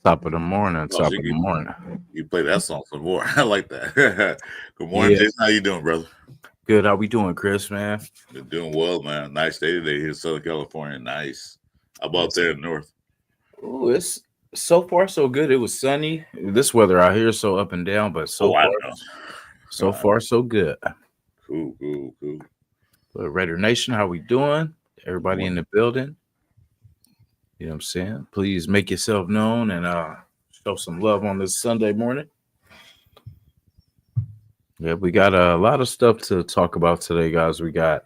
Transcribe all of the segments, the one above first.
Top of the morning. Oh, Top so of the morning. you play that song some more. I like that. Good morning, Yeah. Jason. How you doing, brother? Good. How we doing, Chris, man? Been doing well, man. Nice day today here in Southern California. Nice. How about there in the north? Oh, it's so far so good. It was sunny. This weather out here is so up and down, but Oh, I know. so far so good. Cool. But Raider Nation, how we doing? Everybody in Morning. the building. You know what I'm saying? Please make yourself known and show some love on this Sunday morning. Yeah, we got a lot of stuff to talk about today, guys. We got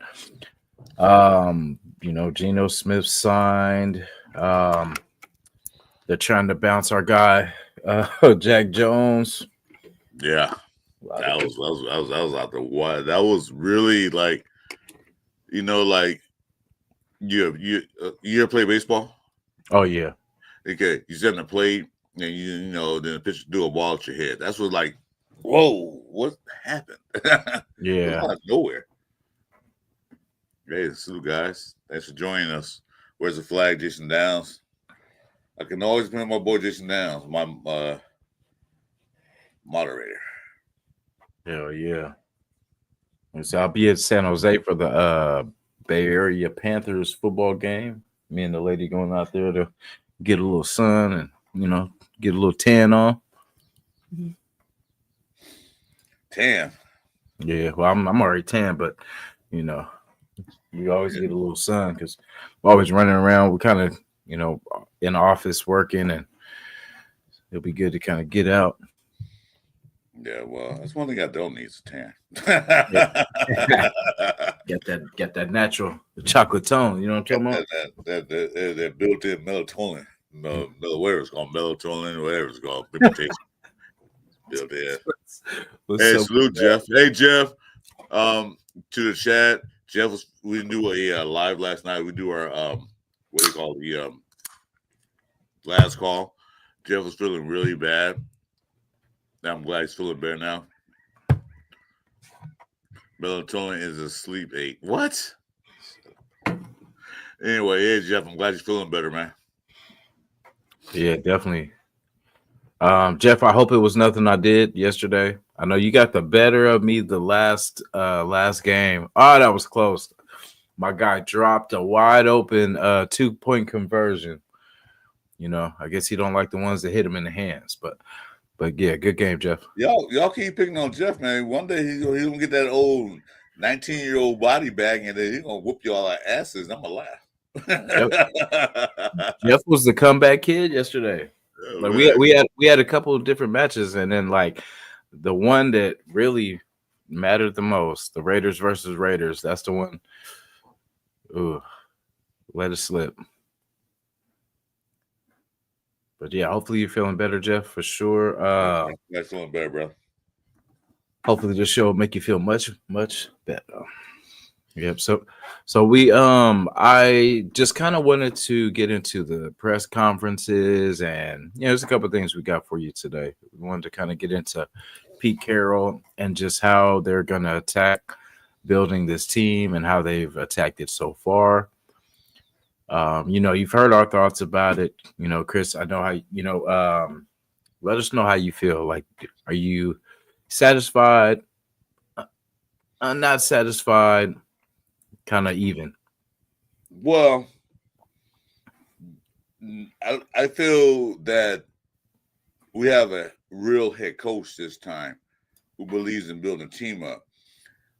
Geno Smith signed. They're trying to bounce our guy, Jack Jones. Yeah, that was out there. What? That was really like, like you ever play baseball? Oh yeah, Okay, you sit in the plate and then the pitcher do a ball at your head. That's what like, whoa, what happened? It was yeah. out of nowhere. Hey, salute guys. Thanks for joining us. Where's the flag, Jason Downs? I can always put my boy Jason Downs, my moderator. Hell yeah. And so I'll be at San Jose for the Bay Area Panthers football game. Me and the lady going out there to get a little sun and get a little tan on. Tan. Yeah, well, I'm already tan, but we always get a little sun because we're always running around. We're kind of in the office working, and it'll be good to kind of get out. Yeah, well, that's one thing I don't need is a tan. Get that natural chocolate tone. You know what I'm talking about? that built-in melatonin. No, whatever it's called, melatonin, whatever it's called, pigmentation built in. Hey, salute Jeff. Hey, Jeff. To the chat, Jeff we do a live last night. We do our what do you call the last call. Jeff was feeling really bad. I'm glad he's feeling better now. Melatonin is a sleep aid. What? Anyway, hey Jeff, I'm glad you're feeling better, man. Yeah, definitely. Jeff, I hope it was nothing I did yesterday. I know you got the better of me the last game. Oh, that was close. My guy dropped a wide open 2-point conversion. I guess he don't like the ones that hit him in the hands, but yeah, good game, Jeff. Y'all keep picking on Jeff, man. One day he's gonna get that old 19-year-old body back, and then he's gonna whoop you all our asses. I'm gonna laugh. Yep. Jeff was the comeback kid yesterday. Like we had a couple of different matches, and then like the one that really mattered the most, the Raiders versus Raiders. That's the one. Ooh, let it slip. But yeah, hopefully you're feeling better, Jeff, for sure. I'm feeling better, bro. Hopefully this show will make you feel much, much better. Yep. So we I just kind of wanted to get into the press conferences, and there's a couple of things we got for you today. We wanted to kind of get into Pete Carroll and just how they're gonna attack building this team and how they've attacked it so far. You've heard our thoughts about it. Chris, I know how let us know how you feel. Like, are you satisfied? Not satisfied? Kind of even. Well, I feel that we have a real head coach this time who believes in building a team up.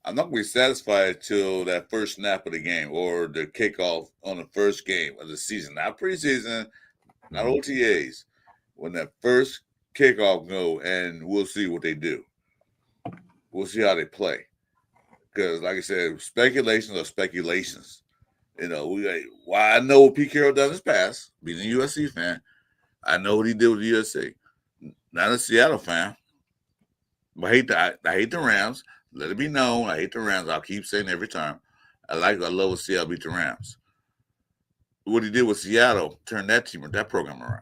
I'm not going to be satisfied till that first snap of the game or the kickoff on the first game of the season. Not preseason, not OTAs. When that first kickoff go, and we'll see what they do. We'll see how they play. Because, like I said, speculations are speculations. I know what Pete Carroll done his past, being a USC fan. I know what he did with the USC. Not a Seattle fan. But I hate the Rams. Let it be known, I hate the Rams. I'll keep saying every time. I love what Seattle beat the Rams. What he did with Seattle turned that program around.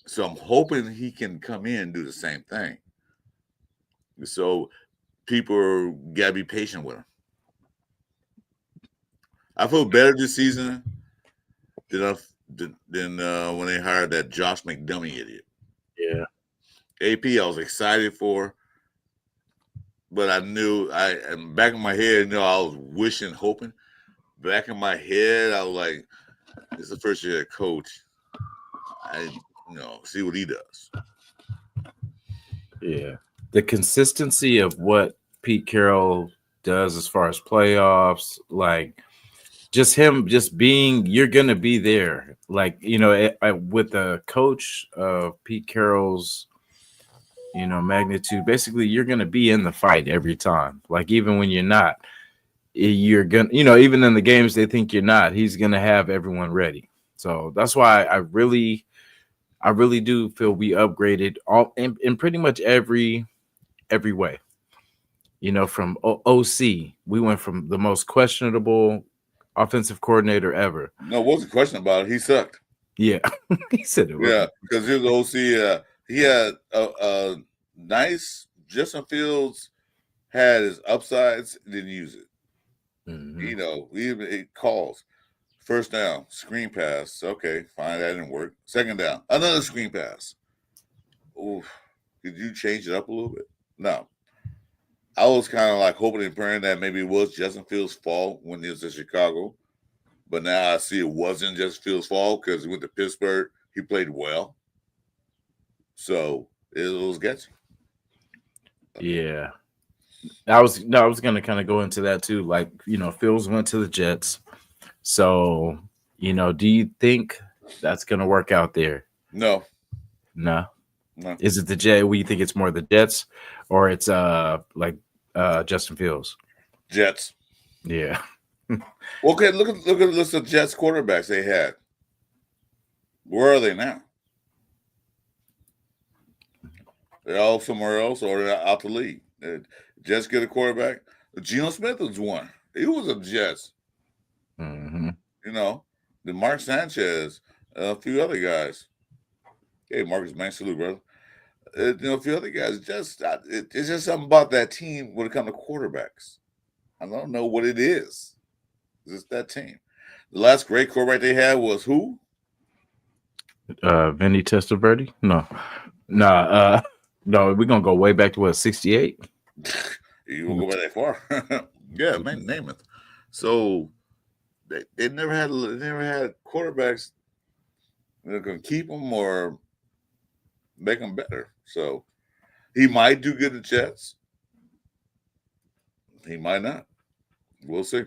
So I'm hoping he can come in and do the same thing. So people gotta be patient with him. I feel better this season than when they hired that Josh McDummy idiot. AP, I was excited for, but I knew and back in my head, I was wishing, hoping. Back in my head, I was like, "This is the first year coach. See what he does." Yeah. The consistency of what Pete Carroll does as far as playoffs, like just him just being, you're going to be there. Like, with the coach of Pete Carroll's, magnitude, basically you're going to be in the fight every time. Like, even when you're not, you're going to, even in the games they think you're not, he's going to have everyone ready. So that's why I really do feel we upgraded all in pretty much every way. From OC, we went from the most questionable offensive coordinator ever. No, wasn't a question about it. He sucked. Yeah, he said it. Yeah, because he was OC. He had a nice. Justin Fields had his upsides, didn't use it. Mm-hmm. Even it calls. First down, screen pass. Okay, fine, that didn't work. Second down, another screen pass. Oof. Did you change it up a little bit? No. I was kind of like hoping and praying that maybe it was Justin Fields' fault when he was in Chicago. But now I see it wasn't Justin Fields' fault because he went to Pittsburgh. He played well. So it was sketchy. Yeah. I was going to kind of go into that too. Like, Fields went to the Jets. So, do you think that's going to work out there? No. Is it the Jet? We think it's more the Jets, or it's Justin Fields? Jets. Yeah. Okay, look at the list of Jets quarterbacks they had. Where are they now? They're all somewhere else, or they're out the league. Jets get a quarterback. Geno Smith was one. He was a Jets. Mm-hmm. The Mark Sanchez, a few other guys. Hey, Marcus, man, salute, brother. A few other guys. It's just something about that team when it comes to quarterbacks. I don't know what it is. It's that team. The last great quarterback they had was who? Vinny Testaverde? No. No, we're gonna go way back to what, 68? You won't go back that far. Yeah, man, name it. So they never had quarterbacks that can keep them or make them better. So he might do good at Jets. He might not. We'll see.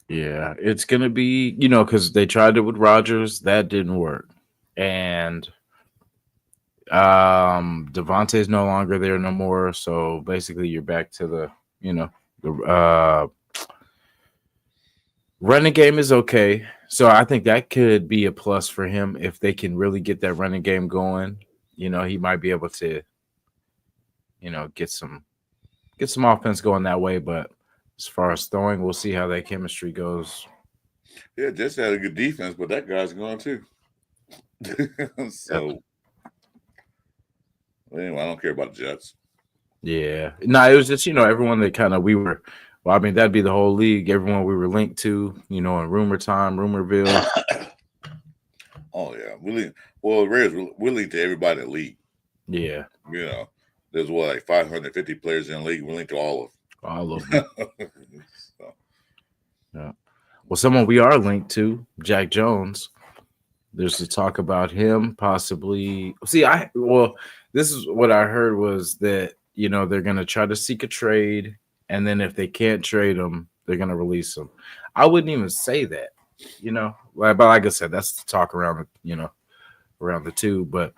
Yeah, it's gonna be, because they tried it with Rodgers, that didn't work, and Devontae's no longer there no more. So basically, you're back to the running game is okay. So I think that could be a plus for him if they can really get that running game going. He might be able to, get some offense going that way. But as far as throwing, we'll see how that chemistry goes. Yeah, Jets had a good defense, but that guy's gone too. So anyway, I don't care about the Jets. Yeah. No, it was just, everyone that kind of that'd be the whole league, everyone we were linked to, in rumor time, Rumorville. Oh, yeah. Raiders, we're linked to everybody in the league. Yeah. There's like 550 players in the league. We're linked to all of them. All of them. So. Yeah. Well, someone we are linked to, Jack Jones. There's a talk about him possibly. This is what I heard was that, they're going to try to seek a trade. And then if they can't trade him, they're going to release him. I wouldn't even say that, but like I said, that's the talk around the two. But,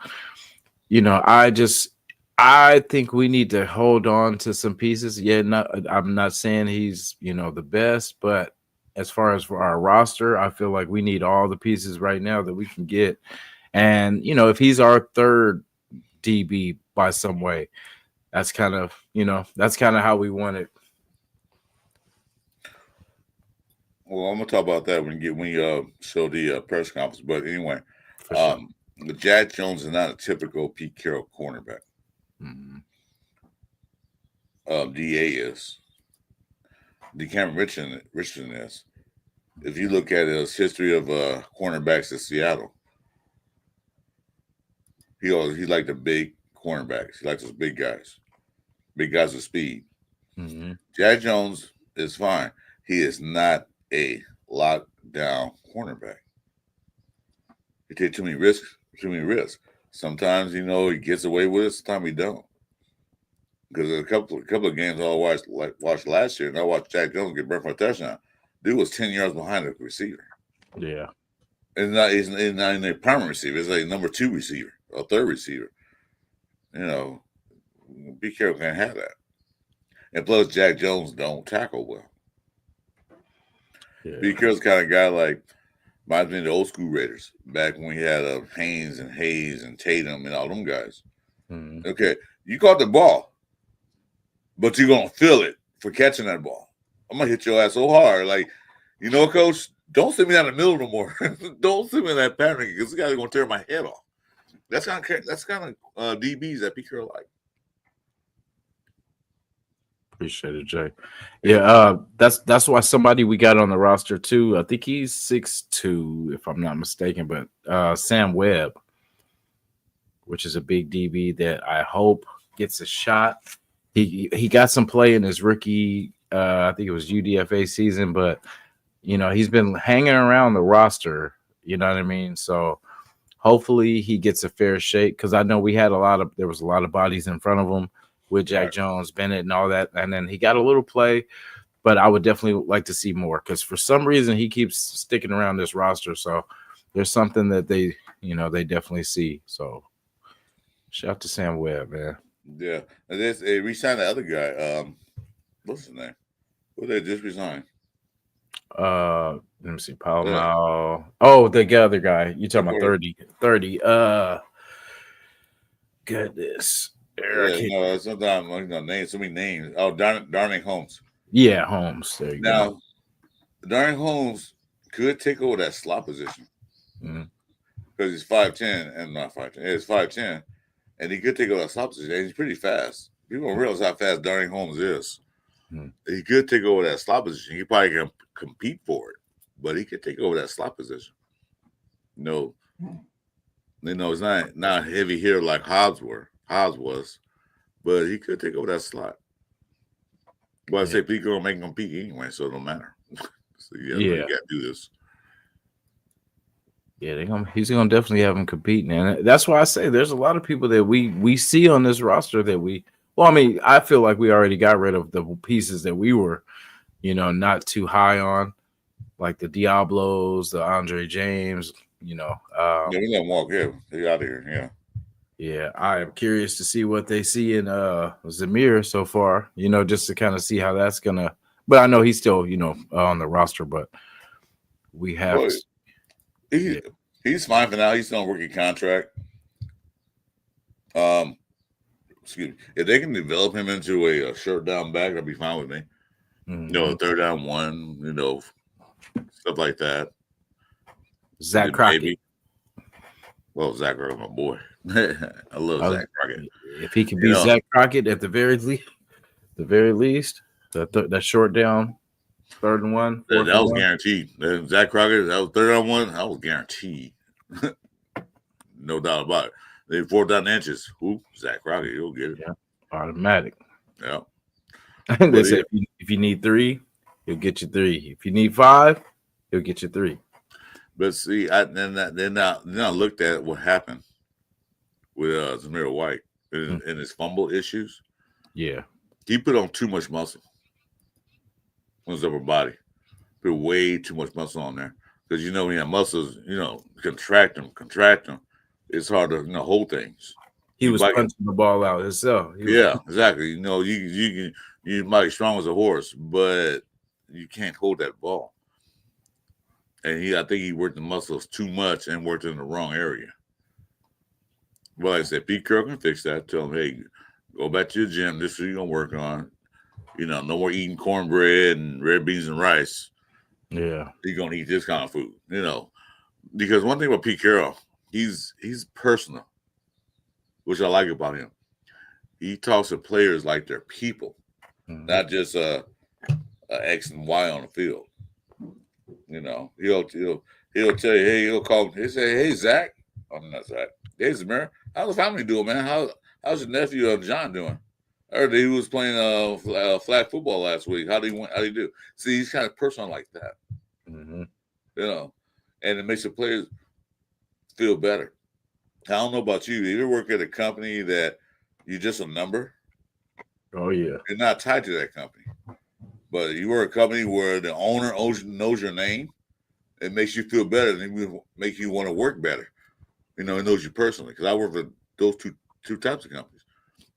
I think we need to hold on to some pieces. Yeah, I'm not saying he's, the best, but as far as for our roster, I feel like we need all the pieces right now that we can get. And, if he's our third DB by some way, that's kind of how we want it. Well, I'm gonna talk about that when you show the press conference. But anyway, Jack Jones is not a typical Pete Carroll cornerback. Mm-hmm. DA is. Cameron Richardson is. If you look at his history of cornerbacks in Seattle, He liked the big cornerbacks. He likes those big guys with speed. Mm-hmm. Jack Jones is fine. He is not a lockdown cornerback. He takes too many risks. Sometimes he gets away with it. Sometimes he don't. Because a couple of games I watched last year, and I watched Jack Jones get burnt for a touchdown. Dude was 10 yards behind the receiver. Yeah. He's not in a primary receiver. It's like number 2 receiver or third receiver. Be careful, can't have that. And plus, Jack Jones don't tackle well. Yeah. Be careful's kind of guy like reminds me of the old school Raiders back when we had Haynes and Hayes and Tatum and all them guys. Mm-hmm. Okay, you caught the ball, but you're gonna feel it for catching that ball. I'm gonna hit your ass so hard, like, coach, don't send me down the middle no more. Don't send me in that pattern because this guy's gonna tear my head off. That's kind of DBs that Pete Carroll like. Appreciate it, Jay. Yeah, that's why somebody we got on the roster too. I think he's 6'2", if I'm not mistaken, but Sam Webb, which is a big DB that I hope gets a shot. He got some play in his rookie, I think it was UDFA season, but he's been hanging around the roster. You know what I mean? So hopefully he gets a fair shake because I know there was a lot of bodies in front of him with Jack Jones, Bennett, and all that. And then he got a little play, but I would definitely like to see more because for some reason he keeps sticking around this roster. So there's something that they definitely see. So shout out to Sam Webb, man. Yeah. And they re-signed the other guy. What's his name? Who they just resigned? Let me see. Palomar. Oh, the other guy. You talking about 30. Goodness. Sometimes names, so many names. Oh, Darnay Holmes. Yeah, Holmes. There you go. Darnay Holmes could take over that slot position because he's 5'10" and not 5'10". He's 5'10", and he could take over that slot position. And he's pretty fast. People don't realize how fast Darnay Holmes is. He could take over that slot position. He probably can compete for it, but he could take over that slot position. It's not heavy hitter like Hobbs was, but he could take over that slot. But I say people gonna make him compete anyway, so it don't matter. So you got to do this. Yeah, he's gonna definitely have him competing, and that's why I say there's a lot of people that we see on this roster that I feel like we already got rid of the pieces that we were, not too high on, like the Diablos, the Andre James, we let him walk here. He's out of here, yeah. Yeah, I am curious to see what they see in Zamir so far, just to kind of see how that's gonna. But I know he's still, on the roster, but we have. He's fine for now. He's on a rookie contract. Excuse me. If they can develop him into a short down back, that'd be fine with me. Mm-hmm. Third down one, stuff like that. Zach Crockett. Maybe. Well, Zach Crockett's my boy. I love Zach Crockett. If he could be Zach Crockett at the very least, that short down, 3rd and 1. That was guaranteed. Zach Crockett, that was 3rd and 1. That was guaranteed. No doubt about it. They 4th down inches. Who? Zach Crockett. He'll get it. Yeah, automatic. Yeah. They say if you need 3, he'll get you 3. If you need 5, he'll get you 3. But see, then I looked at what happened with Zamir White and his fumble issues. Yeah. He put on too much muscle on his upper body. Put way too much muscle on there. Because when you have muscles, contract them. It's hard to hold things. He was punching the ball out himself. Exactly. You might be strong as a horse, but you can't hold that ball. And I think he worked the muscles too much and worked in the wrong area. Well, like I said, Pete Carroll can fix that. Tell him, hey, go back to your gym. This is what you're going to work on. No more eating cornbread and red beans and rice. Yeah. You're going to eat this kind of food, Because one thing about Pete Carroll, he's personal, which I like about him. He talks to players like they're people, not just X and Y on the field. He'll tell you, hey, he'll call him. He'll say, hey, Zach. I'm not Zach. Hey, Samir, how's the family doing, man? How's your nephew John doing? I heard that he was playing flag football last week. How did he do? See, he's kind of personal like that, Mm-hmm. And it makes the players feel better. I don't know about you. You ever work at a company that you're just a number? Oh yeah, You're not tied to that company, but you work at a company where the owner knows your name. It makes you feel better, and it will make you want to work better. It knows you personally, because I work for those two types of companies.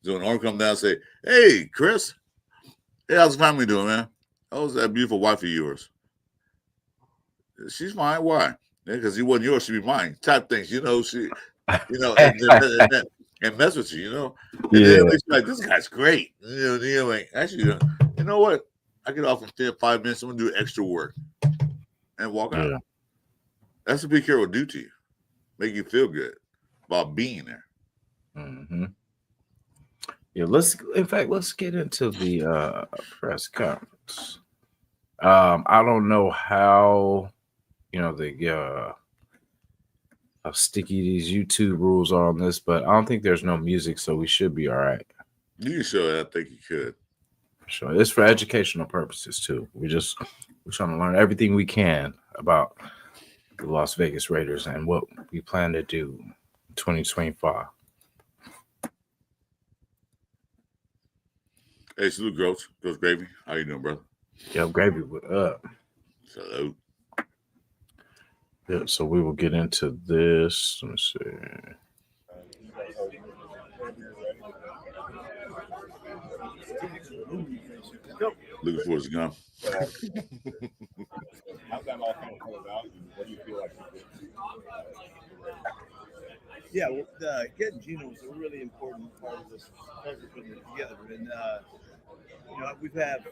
So an owner come down and say, "Hey, Chris, hey, how's the family doing, man? How's that beautiful wife of yours? She's fine. Why? Because he wasn't yours, she'd be mine." Type things, she, and mess with you, And then it's like, this guy's great. Like, actually, you know what? I get off in 5 minutes. I'm gonna do extra work and walk out. That's what Big Hero will do to you. Make you feel good about being there. Mm-hmm. Yeah, let's get into the press conference. I don't know how how sticky these YouTube rules are on this, but I don't think there's no music, so we should be all right. You can show that. I think you could. Sure, it's for educational purposes too. We're trying to learn everything we can about the Las Vegas Raiders and what we plan to do in 2025. Hey, salute, Coach Gravy. How you doing, brother? Yeah, Gravy, what up? Salute. Yeah, so we will get into this. Let me see. Looking forward to come. How's that all kind of come about? What do you feel like? Yeah, well, getting Geno was a really important part of this puzzle putting it together. And, we've had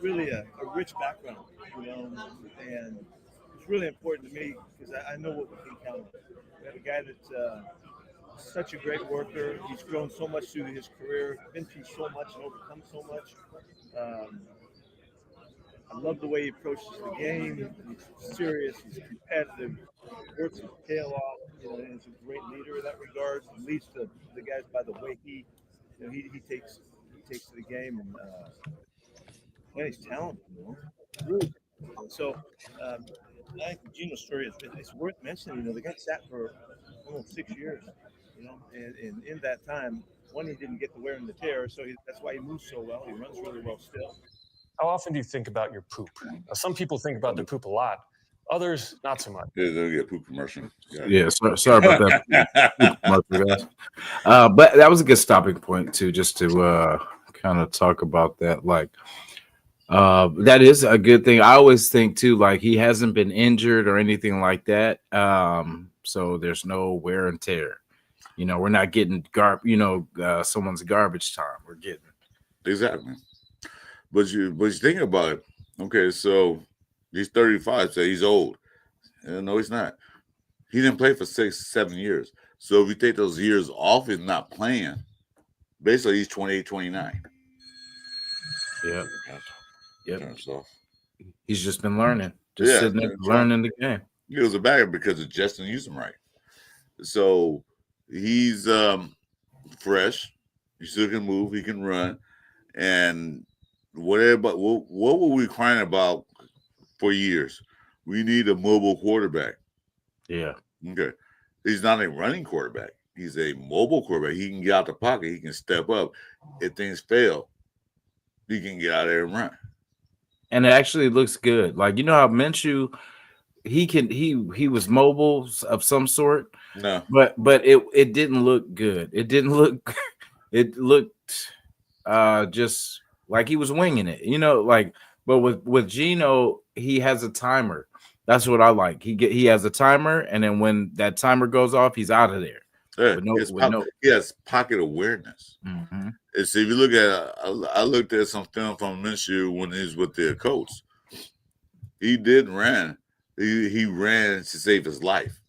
really a rich background, and it's really important to me because I know what we can count on. We have a guy that's such a great worker. He's grown so much through his career, been through so much and overcome so much. I love the way he approaches the game. He's serious. He's competitive. Works his tail off. And he's a great leader in that regard. He leads the guys by the way he takes to the game, and he's talented. Really. So I think the Geno story is worth mentioning. The guy sat for almost 6 years. And in that time, he didn't get the wear and the tear, so that's why he moves so well. He runs really well still. How often do you think about your poop? Now, some people think about their poop a lot. Others, not so much. Yeah, they'll get poop commercial. Yeah, sorry about that. But that was a good stopping point too, just to kind of talk about that. Like, that is a good thing. I always think too, like he hasn't been injured or anything like that. So there's no wear and tear. We're not getting someone's garbage time. We're getting exactly. But you think about it. Okay, so he's 35, so he's old. No, he's not. He didn't play for 6-7 years. So if you take those years off and not playing, basically he's 28, 29. Yeah. Yep. He's just been learning. Sitting there learning the game. He was a bagger because of Justin used him right. So he's fresh. He still can move. He can run. And what were we crying about for years? We need a mobile quarterback. Yeah. Okay. He's not a running quarterback. He's a mobile quarterback. He can get out the pocket. He can step up. If things fail, he can get out there and run. And it actually looks good. Like, how Minshew, he was mobile of some sort. No. But it didn't look good. It didn't look it looked just like he was winging it. But with Geno, he has a timer. That's what I like. He has a timer, and then when that timer goes off, he's out of there. Yeah, he has pocket awareness. Mm-hmm. And so if you look at, I looked at some film from Minshew when he was with the Colts. He did run. He ran to save his life.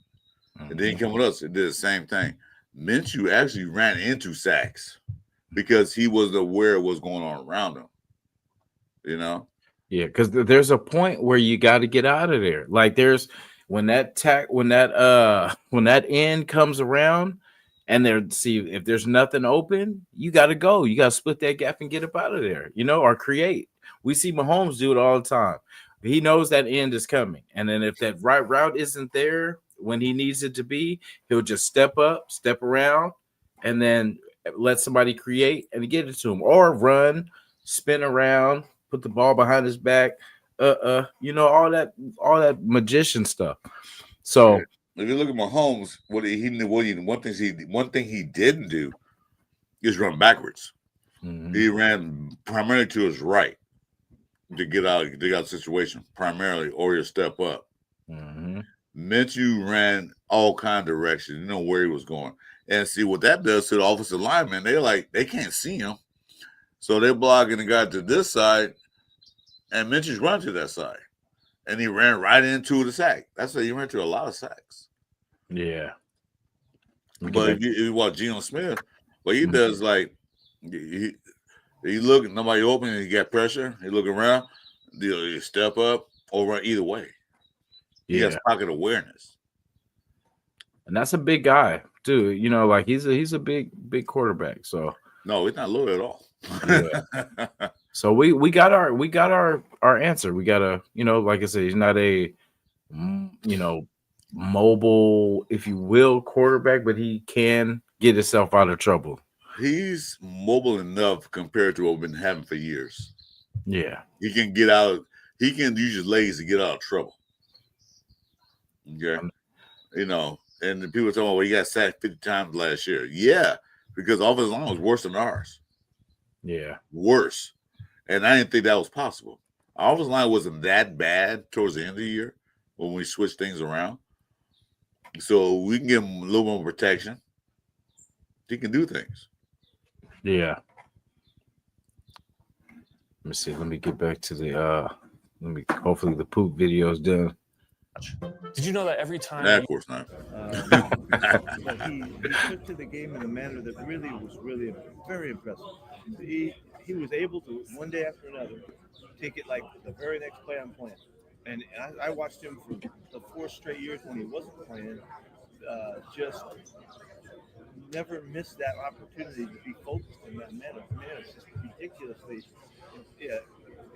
Mm-hmm. And then he came with us and did the same thing. Minshew actually ran into sacks because he was aware of what's going on around him. Yeah, because there's a point where you got to get out of there. Like when that end comes around, and see if there's nothing open, you got to go. You got to split that gap and get up out of there, or create. We see Mahomes do it all the time. He knows that end is coming, and then if that right route isn't there when he needs it to be, he'll just step up, step around, and then let somebody create and get it to him, or run, spin around, put the ball behind his back, all that magician stuff. So if you look at Mahomes, one thing he didn't do is run backwards. Mm-hmm. He ran primarily to his right to get out of the situation primarily, or he'll step up. Mm-hmm. Minshew ran all kind of directions. You know where he was going. And see what that does to the offensive linemen. They can't see him. So they're blocking the guy to this side, and Minshew's running to that side. And he ran right into the sack. That's why he ran to a lot of sacks. Yeah. But if you watch Geno Smith, what he does, he look, nobody open, and he got pressure. He look around, you step up or run either way. He has pocket awareness. And that's a big guy, too. He's a big quarterback. So no, he's not little at all. Yeah. So we got our answer. We got a, like I said, he's not a mobile, if you will, quarterback, but he can get himself out of trouble. He's mobile enough compared to what we've been having for years. Yeah. He can use his legs to get out of trouble. Okay. And the people talking about, he got sacked 50 times last year. Yeah, because offensive line was worse than ours. Yeah. Worse. And I didn't think that was possible. Our offensive line wasn't that bad towards the end of the year when we switched things around. So we can give him a little more protection. He can do things. Yeah. Let me see. Let me get back to the hopefully the poop video is done. Did you know that every time? Nah, of course not. But he took to the game in a manner that was very impressive. He was able to, one day after another, take it like the very next play I'm playing. And I watched him for the 4 straight years when he wasn't playing, just never miss that opportunity to be focused in that manner. Man, it's just ridiculously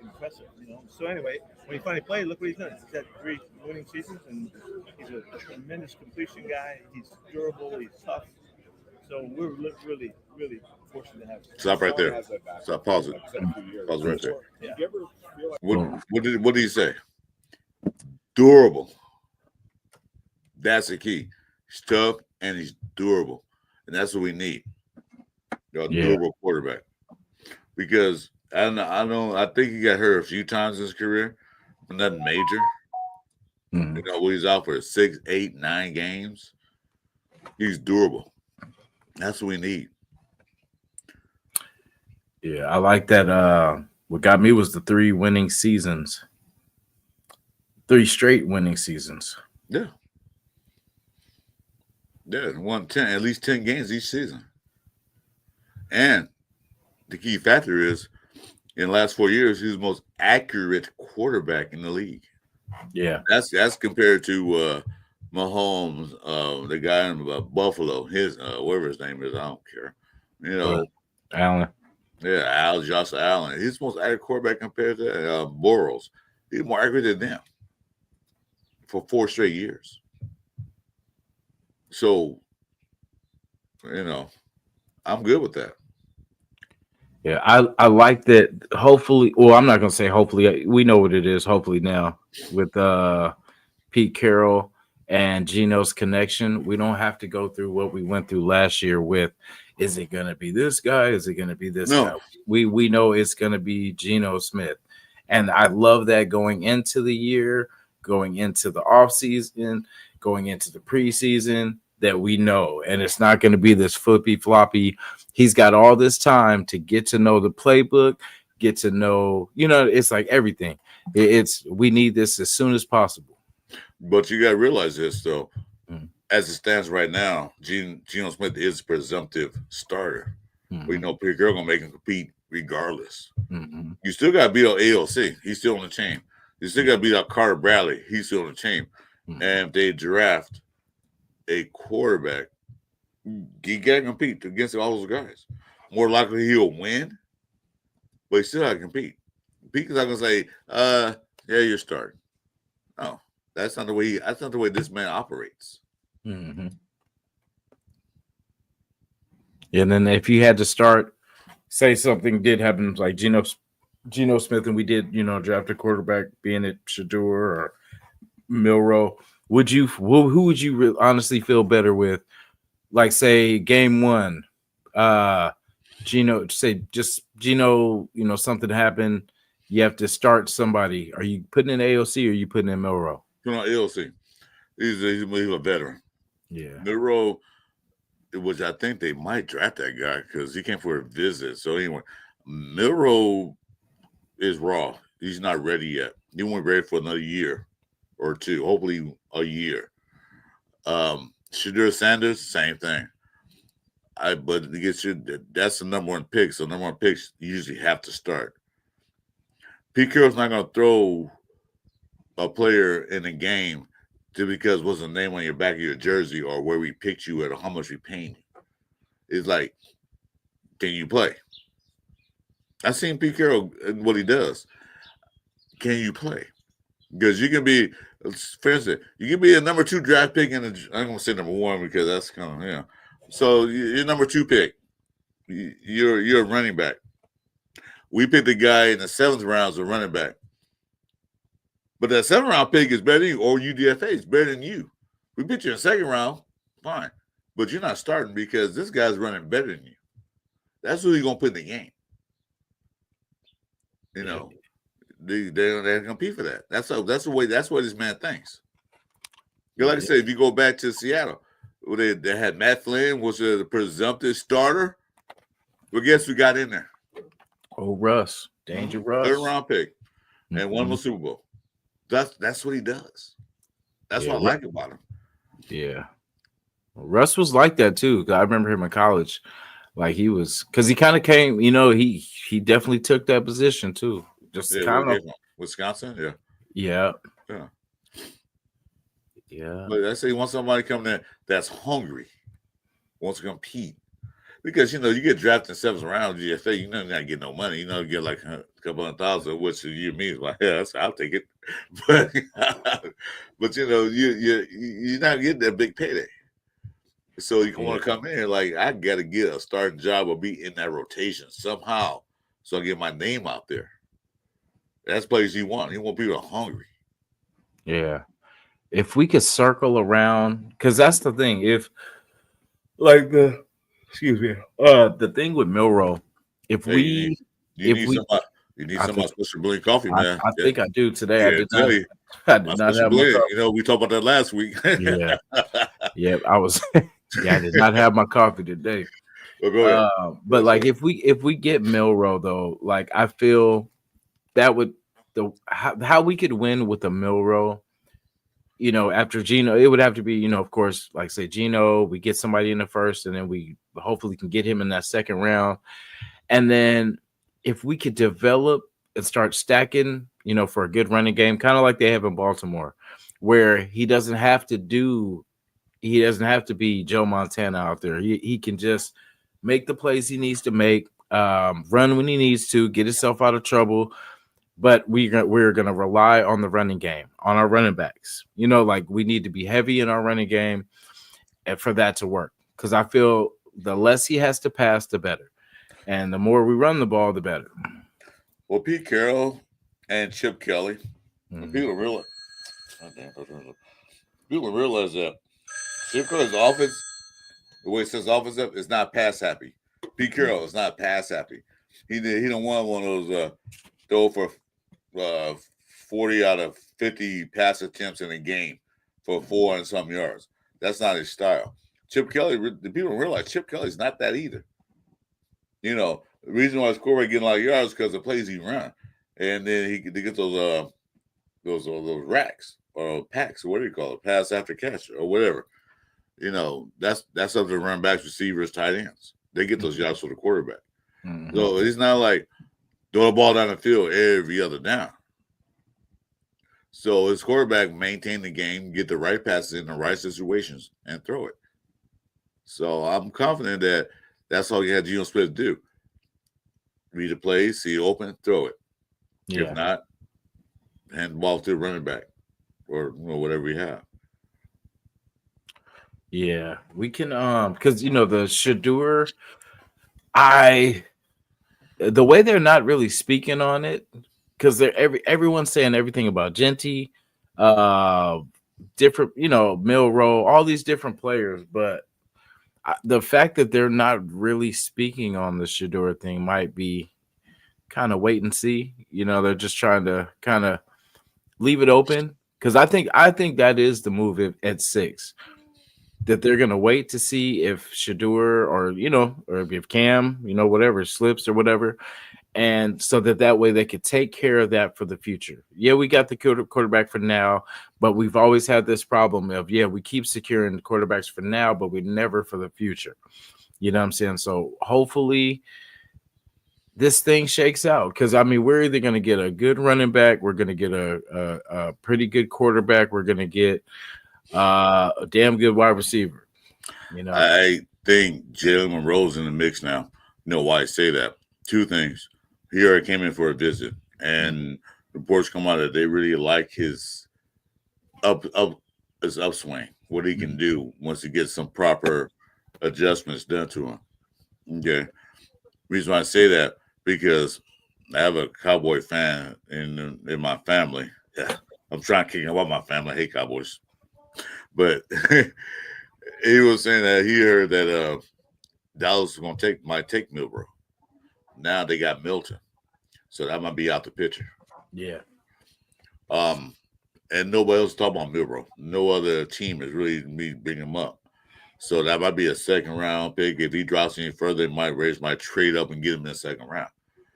impressive, So anyway, when he finally played, look what he's done. He's had 3 winning seasons, and he's a tremendous completion guy. He's durable. He's tough. So we're really, really fortunate to have him. Stop right there. Stop. Pause it. Pause right there. Yeah. What did he say? Durable. That's the key. He's tough and he's durable, and that's what we need. Durable quarterback. Because I think he got hurt a few times in his career, but nothing major. Mm-hmm. He's out for 6, 8, 9 games. He's durable. That's what we need. Yeah, I like that. What got me was the 3 winning seasons. 3 straight winning seasons. Yeah. Yeah, won at least 10 games each season. And the key factor is, in the last 4 years, he's the most accurate quarterback in the league. Yeah. That's compared to Mahomes, the guy in Buffalo, his whatever his name is, I don't care. Allen. Yeah, Josh Allen. He's the most accurate quarterback compared to Bortles. He's more accurate than them for 4 straight years. So, I'm good with that. Yeah, I like that. Hopefully, well, I'm not going to say hopefully. We know what it is, hopefully, now with Pete Carroll and Geno's connection. We don't have to go through what we went through last year with, is it going to be this guy? Is it going to be this guy? We know it's going to be Geno Smith. And I love that going into the year, going into the offseason, going into the preseason, that we know. And it's not going to be this flippy floppy. He's got all this time to get to know the playbook, get to know, it's like everything. We need this as soon as possible. But you got to realize this, though. As it stands right now, Geno Smith is a presumptive starter. Mm-hmm. We know Pete Carroll going to make him compete regardless. Mm-hmm. You still got to beat out AOC. He's still on the chain. You still got to beat out Carter Bradley. He's still on the chain. And if they draft a quarterback, he can't compete against all those guys. More likely he'll win, but he still got to compete. Pete's not gonna say, yeah, you're starting. No, that's not the way. That's not the way this man operates. Mm-hmm. And then if you had to start, say something did happen like Geno Smith, and we did, draft a quarterback, being it Shador or Milroe, who would you honestly feel better with? Like, say, game one, Geno, something happened. You have to start somebody. Are you putting in AOC or are you putting in Milroe? Put on AOC. He's a veteran. Yeah. Milroe, which I think they might draft that guy because he came for a visit. So anyway, Milroe is raw. He's not ready yet. He won't be ready for another year or two, hopefully a year. Shador Sanders, same thing. But to get you, that's the number one pick. So number one picks you usually have to start. Pete Carroll's not going to throw a player in a game just because what's the name on your back of your jersey or where we picked you at or how much we paying you. It's like, can you play? I've seen Pete Carroll and what he does. Can you play? Because you can be, for instance, you can be a number 2 draft pick I'm going to say number 1 because that's kind of, So you're number 2 pick. You're a running back. We picked the guy in the 7th round as a running back. But that 7th round pick is better than you, or UDFA is better than you. We picked you in the 2nd round, fine. But you're not starting because this guy's running better than you. That's who you're going to put in the game. They compete for that. That's the way. That's what this man thinks. Like I said, if you go back to Seattle, where they had Matt Flynn was the presumptive starter. Well, guess who got in there? Oh, Russ, Danger Russ, 3rd round pick, and won the Super Bowl. That's what he does. That's what I like about him. Yeah, Russ was like that too. I remember him in college. Like he was, because he kind of came. He definitely took that position too. Just kind of Wisconsin. Yeah. But I say you want somebody coming in that's hungry, wants to compete. Because, you get drafted in 7th round GFA, you're not getting no money. You get like a couple of $100,000, which you mean like, I'll take it. But you're not getting that big payday. So you want to come in like, I got to get a starting job or be in that rotation somehow so I get my name out there. That's players you want. You want people hungry. Yeah. If we could circle around, because that's the thing. If, like, the thing with Milroe, if you need some Special Blend coffee, man. I think I do today. Yeah, I did not have my coffee. We talked about that last week. Yeah. I did not have my coffee today. Well, go ahead. But like, if we get Milroe though, like I feel that would how we could win with a Milroe. After Geno, it would have to be, of course, like say Geno, we get somebody in the 1st, and then we hopefully can get him in that 2nd round. And then if we could develop and start stacking, for a good running game, kind of like they have in Baltimore, where he doesn't have to be Joe Montana out there. He can just make the plays he needs to make, run when he needs to, get himself out of trouble. But we're going to rely on the running game, on our running backs. Like we need to be heavy in our running game and for that to work. Because I feel the less he has to pass, the better. And the more we run the ball, the better. Well, Pete Carroll and Chip Kelly, people realize that Chip Kelly's offense, the way he sets offense up, is not pass happy. Pete Carroll is not pass happy. He don't want one of those throw for 40 out of 50 pass attempts in a game for 4 and some yards. That's not his style. Chip Kelly, the people don't realize Chip Kelly's not that either. The reason why his quarterback getting a lot of yards is because the plays he run, and then he gets those racks or packs or what do you call it, pass after catch or whatever. That's up to run backs, receivers, tight ends. They get those yards for the quarterback. Mm-hmm. So it's not like throw the ball down the field every other down. So his quarterback maintain the game, get the right passes in the right situations, and throw it. So I'm confident that that's all you had Geno Smith do. Read the plays, see it open, throw it. Yeah. If not, hand the ball to the running back or whatever we have. Yeah, we can because the Shadur, the way they're not really speaking on it, because everyone's saying everything about Genty, different, Milrow, all these different players, but the fact that they're not really speaking on the Shadur thing might be kind of wait and see. They're just trying to kind of leave it open, because I think that is the move at 6. That they're going to wait to see if Shadur or if Cam, whatever slips or whatever. And so that way they could take care of that for the future. Yeah, we got the quarterback for now, but we've always had this problem of, we keep securing the quarterbacks for now, but we never for the future. You know what I'm saying? So hopefully this thing shakes out, because, we're either going to get a good running back, we're going to get a pretty good quarterback, we're going to get a damn good wide receiver. I think Jalen Monroe's in the mix now. You know why I say that? 2 things. He already came in for a visit, and reports come out that they really like his his upswing, what he can do once he gets some proper adjustments done to him. Okay. Reason why I say that, because I have a Cowboy fan in my family. Yeah. I'm trying to kick him out my family. I hate Cowboys. But he was saying that he heard that Dallas might take Milrow. Now they got Milton, so that might be out the picture. Yeah. And nobody else talking about Milrow. No other team is really bringing him up. So that might be a 2nd round pick. If he drops any further, it might trade up and get him in the 2nd round.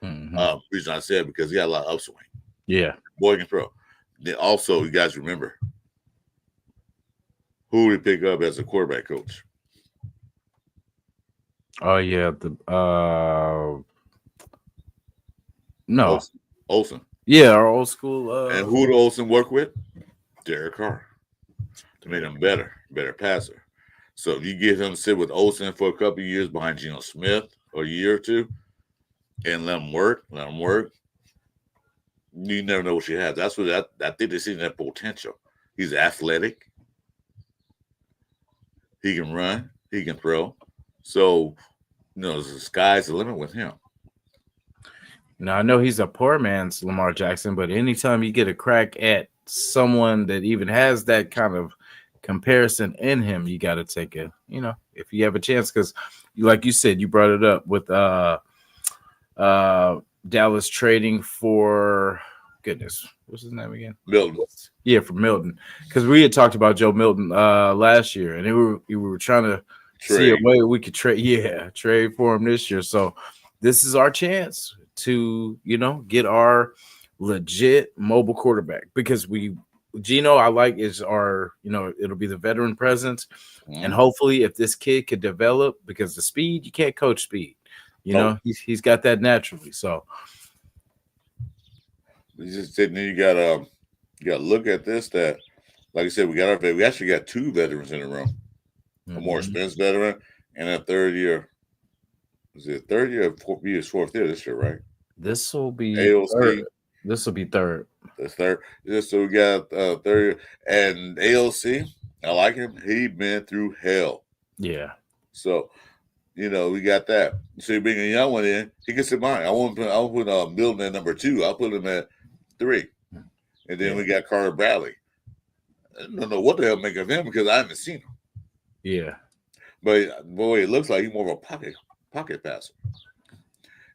Mm-hmm. Reason I said, because he got a lot of upswing. Yeah. Boy can throw. Then also, you guys remember, who did he pick up as a quarterback coach? Oh yeah, no, Olsen. Yeah, our old school. And who did Olsen work with? Derek Carr, to make him better passer. So if you get him to sit with Olsen for a couple of years behind Geno Smith, or a year or 2, and let him work, you never know what you have. That's what I think they see that potential. He's athletic. He can run. He can throw. So, the sky's the limit with him. Now, I know he's a poor man's Lamar Jackson, but anytime you get a crack at someone that even has that kind of comparison in him, you got to take if you have a chance, because like you said, you brought it up with Dallas trading for, goodness, what's his name again? Milton. Yeah, for Milton, because we had talked about Joe Milton last year, and we were trying to see a way we could trade for him this year. So this is our chance to get our legit mobile quarterback, because Geno, I like, is our it'll be the veteran presence, and hopefully if this kid could develop, because the speed, you can't coach speed. He's got that naturally. So you just sitting there, you gotta look at this. That, like I said, we actually got 2 veterans in the room, a more experienced veteran and a 3rd year. Is it 3rd year or 4th year this year, right? This will be AOC. 3rd. This will be 3rd. That's 3rd. So we got 3rd year, and AOC. I like him. He been through hell. Yeah. So, we got that. So you bring a young one in, he can sit behind. I won't put Milton at number 2. I'll put him at 3. And then we got Carter Bradley. I don't know what the hell make of him, because I haven't seen him. Yeah. But boy, it looks like he's more of a pocket passer.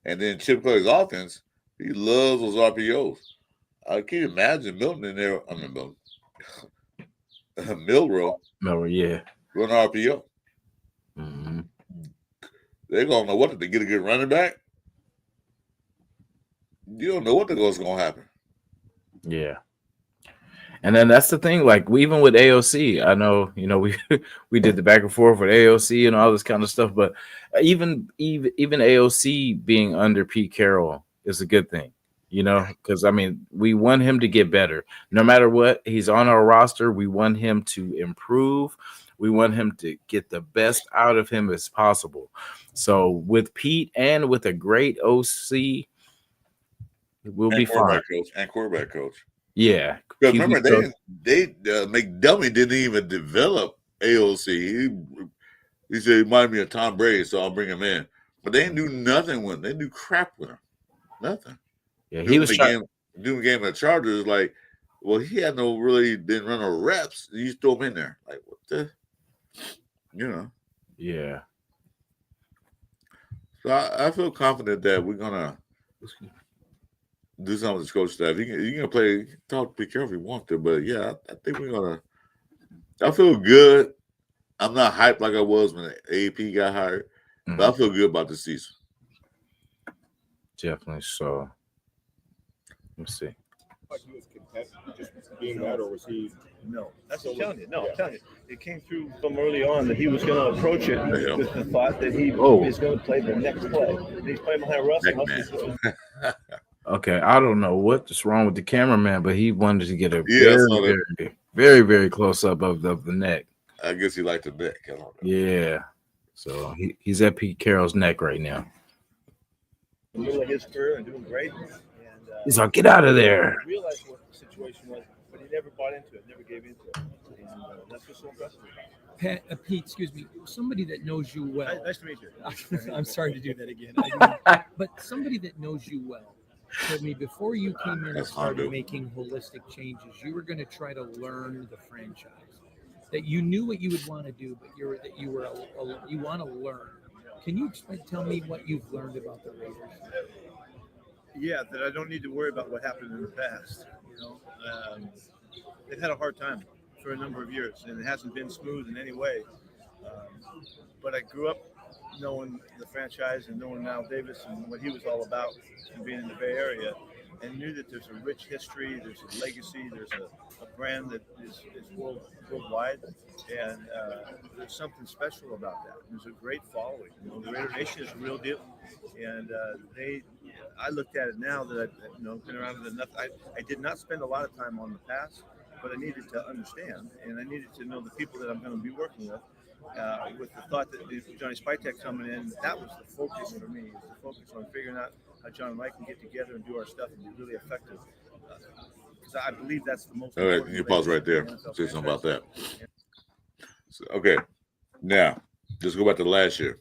And then Chip Kelly's offense, he loves those RPOs. I can't imagine Milton in there. I mean, Milrow. Yeah. Run RPO. Mm-hmm. They're going to know what to get a good running back. You don't know what going to happen. Yeah. And then that's the thing, like, even with AOC, I know, we did the back and forth with AOC and all this kind of stuff, but even AOC being under Pete Carroll is a good thing. You know, because I mean, we want him to get better. No matter what, he's on our roster. We want him to improve. We want him to get the best out of him as possible. So with Pete and with a great OC, we'll be fine. Quarterback coach. Yeah. Because remember, they McDummy didn't even develop AOC. He said he reminded me of Tom Brady, so I'll bring him in. But they didn't do nothing with him. They didn't do crap with him. Nothing. Yeah, he was doing the game of the Chargers. Like, well, he didn't run no reps. You just throw him in there. Like, what the? You know. Yeah. So I feel confident that we're gonna do something with this coach staff. You can play, talk, be careful if you want to, but yeah, I think we're gonna. I feel good. I'm not hyped like I was when AP got hired, but I feel good about the season. Definitely so. Let's see. Like he was content just being that, or was he? No, that's what I'm telling you. No, I'm telling you. It came through from early on that he was going to approach it with the thought that he is going to play the next play. He's playing behind Russell. Okay, I don't know what's wrong with the cameraman, but he wanted to get a very, very close up of the neck. I guess he liked the neck. I don't know. Yeah. So he's at Pete Carroll's neck right now. In the middle of his career and doing great. He's like, get out of there. He realized what the situation was, but he never bought into it, never gave into it. And that's what's so impressive about it. Pete, excuse me, somebody that knows you well. Nice to meet you. I'm sorry to do that again. But somebody that knows you well told me before you came in and started making holistic changes, you were going to try to learn the franchise. That you knew what you would want to do, but you want to learn. Can you tell me what you've learned about the Raiders? Yeah, that I don't need to worry about what happened in the past. They've had a hard time for a number of years, and it hasn't been smooth in any way. But I grew up knowing the franchise and knowing Mal Davis and what he was all about and being in the Bay Area, and knew that there's a rich history, there's a legacy, there's a brand that is worldwide, and there's something special about that. There's a great following. The Raider Nation is a real deal, and I looked at it now that I've been around it enough. I did not spend a lot of time on the past, but I needed to understand, and I needed to know the people that I'm going to be working with the thought that Johnny Spytek coming in, that was the focus for me, is the focus on figuring out how John and I can get together and do our stuff and be really effective. Because I believe that's the most important. All right, you pause right there. Say something about that. So, okay, now, let's go back to last year.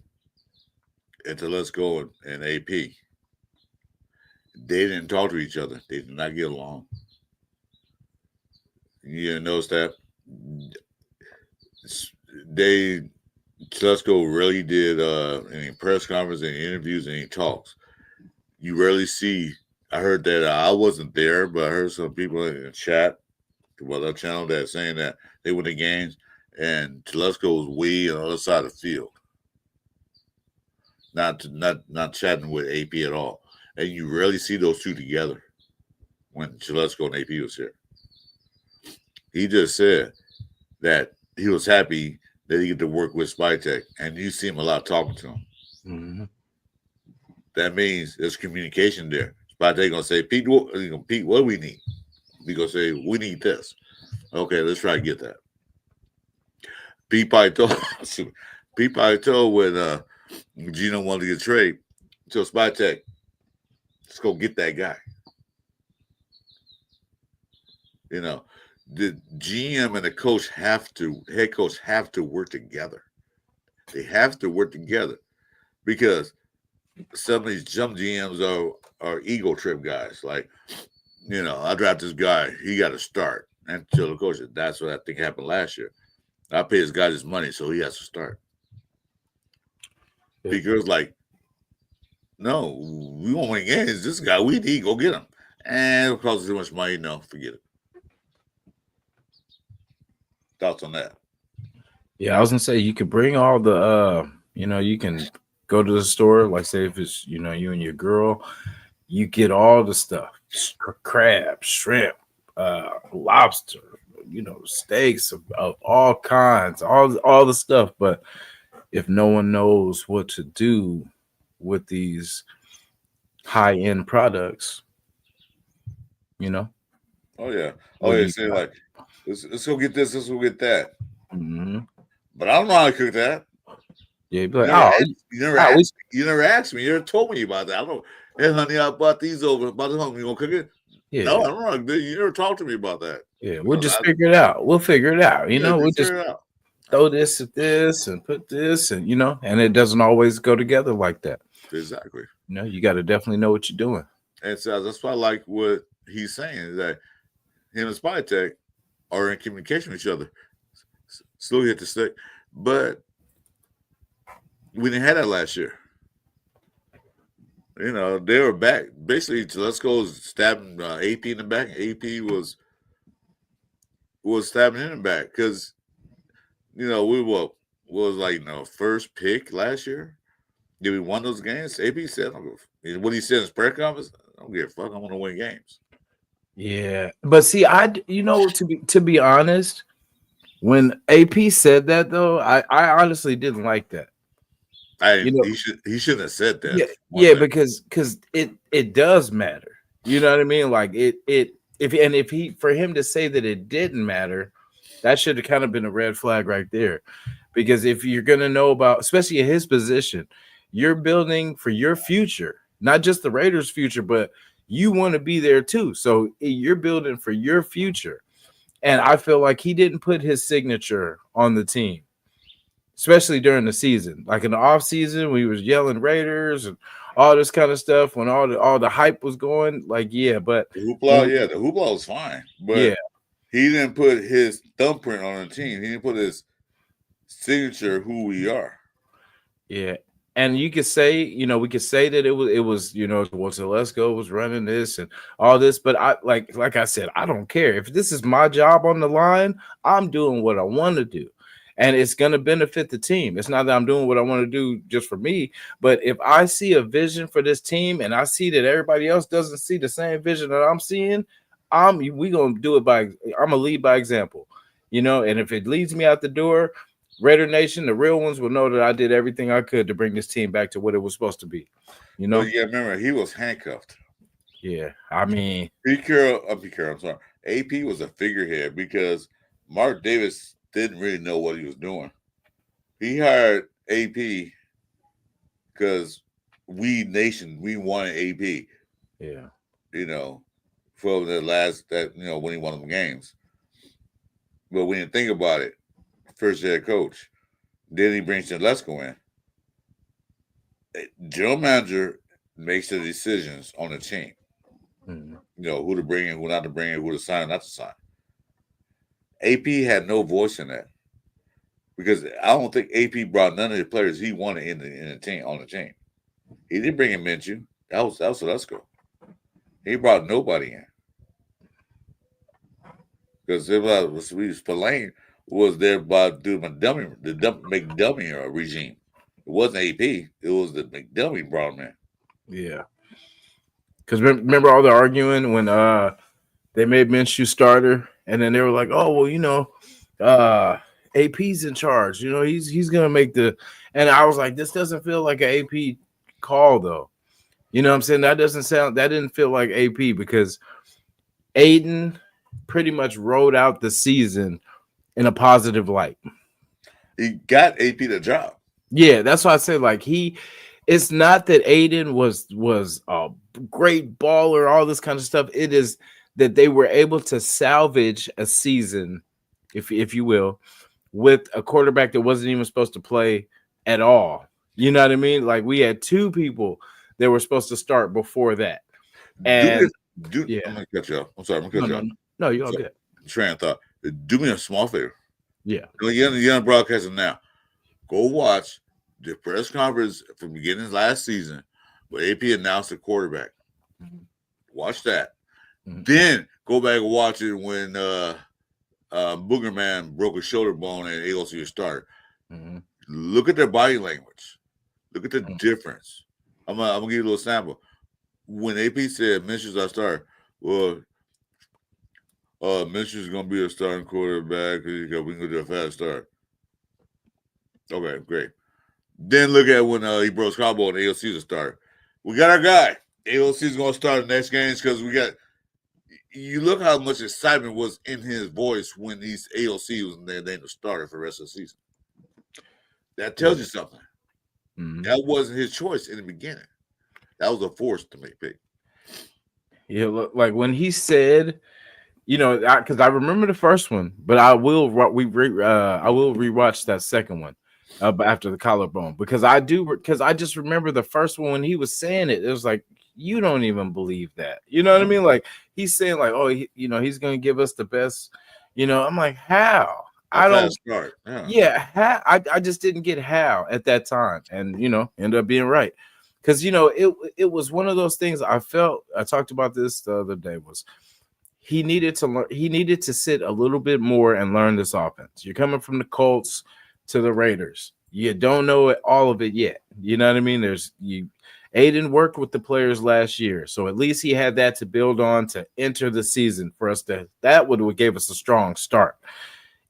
And let's go and AP. They didn't talk to each other. They did not get along. You didn't notice that? Telesco really did any press conference, any interviews, any talks. You rarely see. I heard that I wasn't there, but I heard some people in the chat, our channel, that saying that they went to games and Telesco was way on the other side of the field, not chatting with AP at all. And you rarely see those two together when Telesco and AP was here. He just said that he was happy that he get to work with Spytek, and you see him a lot talking to him. Mm-hmm. That means there's communication there. Spytek gonna say, Pete, what do we need? We gonna say, we need this. Okay, let's try to get that. Pete probably told when Geno wanted to get traded, so Spytek, let's go get that guy. The GM and the head coach have to work together. They have to work together because some GMs are ego trip guys. Like, I draft this guy, he got to start. And tell the coach, that's what I think happened last year. I pay this guy his money, so he has to start. Yeah. Because, no, we won't win games. This guy, we need, go get him. And it'll cost us too much money. No, forget it. Thoughts on that? Yeah, I was gonna say you could bring all the you can go to the store, like say if it's you and your girl, you get all the stuff, crab, shrimp, lobster, steaks of all kinds, all the stuff. But if no one knows what to do with these high-end products, You know. Oh yeah. What Oh do yeah. you Say got? like, let's go get this. Let's go get that. Mm-hmm. But I don't know how to cook that. Yeah, be You like, never, oh, asked, you never oh, asked. You never asked me. You never told me about that. I don't. Hey, honey, I bought these over. About the home. You gonna cook it? yeah, No, I don't know how to do it. You never talked to me about that. yeah. We'll just figure it out. We'll figure it out. You know, we'll just figure it out. throw this at this and put this, and and it doesn't always go together like that. Exactly. You got to definitely know what you're doing. And so that's why I like what he's saying, is that him and Spytech are in communication with each other. Still hit the stick. But we didn't have that last year. They were back. Basically, Telesco was stabbing AP in the back. AP was stabbing in the back because, we was like, first pick last year. Did we won those games? AP said, what he said in his prayer conference, I don't give a fuck. I want to win games. Yeah, but see, to be honest, when AP said that though, I honestly didn't like that. He shouldn't have said that. Yeah, because it does matter. You know what I mean? Like for him to say that it didn't matter, that should have kind of been a red flag right there. Because if you're gonna know about, especially in his position, you're building for your future, not just the Raiders' future, but you want to be there too. So you're building for your future. And I feel like he didn't put his signature on the team, especially during the season. Like in the off season, when he was yelling Raiders and all this kind of stuff, when all the hype was going, but the hoopla was fine. But he didn't put his thumbprint on the team. He didn't put his signature who we are. Yeah. And you could say, we could say that it was Telesco was running this and all this, but I like I said, I don't care. If this is my job on the line, I'm doing what I want to do. And it's going to benefit the team. It's not that I'm doing what I want to do just for me, but if I see a vision for this team and I see that everybody else doesn't see the same vision that I'm seeing, we going to do it I'm going to lead by example, and if it leads me out the door, Raider Nation, the real ones will know that I did everything I could to bring this team back to what it was supposed to be. Well, yeah, remember, he was handcuffed. Yeah, I mean, Pete Carroll, I'm sorry. AP was a figurehead because Mark Davis didn't really know what he was doing. He hired AP because we wanted AP. Yeah. For the last when he won them games. But we didn't think about it. First head coach. Then he brings Telesco in. General manager makes the decisions on the team. Mm-hmm. Who to bring in, who not to bring in, who to sign, not to sign. AP had no voice in that because I don't think AP brought none of the players he wanted in the team on the team. He didn't bring in Minshew. That was Telesco. He brought nobody in because Spillane was there by the McDummy regime. It wasn't AP. It was the McDummy brought him in. Yeah. Because remember all the arguing when they made Minshew starter, and then they were like, "Oh, well, AP's in charge. He's gonna make the." And I was like, "This doesn't feel like an AP call, though." You know what I'm saying? That didn't feel like AP because Aiden pretty much rode out the season in a positive light. He got AP the job. Yeah, that's why I say it's not that Aiden was a great baller, all this kind of stuff. It is that they were able to salvage a season, if you will, with a quarterback that wasn't even supposed to play at all. You know what I mean? Like we had two people that were supposed to start before that. And I'm gonna cut you off. I'm sorry, I'm gonna cut you off. No, you're all good. Train of thought. Do me a small favor. Yeah. Young broadcaster now. Go watch the press conference from beginning of last season where AP announced the quarterback. Mm-hmm. Watch that. Mm-hmm. Then go back and watch it when Booger Man broke his shoulder bone and AOC was started. Mm-hmm. Look at their body language. Look at the difference. I'm gonna give you a little sample. When AP said Minshew's our starter, well, Minshew's gonna be a starting quarterback because we can do a fast start. Okay, great. Then look at when he broke his collarbone and AOC's a starter. We got our guy. AOC's gonna start the next games because we got you look how much excitement was in his voice when these AOC was named the starter for the rest of the season. That tells you something. Mm-hmm. That wasn't his choice in the beginning. That was a force to make pick. Yeah, like when he said, because I remember the first one, but I will rewatch that second one after the collarbone because I just remember the first one when he was saying it. It was like, you don't even believe that. You know what I mean? Like he's saying like, oh, he's going to give us the best. I'm like, how? I don't start. Yeah, I just didn't get how at that time, and ended up being right because it was one of those things. I talked about this the other day. Was he needed to learn? He needed to sit a little bit more and learn this offense. You're coming from the Colts to the Raiders. You don't know all of it yet. You know what I mean? Aiden worked with the players last year, so at least he had that to build on to enter the season for us. That would have gave us a strong start.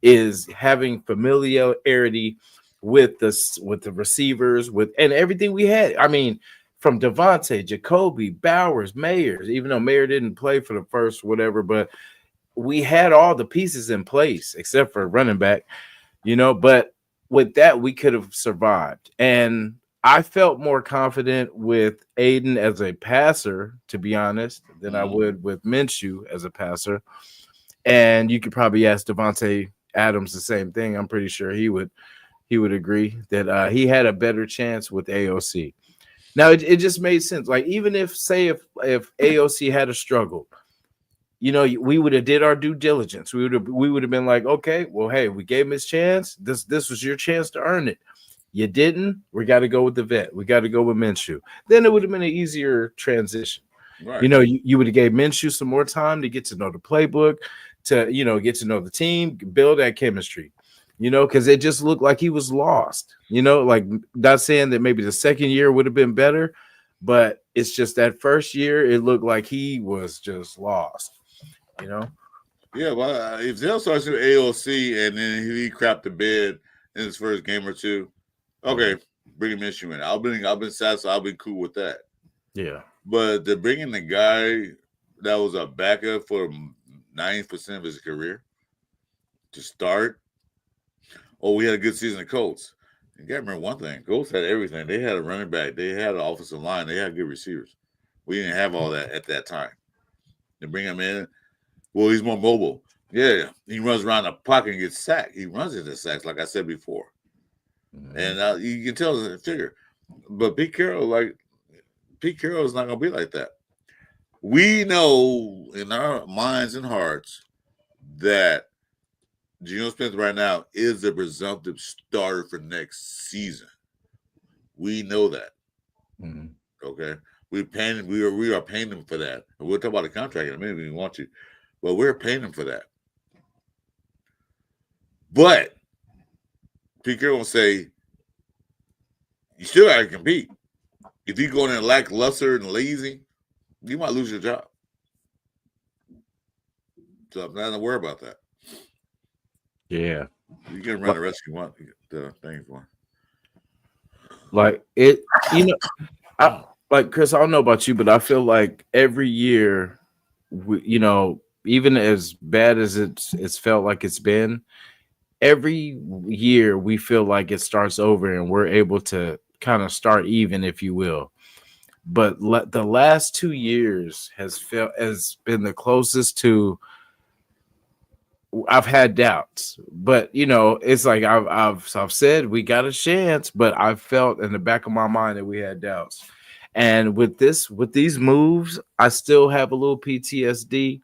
Is having familiarity with the receivers and everything we had. I mean, from Devontae, Jacoby, Bowers, Mayers, even though Mayer didn't play for the first whatever, but we had all the pieces in place except for running back, but with that, we could have survived. And I felt more confident with Aiden as a passer, to be honest, than I would with Minshew as a passer. And you could probably ask Devontae Adams the same thing. I'm pretty sure he would agree that he had a better chance with AOC. Now it just made sense. Like even if AOC had a struggle, we would have did our due diligence. We would have been like, okay, well, hey, we gave him his chance. This was your chance to earn it. You didn't. We got to go with the vet. We got to go with Minshew. Then it would have been an easier transition. Right. You would have gave Minshew some more time to get to know the playbook, to get to know the team, build that chemistry. Because it just looked like he was lost. Like not saying that maybe the second year would have been better, but it's just that first year it looked like he was just lost. Yeah, well, if they'll start with AOC and then he crapped the bed in his first game or two, okay, bring Minshew in. I've been satisfied. I've been cool with that. Yeah, but to bring in the guy that was a backup for 90% of his career to start. Oh, we had a good season of Colts. You got to remember one thing. Colts had everything. They had a running back. They had an offensive line. They had good receivers. We didn't have all that at that time. They bring him in. Well, he's more mobile. Yeah, he runs around the pocket and gets sacked. He runs into sacks, like I said before. Mm-hmm. And you can tell the figure. But Pete Carroll is not going to be like that. We know in our minds and hearts that Geno Smith right now is the presumptive starter for next season. We know that. Mm-hmm. Okay. We are paying him for that. And we'll talk about the contract in a minute if you want to. But we're paying him for that. But Pete Carroll will say, you still got to compete. If you go in there lackluster and lazy, you might lose your job. So I'm not going to worry about that. Yeah. You can run the rest you want the thing for. Like it, like Chris, I don't know about you, but I feel like every year, even as bad as it's felt like it's been, every year we feel like it starts over and we're able to kind of start even, if you will. But the last 2 years has been the closest to. I've had doubts, but it's like I've said we got a chance, but I felt in the back of my mind that we had doubts. And with these moves, I still have a little PTSD,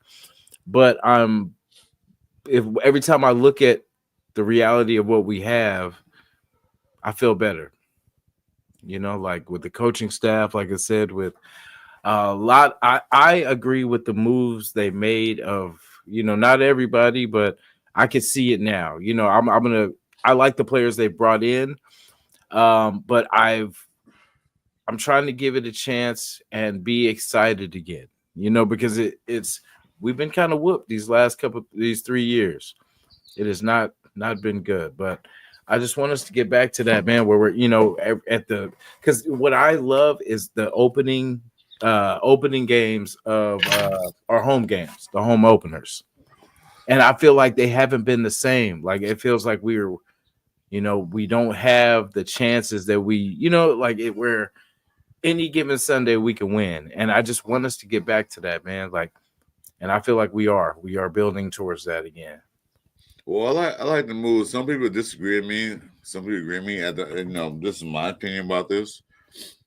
but every time I look at the reality of what we have, I feel better. Like with the coaching staff, like I said, with a lot, I agree with the moves they made of, not everybody, but I can see it now. I like the players they brought in, but I'm trying to give it a chance and be excited again, because we've been kind of whooped these 3 years. It has not been good, but I just want us to get back to that, man, where we're, because what I love is the opening opening games of our home games, the home openers. And I feel like they haven't been the same. Like it feels like we don't have the chances that where any given Sunday we can win. And I just want us to get back to that, man. Like, and I feel like we are building towards that again. Well, I like the move. Some people disagree with me. Some people agree with me. This is my opinion about this.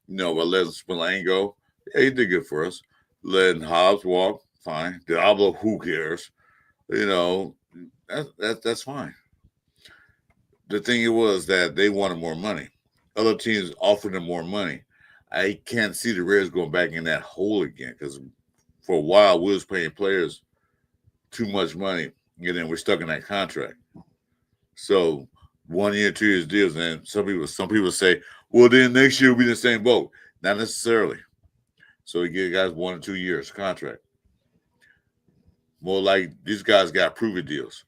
But letting Spillane go. Yeah, he did good for us. Letting Hobbs walk, fine. Diablo, who cares? That's fine. The thing was that they wanted more money. Other teams offered them more money. I can't see the Raiders going back in that hole again because for a while we was paying players too much money, and then we're stuck in that contract. So 1 year, 2 years deals, and some people say, well, then next year we'll be in the same boat. Not necessarily. So you get guys 1 or 2 years contract. More like these guys got proven deals.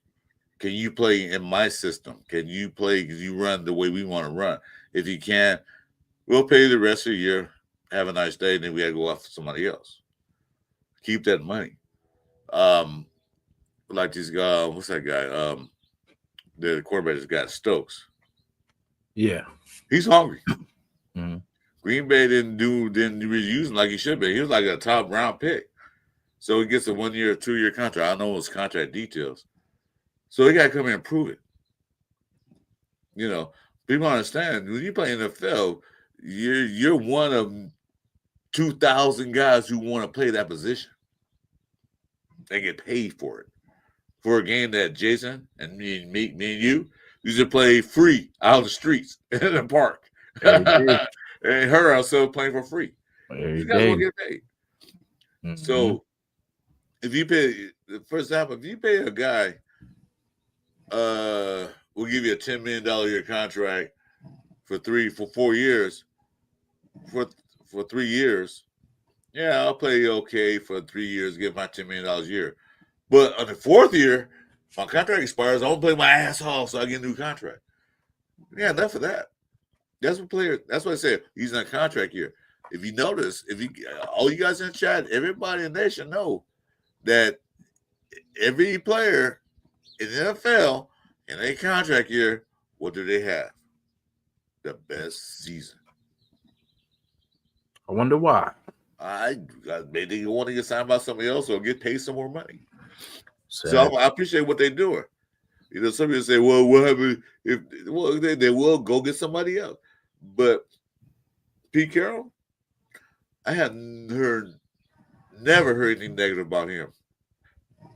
Can you play in my system? Can you play because you run the way we want to run? If you can't, we'll pay you the rest of the year. Have a nice day, and then we got to go after somebody else. Keep that money. Like this guy, what's that guy? The quarterback just got Stokes. Yeah. He's hungry. Mm-hmm. Green Bay didn't use him like he should be. He was like a top round pick. So he gets a 1 year, 2 year contract. I don't know his contract details. So he got to come in and prove it. People understand when you play in the NFL, you're one of 2,000 guys who want to play that position. They get paid for it. For a game that Jason and me and you used to play free out on the streets in the park. And her ourselves playing for free. These guys will get paid. Mm-hmm. So if you pay, for example, if you pay a guy, we'll give you a $10 million a year contract for 4 years. For 3 years, yeah, I'll play okay for 3 years, get my $10 million a year. But on the 4th year, my contract expires. I won't play my ass off, so I get a new contract. Yeah, enough of that. That's what I said. He's in a contract year. If you notice, all you guys in the chat, everybody in the nation know that every player in the NFL in a contract year, what do they have? The best season. I wonder why. Maybe they want to get signed by somebody else or get paid some more money. So I appreciate what they're doing. Some people say, well, what happens if they will go get somebody else. But Pete Carroll, I have never heard anything negative about him.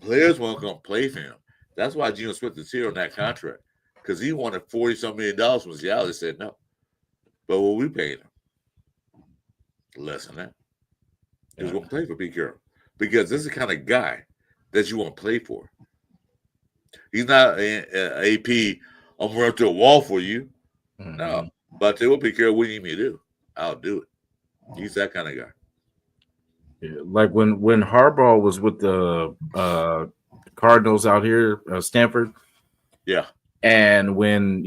Players want to come play for him. That's why Geno Smith is here on that contract. Because he wanted $40-some million from Seattle. They said no. But what we paid him? Less than that. He was going to play for Pete Carroll. Because this is the kind of guy that you want to play for. He's not an AP, I'm going to a wall for you. Mm-hmm. No. But I tell you what, Pete Carroll, what do you need me to do? I'll do it. He's that kind of guy. Yeah, like when Harbaugh was with the Cardinals out here, Stanford. Yeah. And when,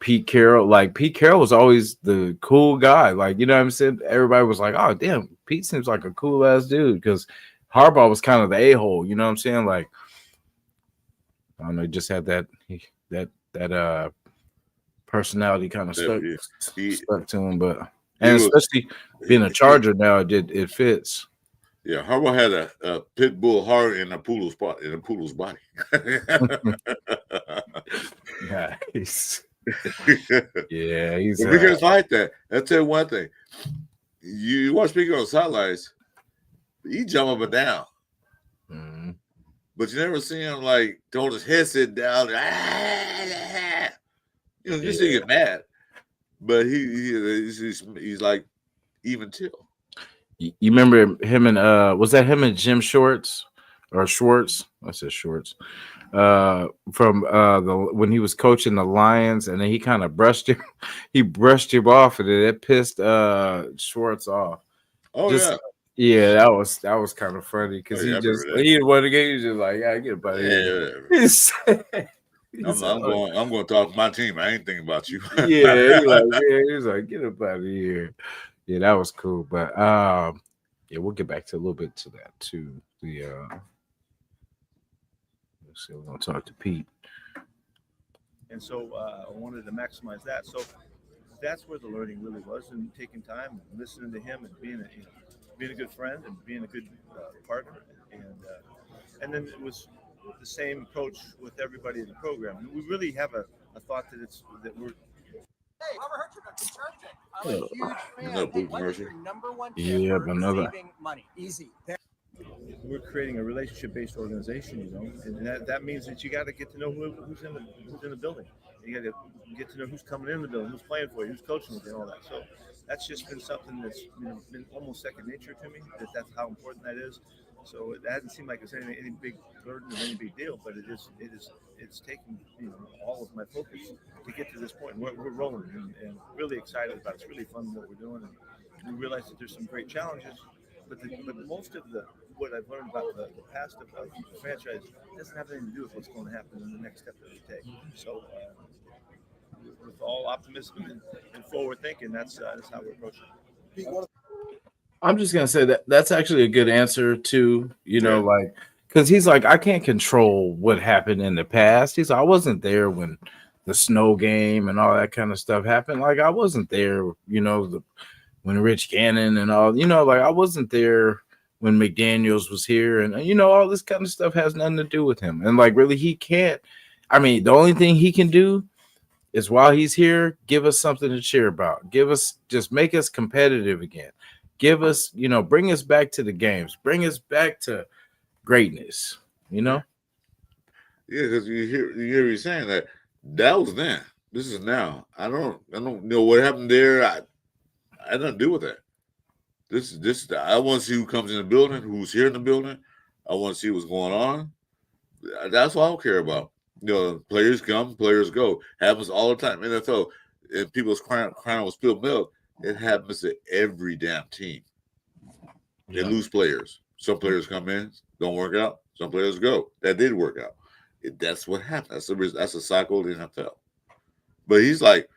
Pete Carroll was always the cool guy. Like, you know what I'm saying? Everybody was like, oh, damn, Pete seems like a cool ass dude. Because Harbaugh was kind of the a-hole. You know what I'm saying? Like, I don't know, he just had that personality kind of stuck to him. But especially being a Charger now, it fits. Yeah, Harbaugh had a pit bull heart in a poodle's body. Nice. Yeah, he's because like that. I'll tell you one thing. You watch Pete on the sidelines, he jump up and down. Mm-hmm. But you never see him like hold his head sit down. You see him get mad. But he's like even till. You remember him and was that him and Jim Schwartz or Schwartz? I said Schwartz. From when he was coaching the Lions, and then he kind of brushed him. He brushed him off, and it pissed Schwartz off. Oh yeah, that was kind of funny because he didn't want to get. He was just like, yeah, get about it. I'm going to talk to my team. I ain't thinking about you. Yeah, he was like, get up out of here. Yeah, that was cool. But Yeah, we'll get back to a little bit to that too. Let's see, we're gonna talk to Pete. And so I wanted to maximize that. So that's where the learning really was, and taking time and listening to him and being a good friend and being a good partner. And then it was the same approach with everybody in the program. And we really have a thought that we're. Hey, Robert Hertford, I'm a huge fan. No, Hey, what is your number one tip Yeah, for another. saving money? Easy. We're creating a relationship-based organization, and that means that you got to get to know who's in the building. You got to get to know who's coming in the building, who's playing for you, who's coaching with you, and all that. So that's just been something that's been almost second nature to me. That's how important that is. So it hasn't seemed like it's any big burden or any big deal, but it's taken all of my focus to get to this point. We're rolling and really excited about it. It's really fun what we're doing, and we realize that there's some great challenges. But most of what I've learned about the past of the franchise doesn't have anything to do with what's going to happen in the next step that we take. So with all optimism and forward thinking, that's how we're approaching it. I'm just gonna say that's actually a good answer too. Like, because he's like, I can't control what happened in the past. He's like, I wasn't there when the snow game and all that kind of stuff happened. Like, I wasn't there, when Rich Gannon and all, like I wasn't there when McDaniels was here, and all this kind of stuff has nothing to do with him. And like, really, he can't. I mean, the only thing he can do is while he's here, give us something to cheer about. Just make us competitive again. Give us, bring us back to the games. Bring us back to greatness. Yeah, because you hear you saying that was then. This is now. I don't know what happened there. I had nothing to do with that. This I want to see who comes in the building, who's here in the building. I want to see what's going on. That's what I don't care about. Players come, players go. Happens all the time. NFL, and people's crying with spilled milk. It happens to every damn team. They lose players. Some players come in, don't work out. Some players go. That did work out. That's what happened. That's a cycle of the NFL. But he's like,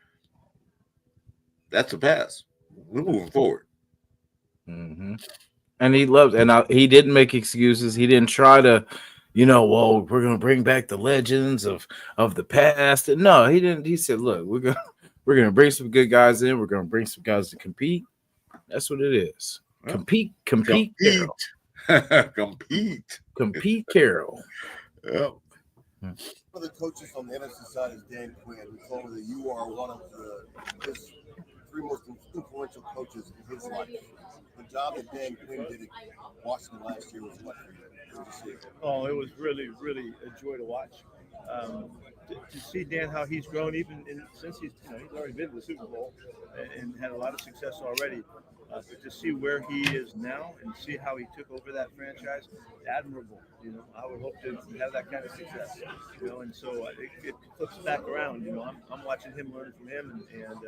that's a pass. We're moving forward. Mm-hmm. And he loves, and he didn't make excuses. He didn't try to, we're going to bring back the legends of the past. No, he didn't. He said, look, we're going to bring some good guys in. We're going to bring some guys to compete. That's what it is. Well, compete, Carol. compete, Carol. Yeah. One of the coaches on the NFC side is Dan Quinn, who told me that you are one of his three most influential coaches in his life. The job that Dan Quinn did at Washington last year was what for you? Oh, it was really, really a joy to watch. To see Dan, how he's grown, even since he's already been to the Super Bowl and had a lot of success already. But to see where he is now and see how he took over that franchise, admirable. I would hope to have that kind of success. And so it flips back around. I'm watching him, learning from him, and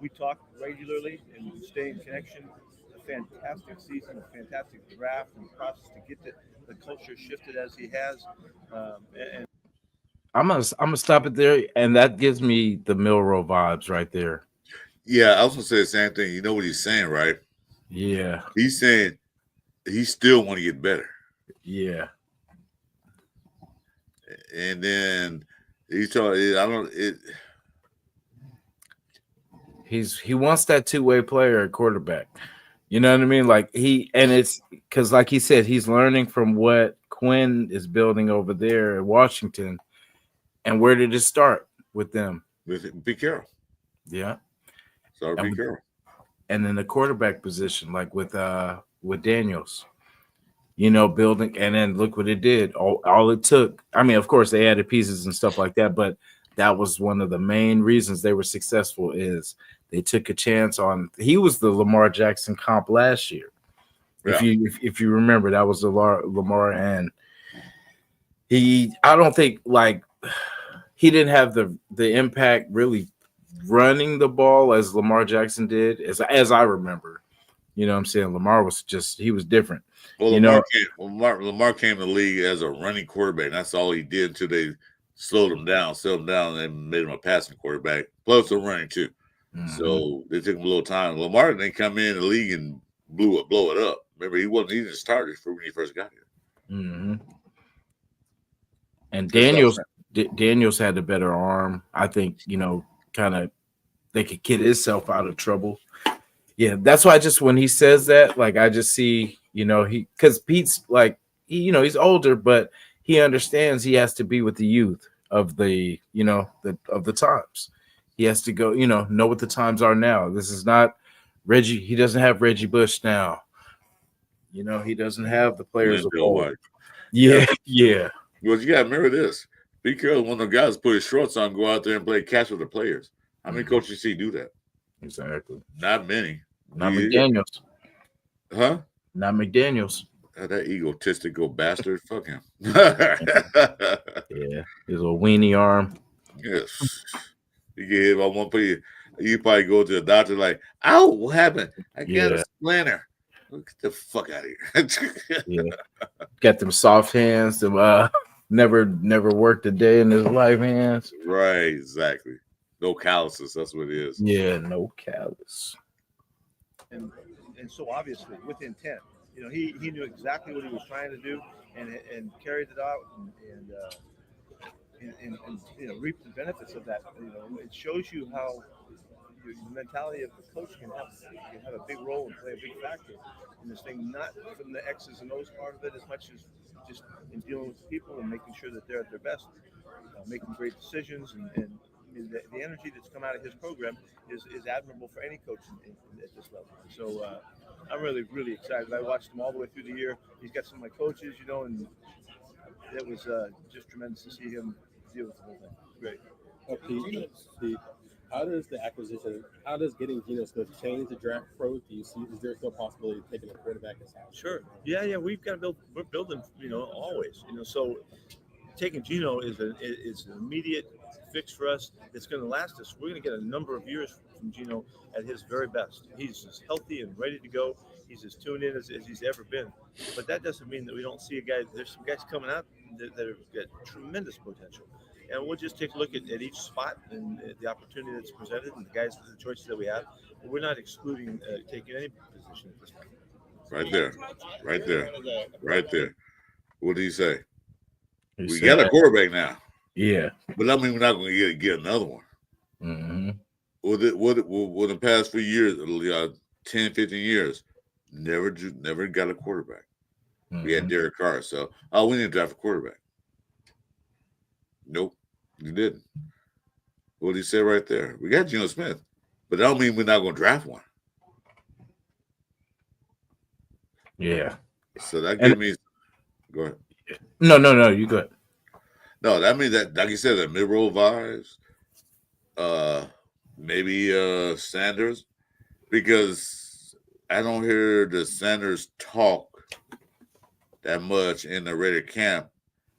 we talk regularly and we stay in connection. A fantastic season, a fantastic draft and process to get the culture shifted as he has. And I'm gonna stop it there, and that gives me the Milroe vibes right there. Yeah, I was gonna say the same thing. You know what he's saying, right? Yeah. He's saying he still want to get better. Yeah. And then he's talking. He wants that two-way player at quarterback. You know what I mean? Like it's because, like he said, he's learning from what Quinn is building over there in Washington. And where did it start with them? With Pete Carroll. Yeah. Sorry, Pete Carroll. And then the quarterback position, like with Daniels, building, and then look what it did. All it took. I mean, of course, they added pieces and stuff like that, but that was one of the main reasons they were successful. Is they took a chance on. He was the Lamar Jackson comp last year. Yeah. If you remember, that was Lamar, and I don't think he didn't have the impact really running the ball as Lamar Jackson did, as I remember. You know what I'm saying? Lamar was he was different. Well, Lamar came to the league as a running quarterback. That's all he did until they settled him down, and made him a passing quarterback, plus a running too. Mm-hmm. So they took him a little time. Lamar didn't come in the league and blow it up. Remember, he wasn't even started for when he first got here. Mm-hmm. And Good Daniels had the better arm. I think, kind of they could get himself out of trouble. Yeah, that's why when he says that, like I just see, because Pete's like, he's older, but he understands he has to be with the youth of the, of the times. He has to go, know what the times are now. This is not Reggie. He doesn't have Reggie Bush now. He doesn't have the players of old. Yeah. Well, you got to remember this. Be careful when the guys put his shorts on, go out there and play catch with the players. How many coaches you see do that? Exactly. Not many. Not McDaniels. Huh? Not McDaniels. That egotistical bastard. Fuck him. Yeah. His little weenie arm. Yes. You get hit by one play. You probably go to the doctor like, ow, what happened? I got a splinter. Get the fuck out of here. Yeah. Got them soft hands, them never worked a day in his life hands. Right, exactly. No calluses, that's what it is. Yeah, no callus. And so obviously with intent, he knew exactly what he was trying to do and carried it out and reaped the benefits of that. It shows you how the mentality of the coach can have a big role and play a big factor in this thing, not from the X's and O's part of it as much as just in dealing with people and making sure that they're at their best, making great decisions and the energy that's come out of his program is admirable for any coach at this level. So I'm really, really excited. I watched him all the way through the year. He's got some of my coaches, and it was just tremendous to see him deal with the whole thing. Great. Pete, how does getting Geno Smith change the draft approach? Is there still a possibility of taking a quarterback as house? Sure. Yeah. We've got to build. We're building. Always. So taking Geno is an immediate fix for us. It's going to last us. We're going to get a number of years from Geno at his very best. He's as healthy and ready to go. He's as tuned in as he's ever been. But that doesn't mean that we don't see a guy. There's some guys coming out that have got tremendous potential. And we'll just take a look at each spot and the opportunity that's presented and the choices that we have. But we're not excluding taking any position at this point. Right there. What did he say? We got a quarterback now. Yeah. But I mean, we're not going to get another one. Mm-hmm. What the past few years, 10, 15 years, never got a quarterback. Mm-hmm. We had Derek Carr. So, we need to draft a quarterback. Nope, you didn't. What did he say right there? We got Geno Smith, but that don't mean we're not going to draft one. Yeah. So that gives me. Go ahead. No, you go ahead. No, that means that, like you said, the mid-roll vibes. Maybe Sanders, because I don't hear the Sanders talk that much in the Raider camp.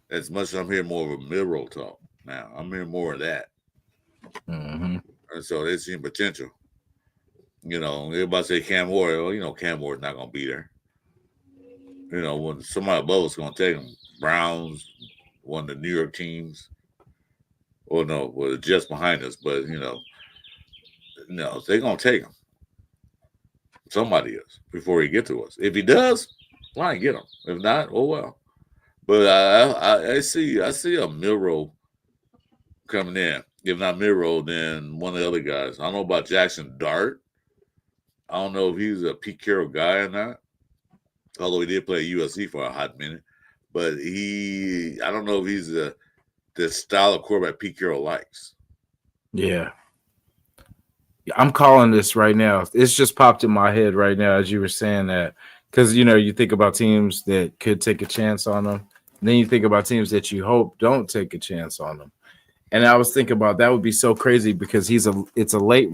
As much as I'm hearing more of a mid-roll talk now. I'm hearing more of that. Mm-hmm. And so they see potential. Everybody say Cam Ward. Well, Cam Ward's not going to be there. When somebody above us going to take him, Browns, one of the New York teams. Or no, well, just behind us. But, no, they're going to take him. Somebody is before he get to us. If he does, fine, get him. If not, oh well. But I see a mid-roll coming in. If not mid-roll, then one of the other guys. I don't know about Jackson Dart. I don't know if he's a Pete Carroll guy or not. Although he did play at USC for a hot minute. But I don't know if he's the style of quarterback Pete Carroll likes. Yeah. I'm calling this right now. It's just popped in my head right now as you were saying that. Because, you think about teams that could take a chance on them. And then you think about teams that you hope don't take a chance on them. And I was thinking about that would be so crazy because it's a late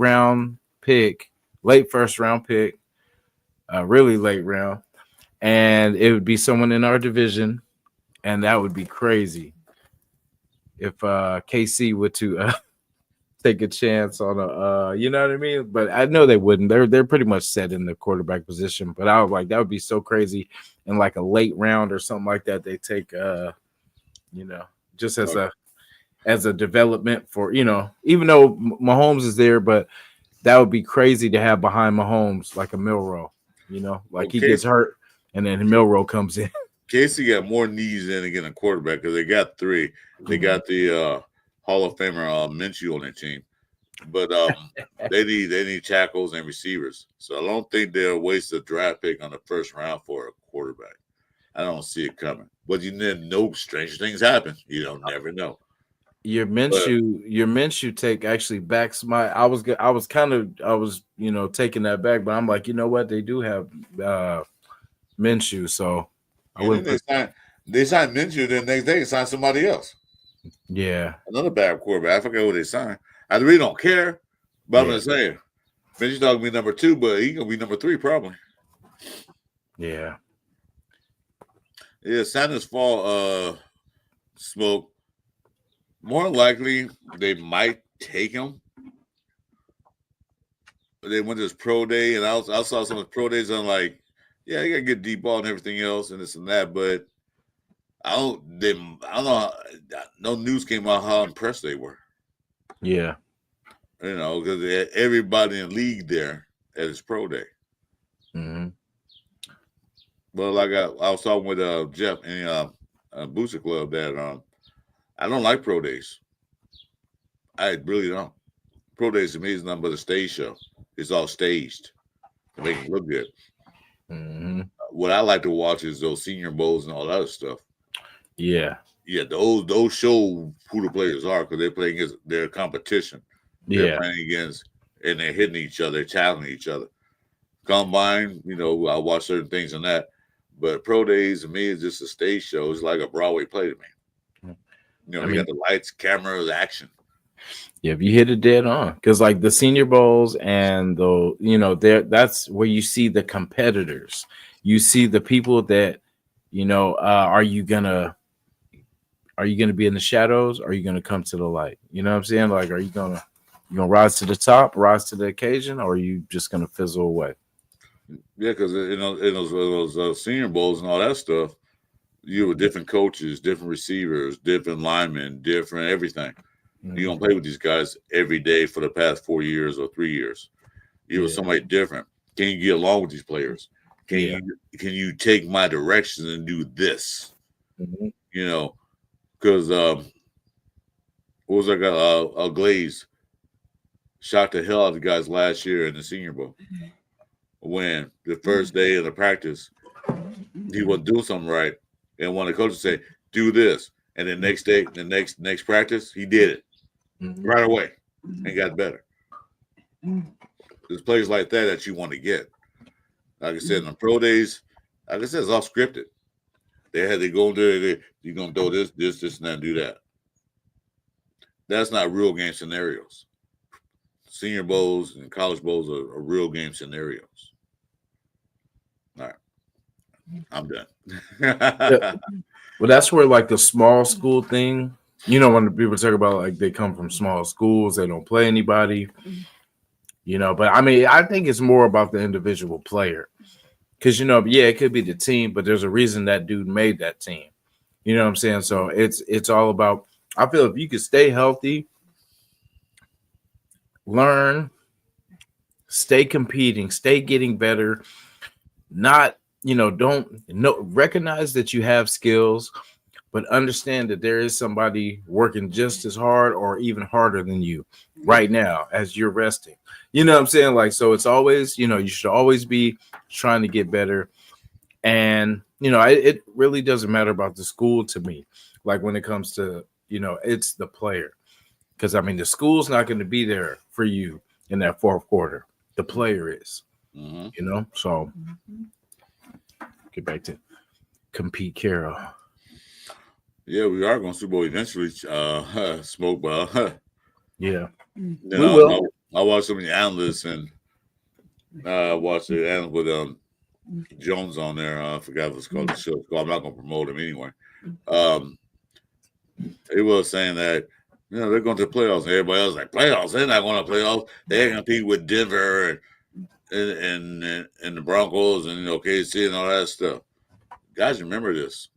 first round pick, really late round. And it would be someone in our division. And that would be crazy if KC were to take a chance on you know what I mean? But I know they wouldn't. They're pretty much set in the quarterback position. But I was like, that would be so crazy in like a late round or something like that. They take just as a development for, even though Mahomes is there, but that would be crazy to have behind Mahomes like a Milrow, like he gets hurt. and then Milroe comes in. Casey got more needs than again a quarterback because they got 3. They got the Hall of Famer Minshew on their team, but they need tackles and receivers. So I don't think they'll waste a draft pick on the first round for a quarterback. I don't see it coming. But you never know, strange things happen. You don't never know. Your Minshew take actually backs my. I was taking that back, but I'm like, you know what? They do have Minshew, so I wouldn't. They signed Minshew. Then next day they signed somebody else. Yeah, another bad quarterback. I forget who they signed. I really don't care, but I'm just saying, Minshew's not gonna be number 2, but he's gonna be number 3 probably. Yeah. Yeah, Sanders fall Smoke. More likely they might take him. They went to his pro day, and I saw some of his pro days. I'm like, yeah, you gotta get deep ball and everything else and this and that, but I don't know. No news came out how impressed they were. Yeah. Because they had everybody in the league there at his pro day. Mm-hmm. Well, like I was talking with Jeff in Booster Club that I don't like pro days. I really don't. Pro days to me is nothing but a stage show. It's all staged to make it look good. Mm-hmm. What I like to watch is those Senior Bowls and all that other stuff. Yeah. Yeah, those show who the players are because they're playing against their competition. They're playing against and they're hitting each other, challenging each other. Combine, I watch certain things in that. But pro days to me is just a stage show. It's like a Broadway play to me. They got the lights, cameras, action. Yeah, you hit it dead on. Because like the Senior Bowls and that's where you see the competitors. You see the people that, are you gonna be in the shadows? Or are you gonna come to the light? You know what I'm saying? Like, are you gonna rise to the top, rise to the occasion, or are you just gonna fizzle away? Yeah, because in those Senior Bowls and all that stuff, you with different coaches, different receivers, different linemen, different everything. Mm-hmm. You don't play with these guys every day for the past 4 years or 3 years. You're with somebody different. Can you get along with these players? Can you take my directions and do this? Mm-hmm. Because what was that guy? Glaze shot the hell out of the guys last year in the Senior Bowl. Mm-hmm. When the first day of the practice, he wasn't doing something right, and one of the coaches said, "Do this," and then next day, the next practice, he did it right away and got better. There's players like that you want to get. Like I said, in the pro days, like I said, it's all scripted. They go there, you're gonna throw this, and that, and do that. That's not real game scenarios. Senior Bowls and college bowls are real game scenarios. All right. I'm done. Well, that's where like the small school thing, when people talk about like they come from small schools, they don't play anybody, but I mean, I think it's more about the individual player. Because, it could be the team, but there's a reason that dude made that team. You know what I'm saying? So it's all about, I feel if you could stay healthy, learn, stay competing, stay getting better, not, recognize that you have skills, but understand that there is somebody working just as hard or even harder than you right now as you're resting. You know what I'm saying? Like, so it's always, you should always be trying to get better. And, it really doesn't matter about the school to me. Like when it comes to, it's the player. Because, I mean, the school's not going to be there for you in that fourth quarter. The player is, so get back to compete, Carol. Yeah, we are going to Super Bowl eventually, Smoke, but yeah. We will. I watched some of the analysts and watched the analyst with Jones on there. I forgot what it's called. The show. I'm not going to promote him anyway. He was saying that, they're going to the playoffs. And everybody else was like, playoffs? They're not going to playoffs. They're going to compete with Denver and the Broncos and, KC and all that stuff. Guys, remember this.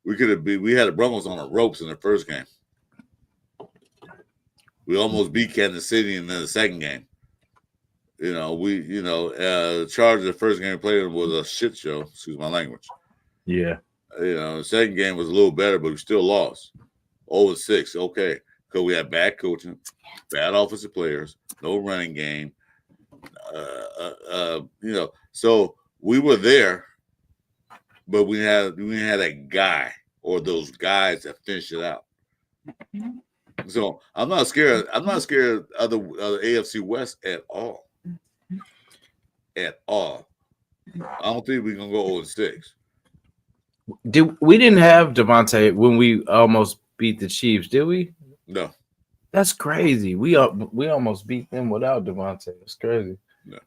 We had the Broncos on the ropes in the first game. We almost beat Kansas City in the second game. The Chargers, the first game we played was a shit show. Excuse my language. Yeah. The second game was a little better, but we still lost. 0-6. Okay. Because we had bad coaching, bad offensive players, no running game. So we were there, but we had a guy or those guys that finish it out. So I'm not scared. I'm not scared of the AFC West at all. At all. I don't think we're gonna go 0-6. We didn't have Devontae when we almost beat the Chiefs, did we? No. That's crazy. We almost beat them without Devontae. It's crazy. No.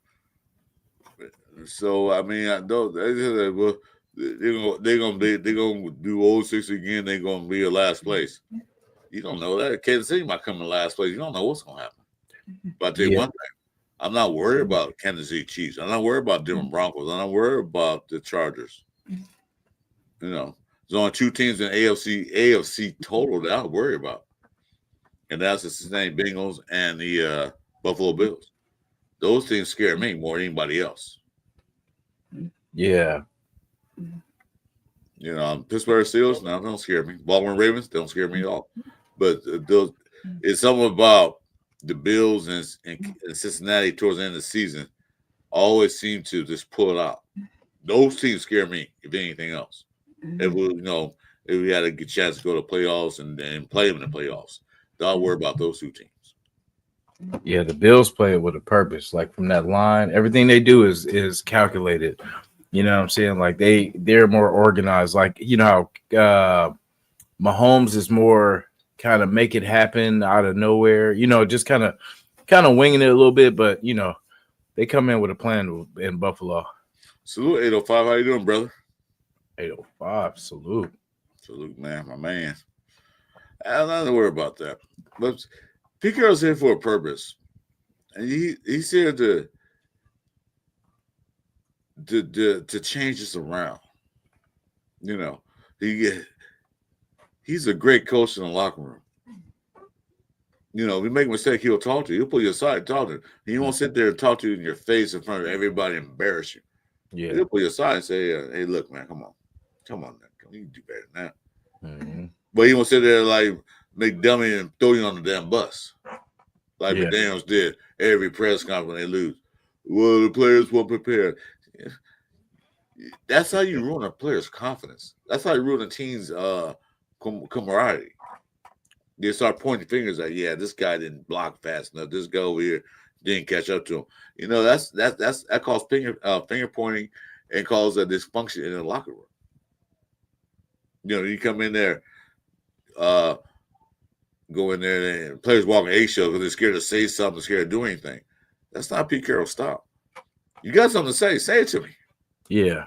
So I mean, they're gonna do 0-6 again. They're gonna be in last place. You don't know that. Kansas City might come in last place. You don't know what's gonna happen. But I tell you one thing, I'm not worried about Kansas City Chiefs. I'm not worried about Denver Broncos. I'm not worried about the Chargers. There's only two teams in AFC total that I worry about. And that's the Cincinnati Bengals and the Buffalo Bills. Those teams scare me more than anybody else. Yeah. Pittsburgh Steelers, no, don't scare me. Baltimore Ravens, don't scare me at all. But it's something about the Bills and Cincinnati towards the end of the season always seem to just pull it out. Those teams scare me, if anything else. If we had a good chance to go to playoffs and play them in the playoffs, I'll worry about those two teams. Yeah, the Bills play it with a purpose. Like from that line, everything they do is calculated. You know what I'm saying? Like they're more organized. Like how Mahomes is more kind of make it happen out of nowhere. Just kind of winging it a little bit, but they come in with a plan in Buffalo. Salute 805. How you doing, brother? 805. Salute, man, my man. I'm not worried about that. But Pete Carroll's here for a purpose, and he's here to change this around. He's a great coach in the locker room. If you make a mistake, he'll talk to you. He'll pull you aside and talk to you. He won't sit there and talk to you in your face in front of everybody and embarrass you. Yeah. He'll pull you aside and say, hey, look, man, come on, man. You can do better than that. Mm-hmm. But he won't sit there like make dummy and throw you on the damn bus. Like McDaniels did every press conference they lose. Well, the players weren't prepared. That's how you ruin a player's confidence. That's how you ruin a team's camaraderie. They start pointing fingers at, this guy didn't block fast enough. This guy over here didn't catch up to him. That calls finger pointing and calls a dysfunction in the locker room. You come in there, go in there, and players walking eggshells because they're scared to say something, scared to do anything. That's not Pete Carroll's style. You got something to say it to me. Yeah.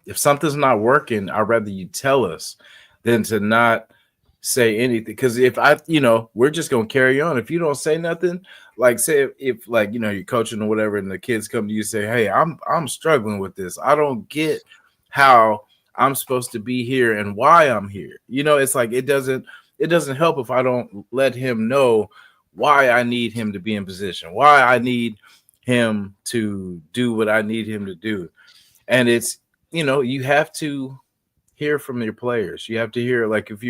If something's not working, I'd rather you tell us than to not say anything. Because if we're just going to carry on. If you don't say nothing, like say if you're coaching or whatever and the kids come to you and say, hey, I'm struggling with this. I don't get how I'm supposed to be here and why I'm here. It's like it doesn't help if I don't let him know why I need him to be in position, why I need him to do what I need him to do. And it's, you have to hear from your players. You have to hear, like if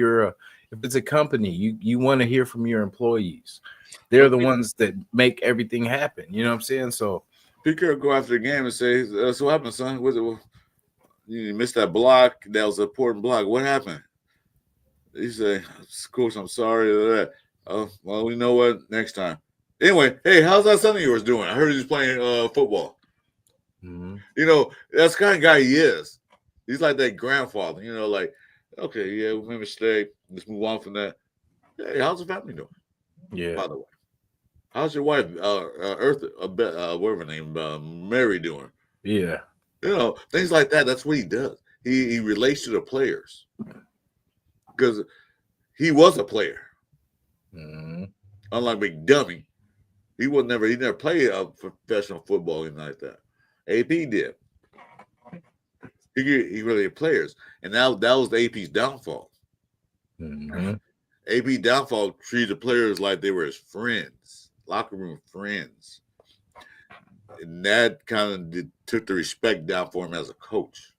it's a company, you want to hear from your employees. They're the ones that make everything happen. You know what I'm saying? So Pete Carroll go after the game and say, so what happened, son? You missed that block. That was an important block. What happened? He said, Coach, I'm sorry. Oh, well, we know what next time. Anyway, hey, how's that son of yours doing? I heard he's playing football. Mm-hmm. That's the kind of guy he is. He's like that grandfather, like, okay, yeah, we made a mistake. Let's move on from that. Hey, how's the family doing? Yeah. By the way, how's your wife, whatever her name, Mary doing? Yeah. Things like that. That's what he does. He relates to the players because he was a player. Mm-hmm. Unlike McDummy, he never played a professional football or anything like that. AP did. He really had players, and that was the AP's downfall. Mm-hmm. AP downfall treated the players like they were his friends, locker room friends. And that kind of took the respect down for him as a coach.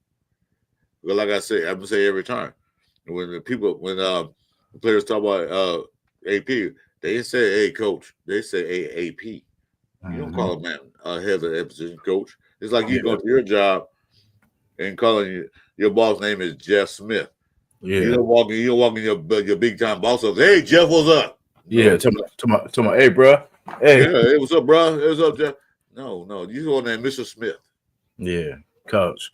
But like I say, I'm gonna say every time when the players talk about AP, they didn't say, "Hey, coach." They say, "Hey, AP." You don't call a man head of the position coach. It's like you go to your job and calling your boss name is Jeff Smith. Yeah. You don't walk in your big time boss up. Hey, Jeff, what's up? Yeah, to my, hey, bro. Hey. Yeah, hey, what's up, bro? Hey, what's up, Jeff? No, you go on there, Mr. Smith. Yeah, coach.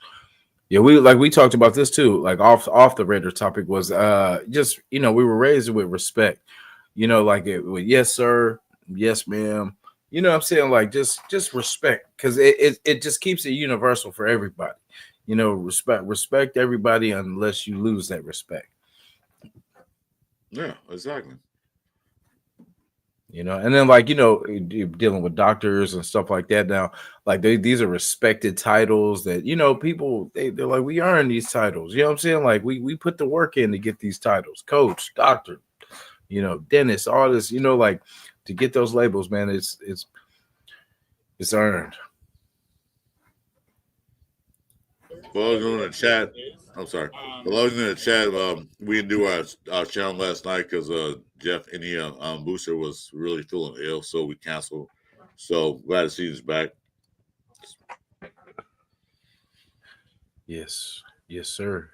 Yeah, we talked about this too. Like off the Raider topic was just we were raised with respect. Like it with yes sir, yes ma'am. You know what I'm saying? Like just respect, because it just keeps it universal for everybody. Respect everybody unless you lose that respect. Yeah, exactly. And then dealing with doctors and stuff like that now, like these are respected titles that people they're like, we earn these titles. You know what I'm saying? Like we put the work in to get these titles, coach, doctor, dentist, all this, like to get those labels, man. It's earned. Well, I was in the chat. I'm sorry. Well, I was in the chat. We didn't do our channel last night because Jeff Booster was really feeling ill, so we canceled. So glad to see he's back. Yes, sir.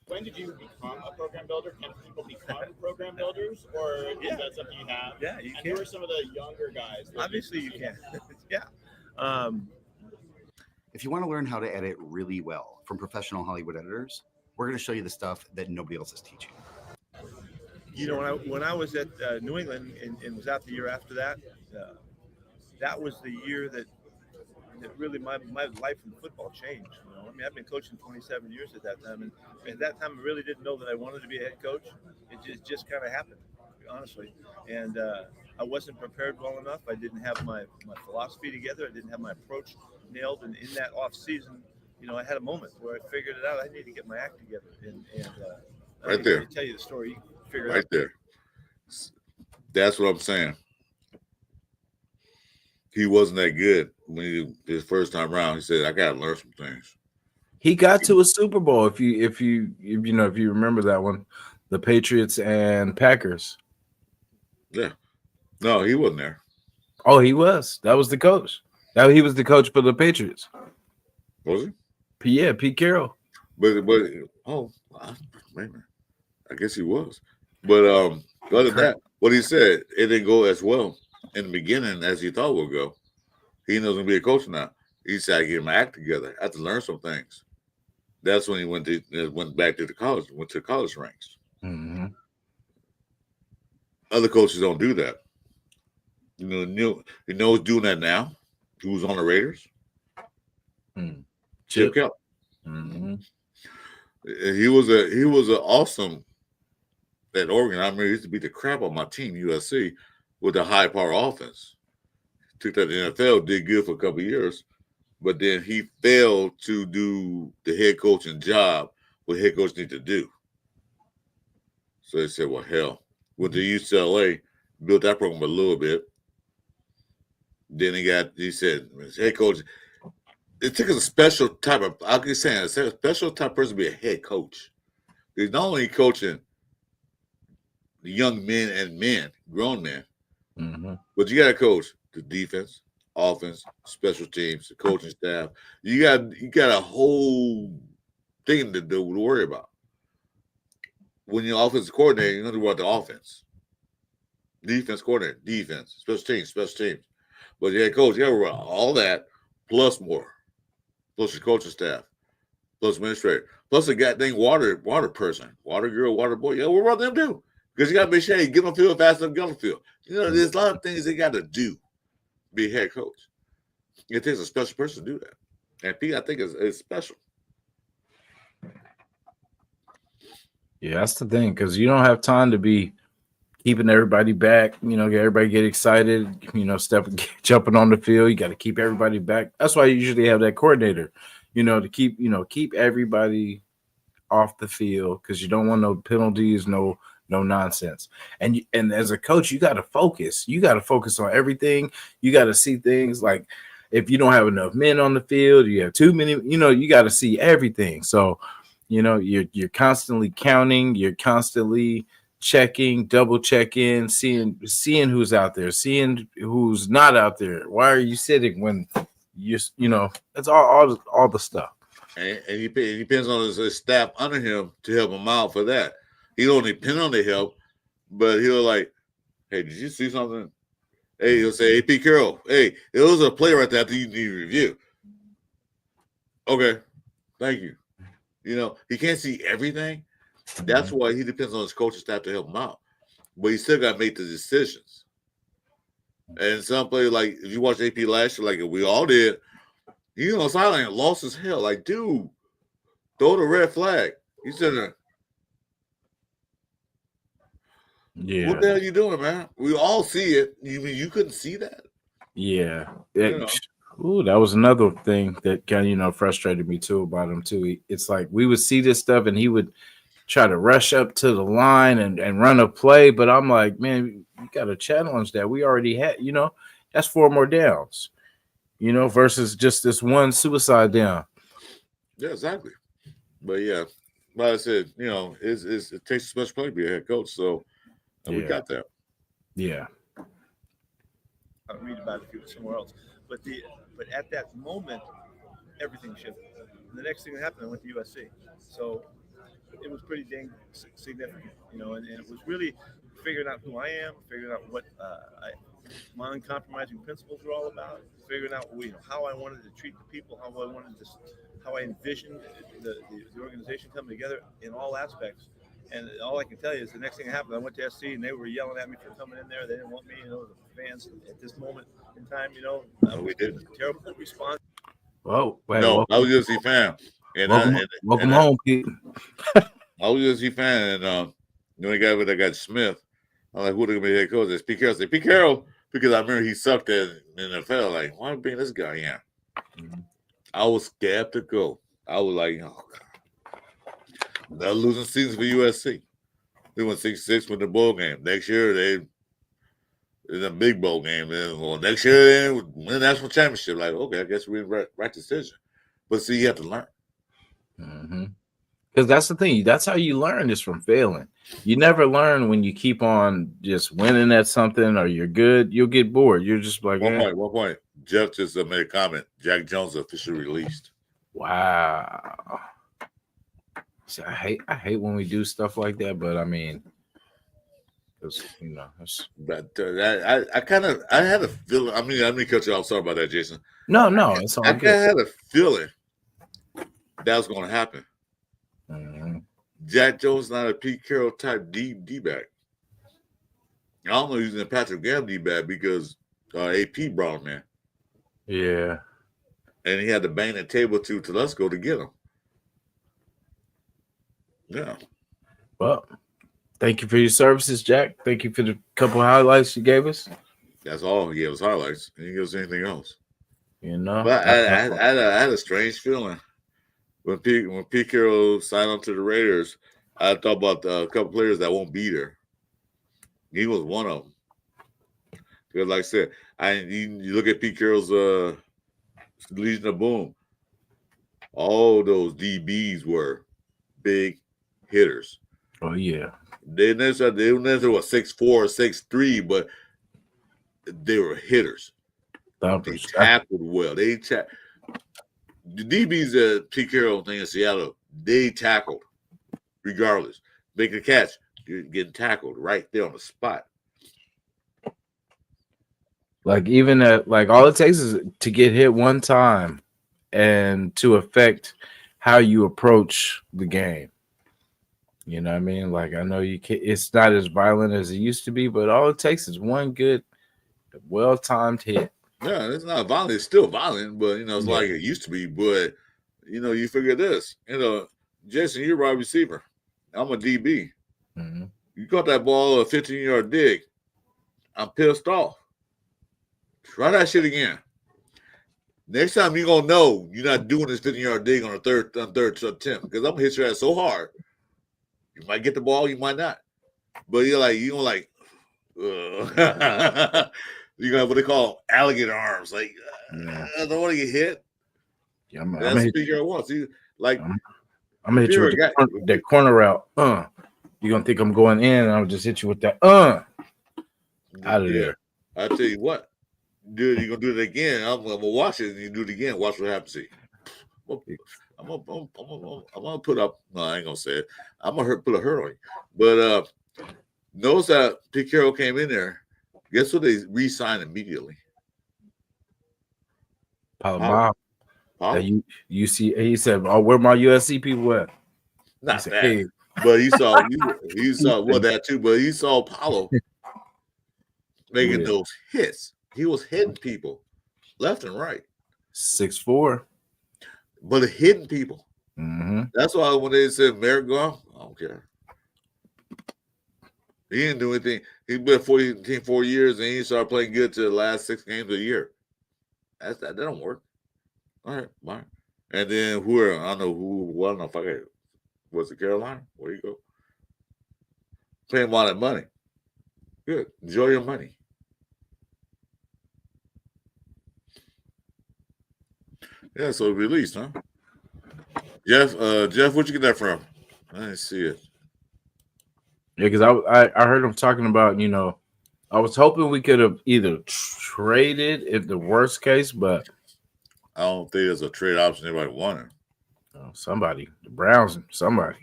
When did you become a program builder? Can people become program builders, or is that something you have? Yeah, you and can. Who are some of the younger guys? Obviously, you can. Yeah. If you want to learn how to edit really well from professional Hollywood editors, we're going to show you the stuff that nobody else is teaching. When I was at New England and was out the year after that, that was the year that really my life in football changed. I mean, I've been coaching 27 years at that time, and at that time I really didn't know that I wanted to be a head coach. It just kind of happened, honestly. And I wasn't prepared well enough. I didn't have my philosophy together. I didn't have my approach nailed. And in that off season, I had a moment where I figured it out. I need to get my act together. And right there. Tell you the story. You figure it out. Right there. That's what I'm saying. He wasn't that good when his first time around. He said, "I got to learn some things." He got to a Super Bowl. If you remember that one, the Patriots and Packers. Yeah. No, he wasn't there. Oh, he was. That was the coach. He was the coach for the Patriots. Was he? Yeah, Pete Carroll. But man, I guess he was. But other than that, what he said, it didn't go as well in the beginning as he thought it would go. He knows going to be a coach now. He said, "I get my act together. I have to learn some things." That's when he went back to the college, went to the college ranks. Mm-hmm. Other coaches don't do that. Who's doing that now? Who's on the Raiders? Chip Kelly. Mm-hmm. He was an awesome at Oregon. I remember he used to beat the crap on my team, USC, with a high power offense. Took that to the NFL, did good for a couple of years, but then he failed to do the head coaching job, what head coach need to do. So they said, "Well, hell." Went to UCLA, built that program a little bit. Then he said, "Head coach." It took a special type of, I keep saying, a special type of person to be a head coach. He's not only coaching the young men, grown men, but you got to coach the defense, offense, special teams, the coaching staff. You got a whole thing to worry about. When you're offensive coordinator, you know about the offense. Defense coordinator, defense, special teams. But your head coach, you got to worry about all that plus more. Plus your coaching staff, plus administrator, plus a goddamn water person, water girl, water boy. Yeah, what about them too? Because you got to make sure you get on the field fast enough, get on the field. There's a lot of things they got to do to be a head coach. It takes a special person to do that. And Pete, I think, is special. Yeah, that's the thing, because you don't have time to be keeping everybody back, everybody get excited, jumping on the field. You got to keep everybody back. That's why you usually have that coordinator, to keep everybody off the field, because you don't want no penalties, no nonsense. And as a coach, you got to focus. You got to focus on everything. You got to see things like if you don't have enough men on the field, you have too many, you got to see everything. So, you're constantly counting, you're constantly checking, double checking, seeing who's out there, seeing who's not out there. Why are you sitting when it's all the stuff. And he depends on his staff under him to help him out for that. He don't depend on the help, but he'll like, hey, did you see something? Hey, he'll say, hey, Pete Carroll, hey, there was a play right there that you need to review. Okay, thank you. He can't see everything. That's why he depends on his coaching staff to help him out. But he still got to make the decisions. And some players, like, if you watch AP last year, like we all did, he on the sideline lost his hell. Like, dude, throw the red flag. He's sitting there. Yeah. What the hell are you doing, man? We all see it. You mean you couldn't see that? Yeah. That was another thing that kind of frustrated me too about him too. It's like we would see this stuff and he would try to rush up to the line and run a play, but I'm like, man, you got to challenge that. We already had, that's 4 more downs, versus just this one suicide down. Yeah, exactly. But yeah, like I said, it takes a special player to be a head coach, so we got that. Yeah. I read about it if you were somewhere else, but at that moment, everything shifted. The next thing that happened, I went to USC, so it was pretty dang significant, and it was really figuring out who I am, figuring out what my uncompromising principles were all about, figuring out how I wanted to treat the people, how I envisioned the organization coming together in all aspects. And all I can tell you is the next thing that happened, I went to SC and they were yelling at me for coming in there. They didn't want me, the fans at this moment in time, we did a terrible response. Whoa, wait, no, I was a USC fan. Welcome home, Pete. I was a USC fan, and the guy with that guy Smith, I'm like, who are going to be head coach? It's Pete Carroll. I said, Pete Carroll, because I remember he sucked at the NFL. Like, why am I bring this guy in? Mm-hmm. I was skeptical. I was like, oh, God. They're losing seasons for USC. They went 6-6 with the bowl game. Next year, they in a big bowl game. Well, next year, they win the national championship. Like, okay, I guess we made the right decision. But see, you have to learn. Mm-hmm. Because that's the thing. That's how you learn is from failing. You never learn when you keep on just winning at something or you're good. You'll get bored. You're just like, One point. Jeff just made a comment. Jack Jones officially released. Wow. So I hate when we do stuff like that, but I mean, because But I had a feeling. I mean, let me cut you off. Sorry about that, Jason. No, it's all good. I had a feeling that was going to happen. Mm-hmm. Jack Jones not a Pete Carroll type D back. I don't know using a Patrick Graham D back because AP brought him in. Yeah, and he had to bang the table to Telesco to get him. Yeah. Well, thank you for your services, Jack. Thank you for the couple highlights you gave us. That's all he gave us, highlights. He didn't give us anything else. But I had a strange feeling when Pete Carroll signed on to the Raiders. I thought about a couple players that won't be there. He was one of them. Because, like I said, you look at Pete Carroll's Legion of Boom. All those DBs were big hitters. Oh yeah. They were 6'4", 6'3", but they were hitters. They tackled well. The DBs at Pete Carroll thing in Seattle, they tackled regardless. Make a catch, you're getting tackled right there on the spot. Like even all it takes is to get hit one time and to affect how you approach the game. You know what I mean? Like I know it's not as violent as it used to be, but all it takes is one good, well-timed hit. Yeah, it's not violent. It's still violent, but it's like it used to be. But you figure this. Jason, you're a wide receiver. I'm a DB. Mm-hmm. You caught that ball a 15-yard dig. I'm pissed off. Try that shit again. Next time you're gonna know you're not doing this 15-yard dig on third attempt because I'm gonna hit your ass so hard. You might get the ball, you might not. But you're like, You got what they call alligator arms. Like, I don't want to get hit. Yeah, I'm That's gonna Pete Carroll wants. He, like, I'm gonna hit you with the corner route. You're gonna think I'm going in, and I'll just hit you with that. Out of there. I tell you what, dude, you're gonna do it again. I'm gonna watch it, and you do it again. Watch what happens. See, I'm gonna put up. No, I ain't gonna say it. I'm gonna put a hurt on you. But notice that Pete Carroll came in there. Guess what? They re-signed immediately. Bob. You see, he said, "Oh, where my USC people at?" Not said, that, hey. but he saw that too. But he saw Paulo making those hits. He was hitting people left and right. 6'4", but hitting people. Mm-hmm. That's why when they said Merrick gone, I don't care. He didn't do anything. He's been 4 years, and he started playing good to the last 6 games of the year. That don't work. All right, bye. And then I don't know if I got. Was it Carolina? Where you go? Pay him all that money. Good. Enjoy your money. Yeah, so released, huh? Jeff, where'd you get that from? I didn't see it. Yeah, because I heard him talking about, I was hoping we could have either traded if the worst case, but I don't think there's a trade option anybody wanted. Somebody, the Browns, somebody.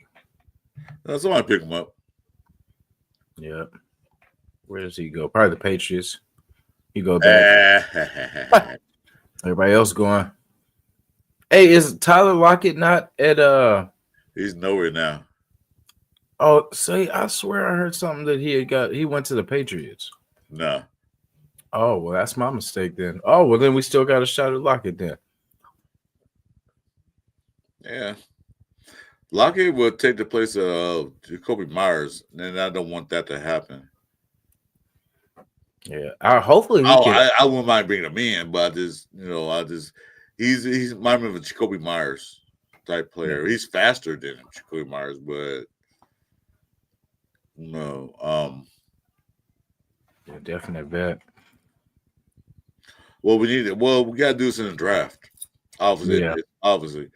Somebody pick him up. Yeah. Where does he go? Probably the Patriots. He go back. Everybody else going. Hey, is Tyler Lockett not at He's nowhere now. Oh, say I swear I heard something that he went to the Patriots. No. Oh, well, that's my mistake then. Oh, well, then we still got a shot at Lockett then. Yeah. Lockett will take the place of Jacoby Myers, and I don't want that to happen. Yeah. Hopefully I wouldn't mind bringing him in, but he's my of Jacoby Myers type player. Yeah. He's faster than Jacoby Myers, but no. Yeah, definite bet. Well, we gotta do this in the draft. Obviously.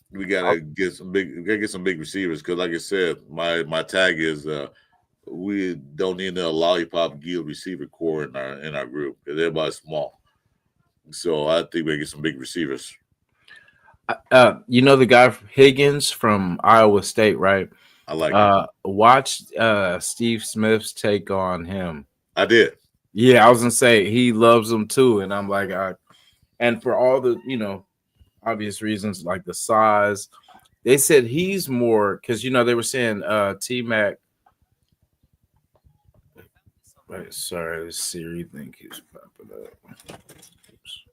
We gotta get some big receivers because, like I said, my tag is we don't need a lollipop gill receiver core in our group because everybody's small. So I think we get some big receivers. The guy Higgins from Iowa State, right? I like watched Steve Smith's take on him. I did. Yeah, I was gonna say he loves him too, and I'm like, and for all the obvious reasons like the size, they said he's more because they were saying T-Mac. Right, sorry, the Siri thing keeps popping up. Oops.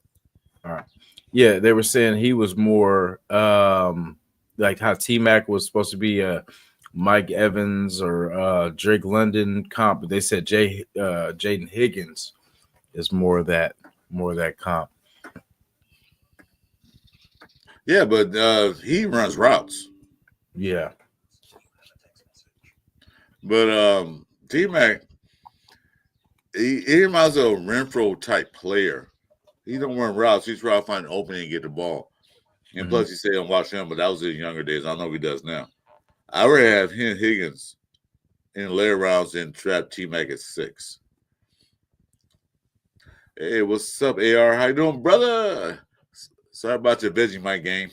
All right, yeah, they were saying he was more like how T-Mac was supposed to be Mike Evans or Drake London comp, but they said Jaden Higgins is more of that comp. Yeah, but he runs routes. Yeah. But T-Mac, he reminds of a Renfro type player. He don't run routes. He's trying to find an opening and get the ball. And plus, he said, watch him, but that was his younger days. I don't know if he does now. I already have him Higgins in later rounds and trap T-Mac at 6. Hey, what's up, AR? How you doing, brother? Sorry about your Vegemite game.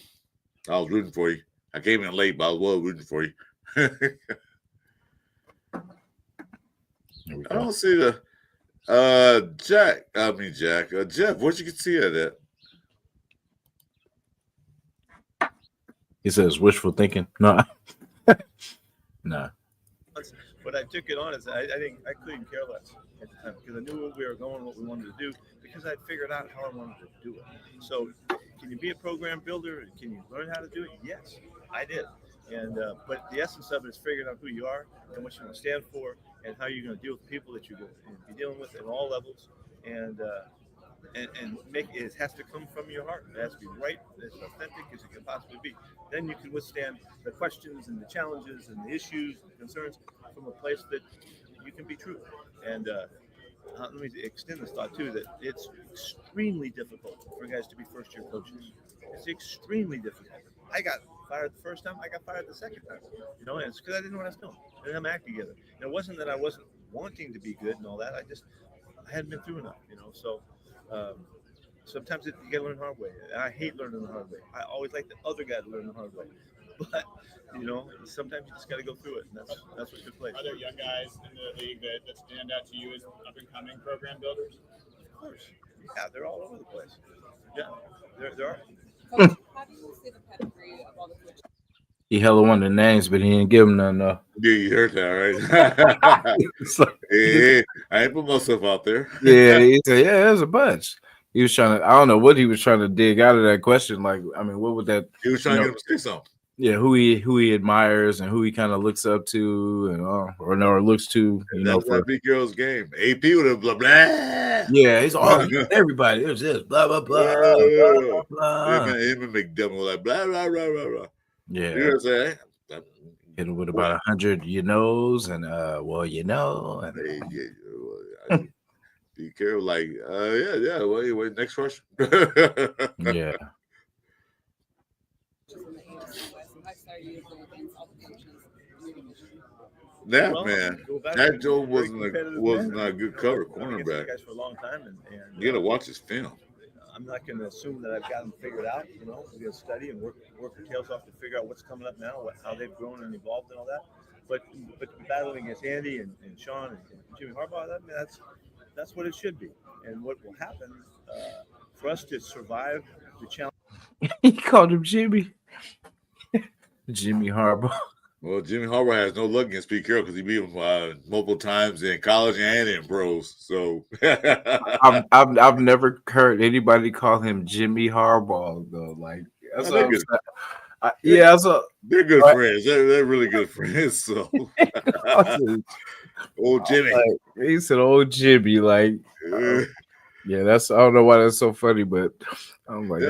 I was rooting for you. I came in late, but I was rooting for you. I don't see the Jeff, what you can see of that? He says wishful thinking. No. No. But I took it on as I think I couldn't care less at the time because I knew where we were going, what we wanted to do, because I'd figured out how I wanted to do it. So, can you be a program builder? Can you learn how to do it? Yes, I did. And but the essence of it is figuring out who you are and what you want to stand for and how you're going to deal with people that you're going to be dealing with at all levels, and make it has to come from your heart. It has to be right, as authentic as it can possibly be. Then you can withstand the questions and the challenges and the issues and concerns from a place that you can be true. And let me extend this thought too, that it's extremely difficult for guys to be first-year coaches. It's extremely difficult. I got fired the first time. I got fired the second time. You know, and it's because I didn't know what I was doing. I didn't have my act together. And it wasn't that I wasn't wanting to be good and all that. I hadn't been through enough. You know, so sometimes you got to learn the hard way. And I hate learning the hard way. I always like the other guy to learn the hard way. But you know, sometimes you just got to go through it, and that's what good plays. Are there young guys in the league that stand out to you as up-and-coming program builders? Of course. Yeah, they're all over the place. Yeah, there are. Coach, how do you see the pedigree of all the coaches? He hella wanted the names, but he didn't give them none though. Yeah, you heard that, right? Yeah, I ain't put myself out there. Yeah, he said, yeah, there's a bunch. He was trying to, I don't know what he was trying to dig out of that question. Like, I mean, what would that? He was trying to get him to say something. Yeah, who he admires and who he kind of looks up to and or looks to. You know, for big girls game. AP would have blah blah. Yeah, he's all everybody. It was just blah blah blah blah blah. Him and McDermott were like blah blah blah blah blah. Yeah, you know what I'm saying? Hit him with about 100 you knows and well you know. And, be careful, like yeah. Wait, next question. Yeah. Yeah, man. That Joe wasn't a good cover cornerback. Guys for a long time, and you gotta watch his film. I'm not going to assume that I've got them figured out. You know, we got to study and work our tails off to figure out what's coming up now, how they've grown and evolved and all that. But battling against Andy and Sean and Jimmy Harbaugh, that's what it should be. And what will happen for us to survive the challenge? He called him Jimmy. Jimmy Harbaugh. Well, Jimmy Harbaugh has no luck against Pete Carroll because he beat him multiple times in college and in pros. So I've never heard anybody call him Jimmy Harbaugh though. Like that's they're good friends. They're really good friends. So old Jimmy. He said old Jimmy. Like yeah, that's I don't know why that's so funny, but I'm like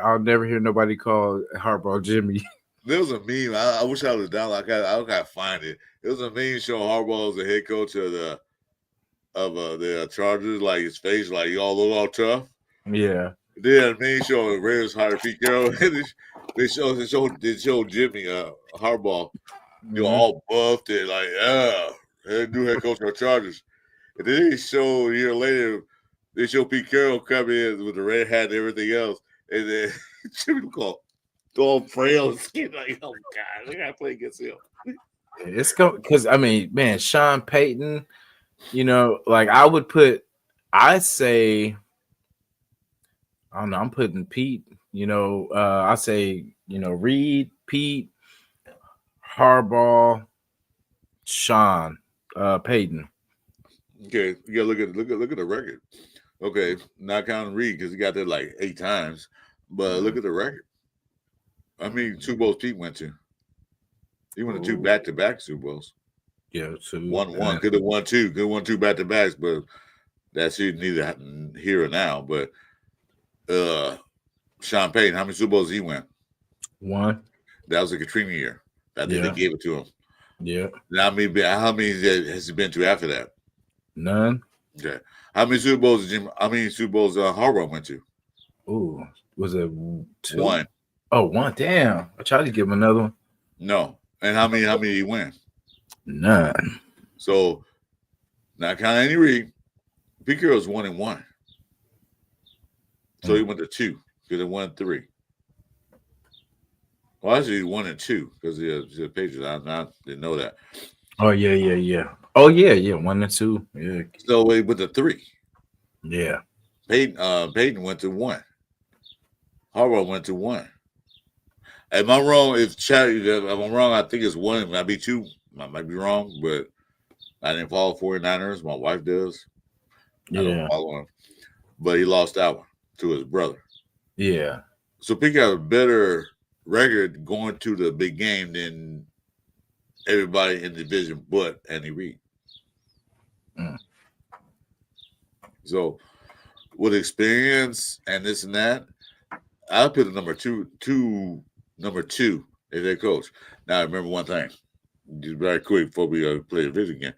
I'll never hear nobody call Harbaugh Jimmy. There was a meme. I wish I was down. I gotta find it. It was a meme showing Harbaugh as the head coach of the Chargers, like his face, like you all look all tough. Yeah. Then a meme showing Raiders hired Pete Carroll. they showed Jimmy Harbaugh, you know, all buffed and like new head coach of the Chargers. And then they show a year later, they show Pete Carroll come in with the red hat and everything else, and then Jimmy called. All frail and skin, like, oh God, we gotta play against him. It's because I mean, man, Sean Payton, you know, like I say, I don't know, I'm putting Pete, you know, I say, you know, Reed, Pete, Harbaugh, Sean, Payton. Okay, you gotta look at the record. Okay, not counting Reed because he got there like 8 times, but look at the record. I mean, Super Bowls Pete went to. He went to 2 back-to-back Super Bowls. Yeah, 2. One could have won 2. Could have won 2 back-to-backs, but that's neither here or now. But Sean Payton, how many Super Bowls he win? 1. That was the Katrina year. I think they gave it to him. Yeah. Now, how many has he been to after that? None. Okay. How many Super Bowls Harbaugh went to? Ooh, was it 2? 1. Oh, 1. Damn. I tried to give him another one. No. And how many did he win? None. So, not counting Andy Reid, Pete Carroll's 1-1. So he went to 2 because he won 3. Well, actually, 1 and 2 because the Patriots. I didn't know that. Oh yeah. Oh yeah. 1 and 2. Yeah. So he went to 3. Yeah. Peyton went to 1. Harbaugh went to 1. Am I wrong? If I'm wrong, I think it's 1. It might be 2. I might be wrong, but I didn't follow 49ers. My wife does. I don't follow him. But he lost that one to his brother. Yeah. So Pete got a better record going to the big game than everybody in the division but Andy Reid. So with experience and this and that, I'll put the number two as their coach. Now, remember one thing, just very quick before we play the video again.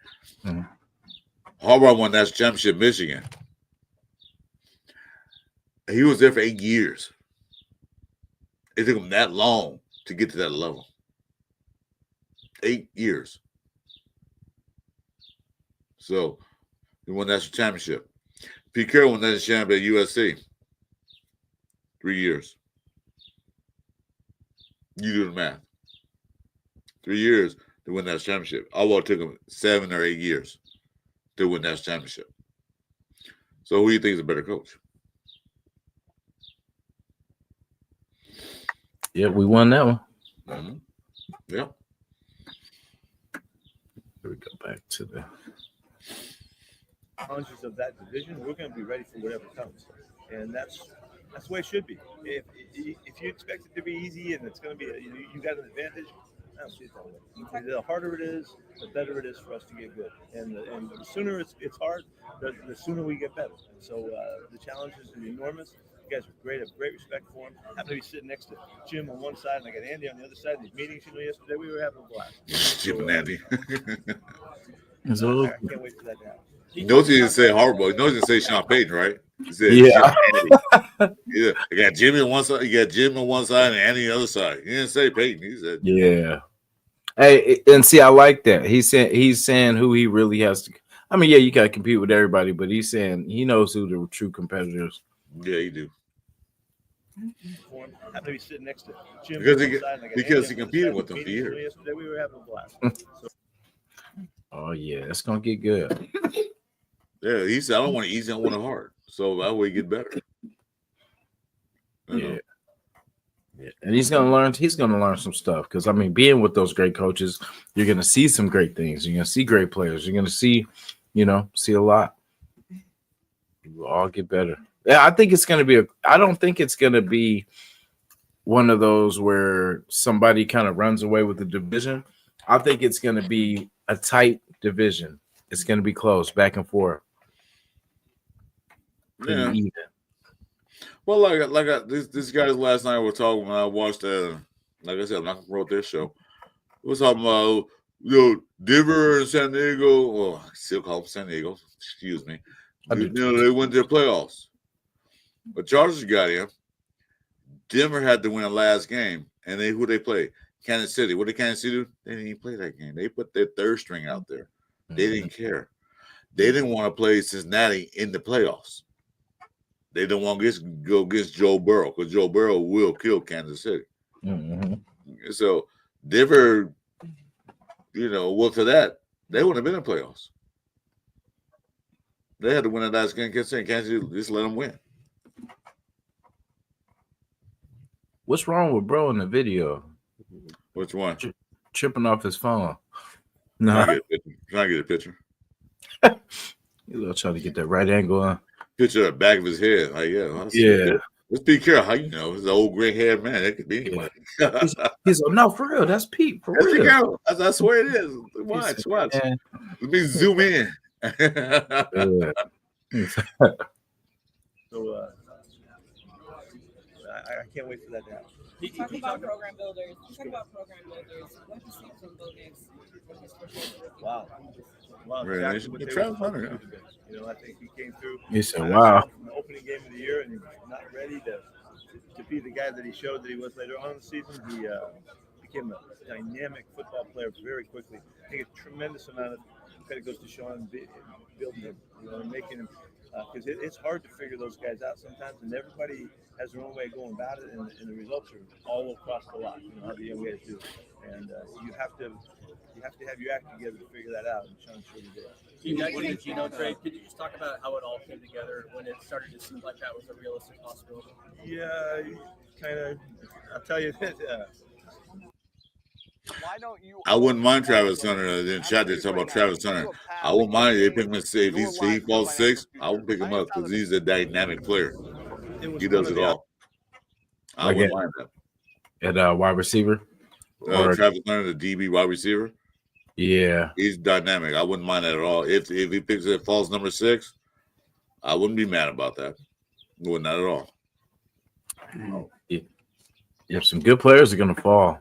Harbaugh won that championship in Michigan. He was there for 8 years. It took him that long to get to that level. 8 years. So he won that championship. Pete Carroll won that championship at USC. 3 years. You do the math. 3 years to win that championship. Although it took him 7 or 8 years to win that championship. So who do you think is a better coach? Yeah, we won that one. Mm-hmm. Yeah. Here we go back to the challenges of that division. We're going to be ready for whatever comes, and that's the way it should be. If you expect it to be easy and it's going to be you got an advantage, I don't see it that way. The harder it is, the better it is for us to get good. And the sooner it's hard, the sooner we get better. And so the challenges are enormous. You guys are great. I have great respect for him. I happen to be sitting next to Jim on one side, and I got Andy on the other side. These meetings, yesterday we were having a blast. Jim and Andy. I can't wait for that to happen. He knows he didn't say Harbaugh. He knows he didn't say Sean Payton, right? He said, yeah. Yeah. I got Jimmy on one side. You got Jim on one side and Andy on the other side. He didn't say Payton. He said, yeah. Hey, and see, I like that. He's saying who he really has to. I mean, yeah, you got to compete with everybody, but he's saying he knows who the true competitors. Yeah, you do. I happen to be sitting next to Jim because he competed with them for years. Yesterday we were having a blast. Oh yeah, it's gonna get good. Yeah, he said I don't want to easy, I want it hard. So that way you get better. Yeah. Yeah. And he's gonna learn some stuff. Because I mean, being with those great coaches, you're gonna see some great things. You're gonna see great players. You're gonna see a lot. We'll all get better. Yeah, I think it's gonna be I don't think it's gonna be one of those where somebody kind of runs away with the division. I think it's gonna be a tight division. It's going to be close, back and forth. Pretty even. Well, this guys last night were talking when I watched like I said, I'm not going to promote their show. We were talking about Denver and San Diego. Well, I still call them San Diego. Excuse me. They went to the playoffs, but Chargers got in. Denver had to win the last game, and who they play? Kansas City. What did Kansas City do? They didn't even play that game. They put their third string out there. They didn't care. They didn't want to play Cincinnati in the playoffs. They didn't want to go against Joe Burrow because Joe Burrow will kill Kansas City. Mm-hmm. So Denver, well, for that, they wouldn't have been in the playoffs. They had to win that last game. Kansas City just let them win. What's wrong with bro in the video? Which one? Tripping off his phone. No. Trying to get a picture. You're trying to get that right angle on. Picture of the back of his head. Like, yeah. Let's be careful. How you know? It's an old gray haired man. That could be anybody. He's like, no, for real. That's Pete. For real. I swear it is. Watch. Let me zoom in. So I can't wait for that to happen. You talk about program builders. What do you see from Bo Nix? Wow. Raider Nation. Travis Hunter. I think he came through. He said, wow. From the opening game of the year, and he was not ready to be the guy that he showed that he was later on in the season. He became a dynamic football player very quickly. I think a tremendous amount of credit goes to Sean building him, and making him. Because it's hard to figure those guys out sometimes, and everybody has their own way of going about it, and the results are all across the lot. How the young guys do, and you have to have your act together to figure that out. And Sean surely did. You guys did the Geno trade. Could you just talk about how it all came together when it started to seem like that was a realistic possibility? Yeah, kind of. I'll tell you this. I wouldn't mind Travis Hunter. In chat, they talk about Travis Hunter. I wouldn't mind if they pick him and say if he falls 6, I would pick him up because he's a dynamic player. He does it all. I wouldn't mind that. At wide receiver? Travis Hunter, the DB wide receiver. Yeah. He's dynamic. I wouldn't mind that at all. If he picks it, falls number 6, I wouldn't be mad about that. No, not at all. If some good players are going to fall.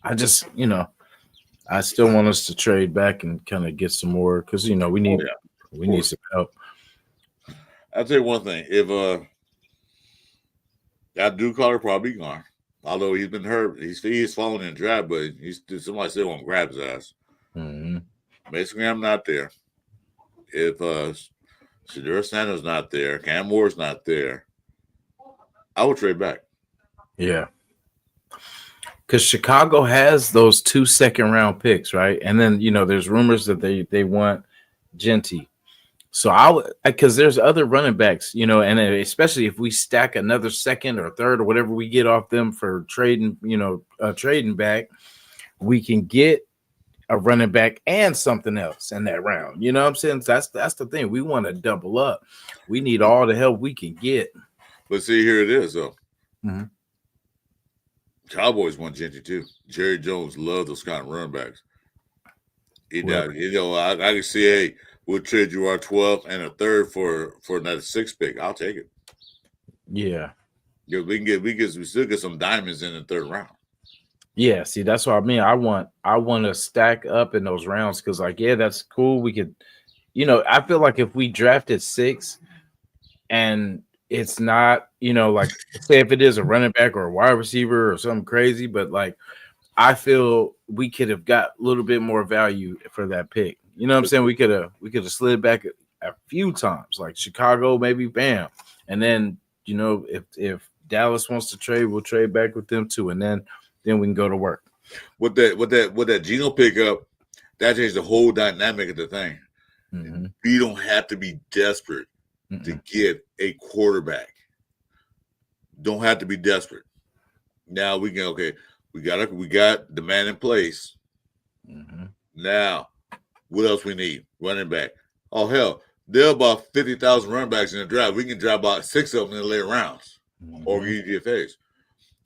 I just, I still want us to trade back and kind of get some more because, we need We need some help. I'll tell you one thing. If that Drew Carter probably gone, although he's been hurt, he's falling in the draft, but somebody still won't grab his ass. Mm-hmm. Mason Graham not there. If Shedeur Sanders not there, Cam Moore's not there, I would trade back. Yeah. Because Chicago has those 2 second-round picks, right? And then, there's rumors that they want Genty. So because there's other running backs, and especially if we stack another second or third or whatever we get off them for trading, trading back, we can get a running back and something else in that round. You know what I'm saying? That's the thing. We want to double up. We need all the help we can get. But see, here it is, though. Mm-hmm. Cowboys want Genty too. Jerry Jones loved those kind of running backs. I can see, hey, we'll trade you our 12th and a third for another 6th pick. I'll take it. Yeah. Yeah, we still get some diamonds in the 3rd round. Yeah, see, that's what I mean. I want to stack up in those rounds because, that's cool. We could, I feel like if we drafted 6 and it's not, say if it is a running back or a wide receiver or something crazy, but I feel we could have got a little bit more value for that pick. You know what I'm saying? We could have slid back a few times, like Chicago, maybe bam. And then, if Dallas wants to trade, we'll trade back with them too. And then we can go to work. With that Geno pickup, that changed the whole dynamic of the thing. Mm-hmm. We don't have to be desperate to get a quarterback. Don't have to be desperate. Now we can we got the man in place. Mm-hmm. Now, what else we need? Running back. Oh hell, there are about 50,000 running backs in the draft. We can draft about 6 of them in the later rounds, or UDFAs.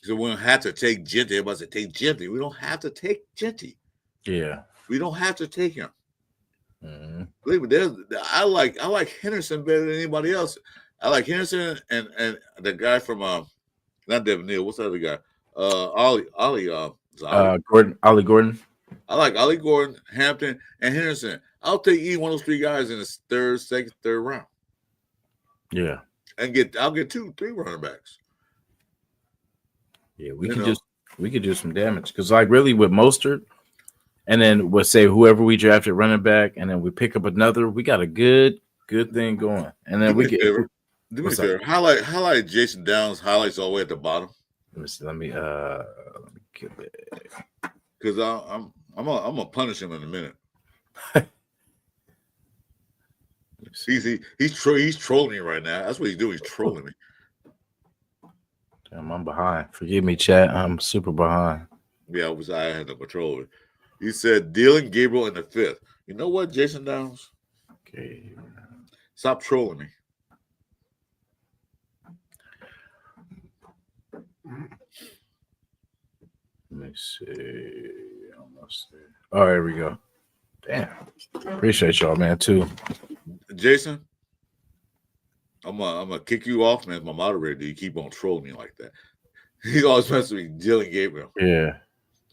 So we don't have to take Genty. Everybody say take Genty. We don't have to take Genty. Yeah, we don't have to take him. Mm-hmm. Believe me, I like Henderson better than anybody else. I like Henderson and the guy from not Devin Neal. What's the other guy? Ollie Gordon. I like Ollie Gordon, Hampton, and Henderson. I'll take either one of those 3 guys in the 3rd, 2nd, 3rd round. Yeah, and I'll get 2, 3 running backs. Yeah, we could do some damage because really with Mostert, and then we'll say whoever we drafted running back, and then we pick up another. We got a good thing going, and then we get. Do me a favor. Highlight Jason Downs highlights all the way at the bottom. Let me get it. Because I'm gonna punish him in a minute. He's trolling me right now. That's what he's doing. He's trolling me. Damn, I'm behind. Forgive me, chat. I'm super behind. Yeah, I had to control it. He said Dylan Gabriel in the 5th. You know what, Jason Downs? Okay. Stop trolling me. Let me see. Almost there. Oh, here we go. Damn. Appreciate y'all, man, too. Jason, I'm gonna kick you off, man. My moderator, you keep on trolling me like that. He's always messing with Dylan Gabriel. Yeah.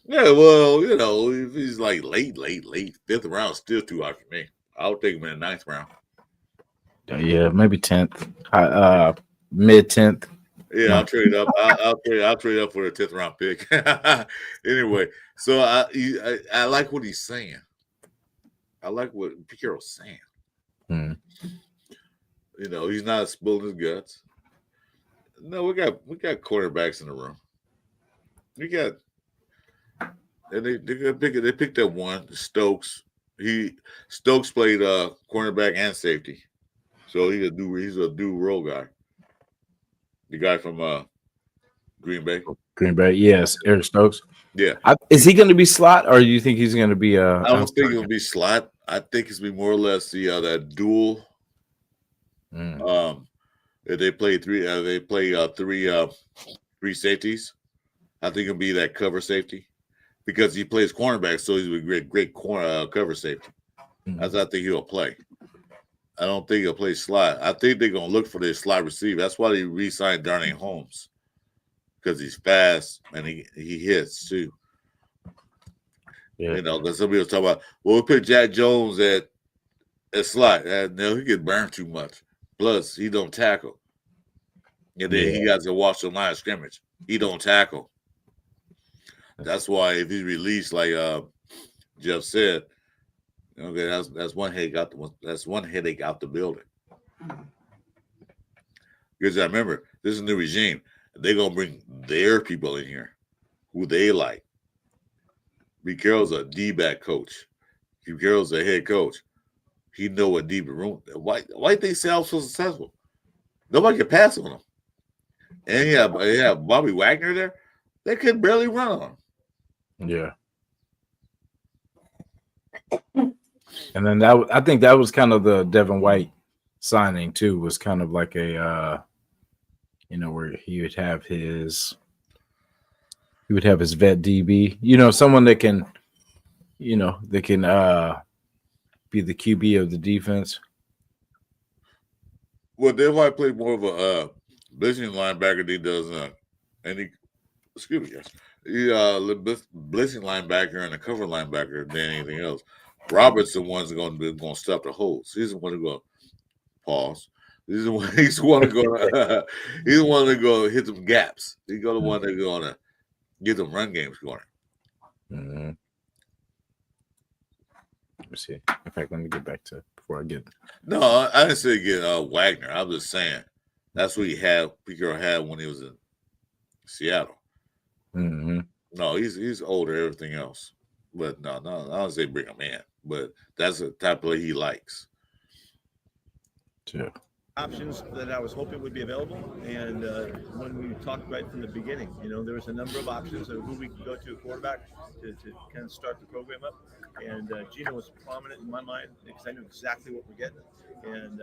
Yeah, well, if he's like late, 5th round, still too high for me. I'll take him in the 9th round. Yeah, maybe 10th. Mid 10th. Yeah, I'll trade up. I'll trade up for a 10th round pick. Anyway, so I like what he's saying. I like what Pete Carroll's saying. Mm. He's not spilling his guts. No, we got quarterbacks in the room. We got, and they picked up one, Stokes. Stokes played cornerback and safety, so he's a dual role guy. The guy from Green Bay. Green Bay, yes, Eric Stokes. Yeah, is he going to be slot, or do you think he's going to be? I don't think he'll be slot. I think it's be more or less that dual. They play three. They play three safeties. I think it'll be that cover safety because he plays cornerback, so he's a great corner cover safety. That's what I think he'll play. I don't think he'll play slot. I think they're gonna look for their slot receiver. That's why they re-signed Darnay Holmes because he's fast and he hits too. Yeah. Because somebody was talking about, well, we put Jack Jones at It's like no, he get burned too much. Plus, he don't tackle. And then he got to watch the line of scrimmage. He don't tackle. That's why if he's released, like Jeff said, okay, that's one headache out the building. Because I remember this is a new regime. They're gonna bring their people in here, who they like. Pete Carroll's a D-back coach. Pete Carroll's a head coach. He know what deep room. Why they sell so successful? Nobody can pass on him. And yeah, Bobby Wagner there. They could barely run on him. Yeah. And then I think that was kind of the Devin White signing too. Was kind of like a, where he would have his vet DB. Someone that can, be the QB of the defense. Well, Devin White played more of a blitzing linebacker than he does blitzing linebacker and a cover linebacker than anything else. Robert's the one's going to stop the holes. He's the one who's going to pause. He's the one to go. He's the one to go hit some gaps. He's the one that's going to get them run games going. Mm-hmm. Let me see. In fact, let me get back to before I get. No, I didn't say get Wagner. I was just saying that's what Pete Carroll had when he was in Seattle. Mm-hmm. No, he's older. Everything else, but no, I don't say bring him in. But that's the type of play he likes. Sure. Options that I was hoping would be available, and when we talked right from the beginning, there was a number of options of who we could go to a quarterback to kind of start the program up, and Geno was prominent in my mind because I knew exactly what we're getting, and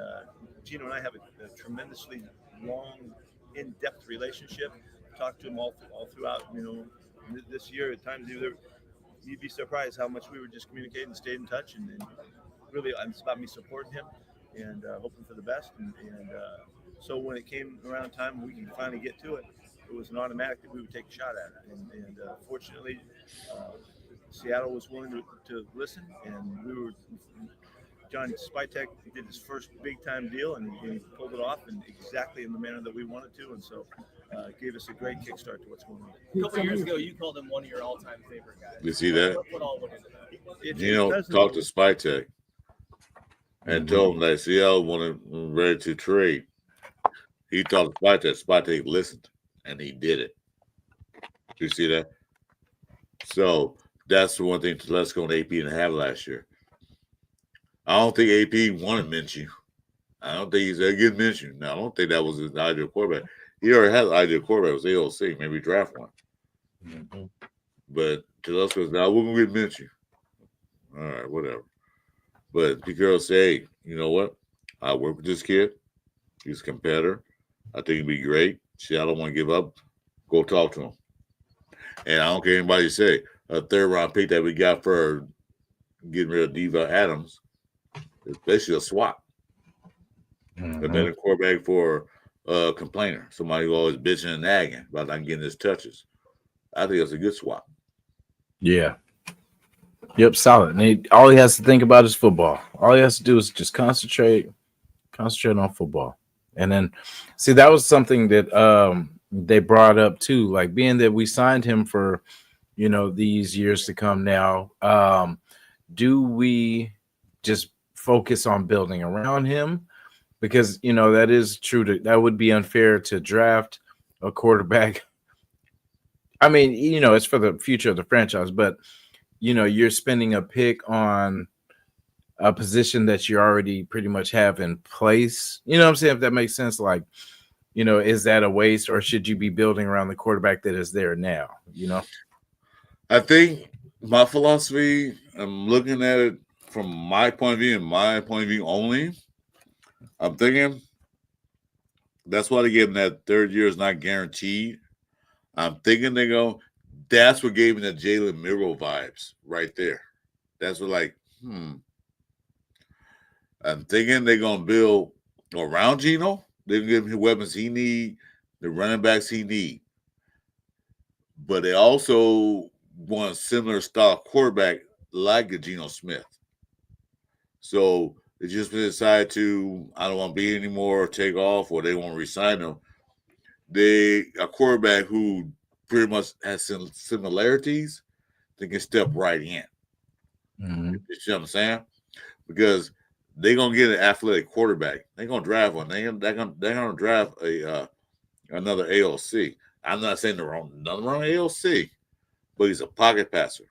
Geno and I have a tremendously long, in-depth relationship. Talked to him all throughout, this year. At times, you'd be surprised how much we were just communicating and stayed in touch, and really, it's about me supporting him and hoping for the best. And so when it came around time we could finally get to it, it was an automatic that we would take a shot at it. And fortunately, Seattle was willing to listen, and John Spytek did his first big-time deal, and he pulled it off exactly in the manner that we wanted to, and so it gave us a great kickstart to what's going on. A couple years ago, you called him one of your all-time favorite guys. You see that? What all went into that? Geno talked to Spytek and told him that Seattle wanted ready to trade. He talked to Spytek. Spytek listened, and he did it. You see that? So that's the one thing Telesco and AP didn't have last year. I don't think AP wanted Minshew. I don't think he's a good Minshew. Now, I don't think that was his ideal quarterback. He already had an ideal quarterback. It was AOC. Maybe draft one. Mm-hmm. But Telesco was, now we're going to get Minshew. All right, whatever. But Pete Carroll said, hey, you know what? I work with this kid. He's a competitor. I think he'd be great. See, I don't want to give up. Go talk to him. And I don't care anybody say a third-round pick that we got for getting rid of Diva Adams. It's basically a swap. Mm-hmm. A better quarterback for a complainer. Somebody who always bitching and nagging about not getting his touches. I think that's a good swap. Yeah. Yep, solid. And all he has to think about is football. All he has to do is just concentrate on football. And then, see, that was something that they brought up too, like being that we signed him for, these years to come now. Do we just focus on building around him? Because, that is true. That would be unfair to draft a quarterback. I mean, it's for the future of the franchise, but, you're spending a pick on a position that you already pretty much have in place. You know what I'm saying? If that makes sense, like, is that a waste, or should you be building around the quarterback that is there now? I think my philosophy, I'm looking at it from my point of view and my point of view only. I'm thinking that's why they gave him that third year is not guaranteed. I'm thinking that's what gave him the Jalen Miro vibes right there. That's what I'm thinking they're going to build around Geno. They're going to give him the weapons he need, the running backs he need. But they also want a similar style quarterback like a Geno Smith. So they just decide to, I don't want to be anymore, or take off, or they won't resign them. A quarterback who pretty much has some similarities, they can step right in. Mm-hmm. You see what I'm saying? Because they're gonna get an athletic quarterback. They're gonna draft one. They're gonna draft another AOC. I'm not saying nothing wrong with AOC, but he's a pocket passer.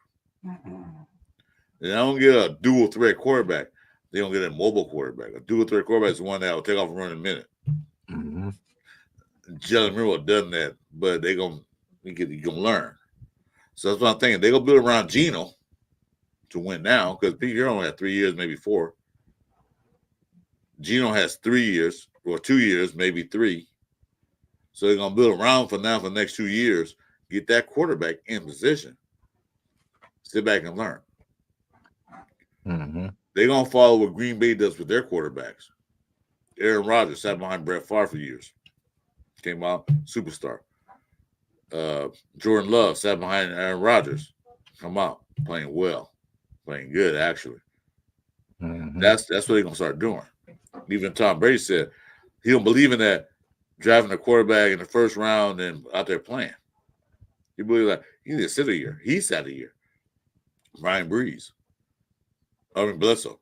They don't get a dual threat quarterback. They don't get a mobile quarterback. A dual threat quarterback is one that will take off and run in a minute. Mm-hmm. Jalen Miro done that, but they're gonna learn. So that's what I'm thinking. They're gonna build around Geno to win now, because Pete Carroll only had 3 years, maybe 4. Geno has 3 years or 2 years, maybe 3. So they're gonna build around for now for the next 2 years, get that quarterback in position. Sit back and learn. Mm-hmm. They're gonna follow what Green Bay does with their quarterbacks. Aaron Rodgers sat behind Brett Favre for years. Came out superstar. Jordan Love sat behind Aaron Rodgers. Come out playing well, playing good actually. Mm-hmm. That's what they're gonna start doing. Even Tom Brady said he don't believe in that driving a quarterback in the first round and out there playing. He believes that he need to sit a year. He sat a year. Ryan Breeze, Bledsoe.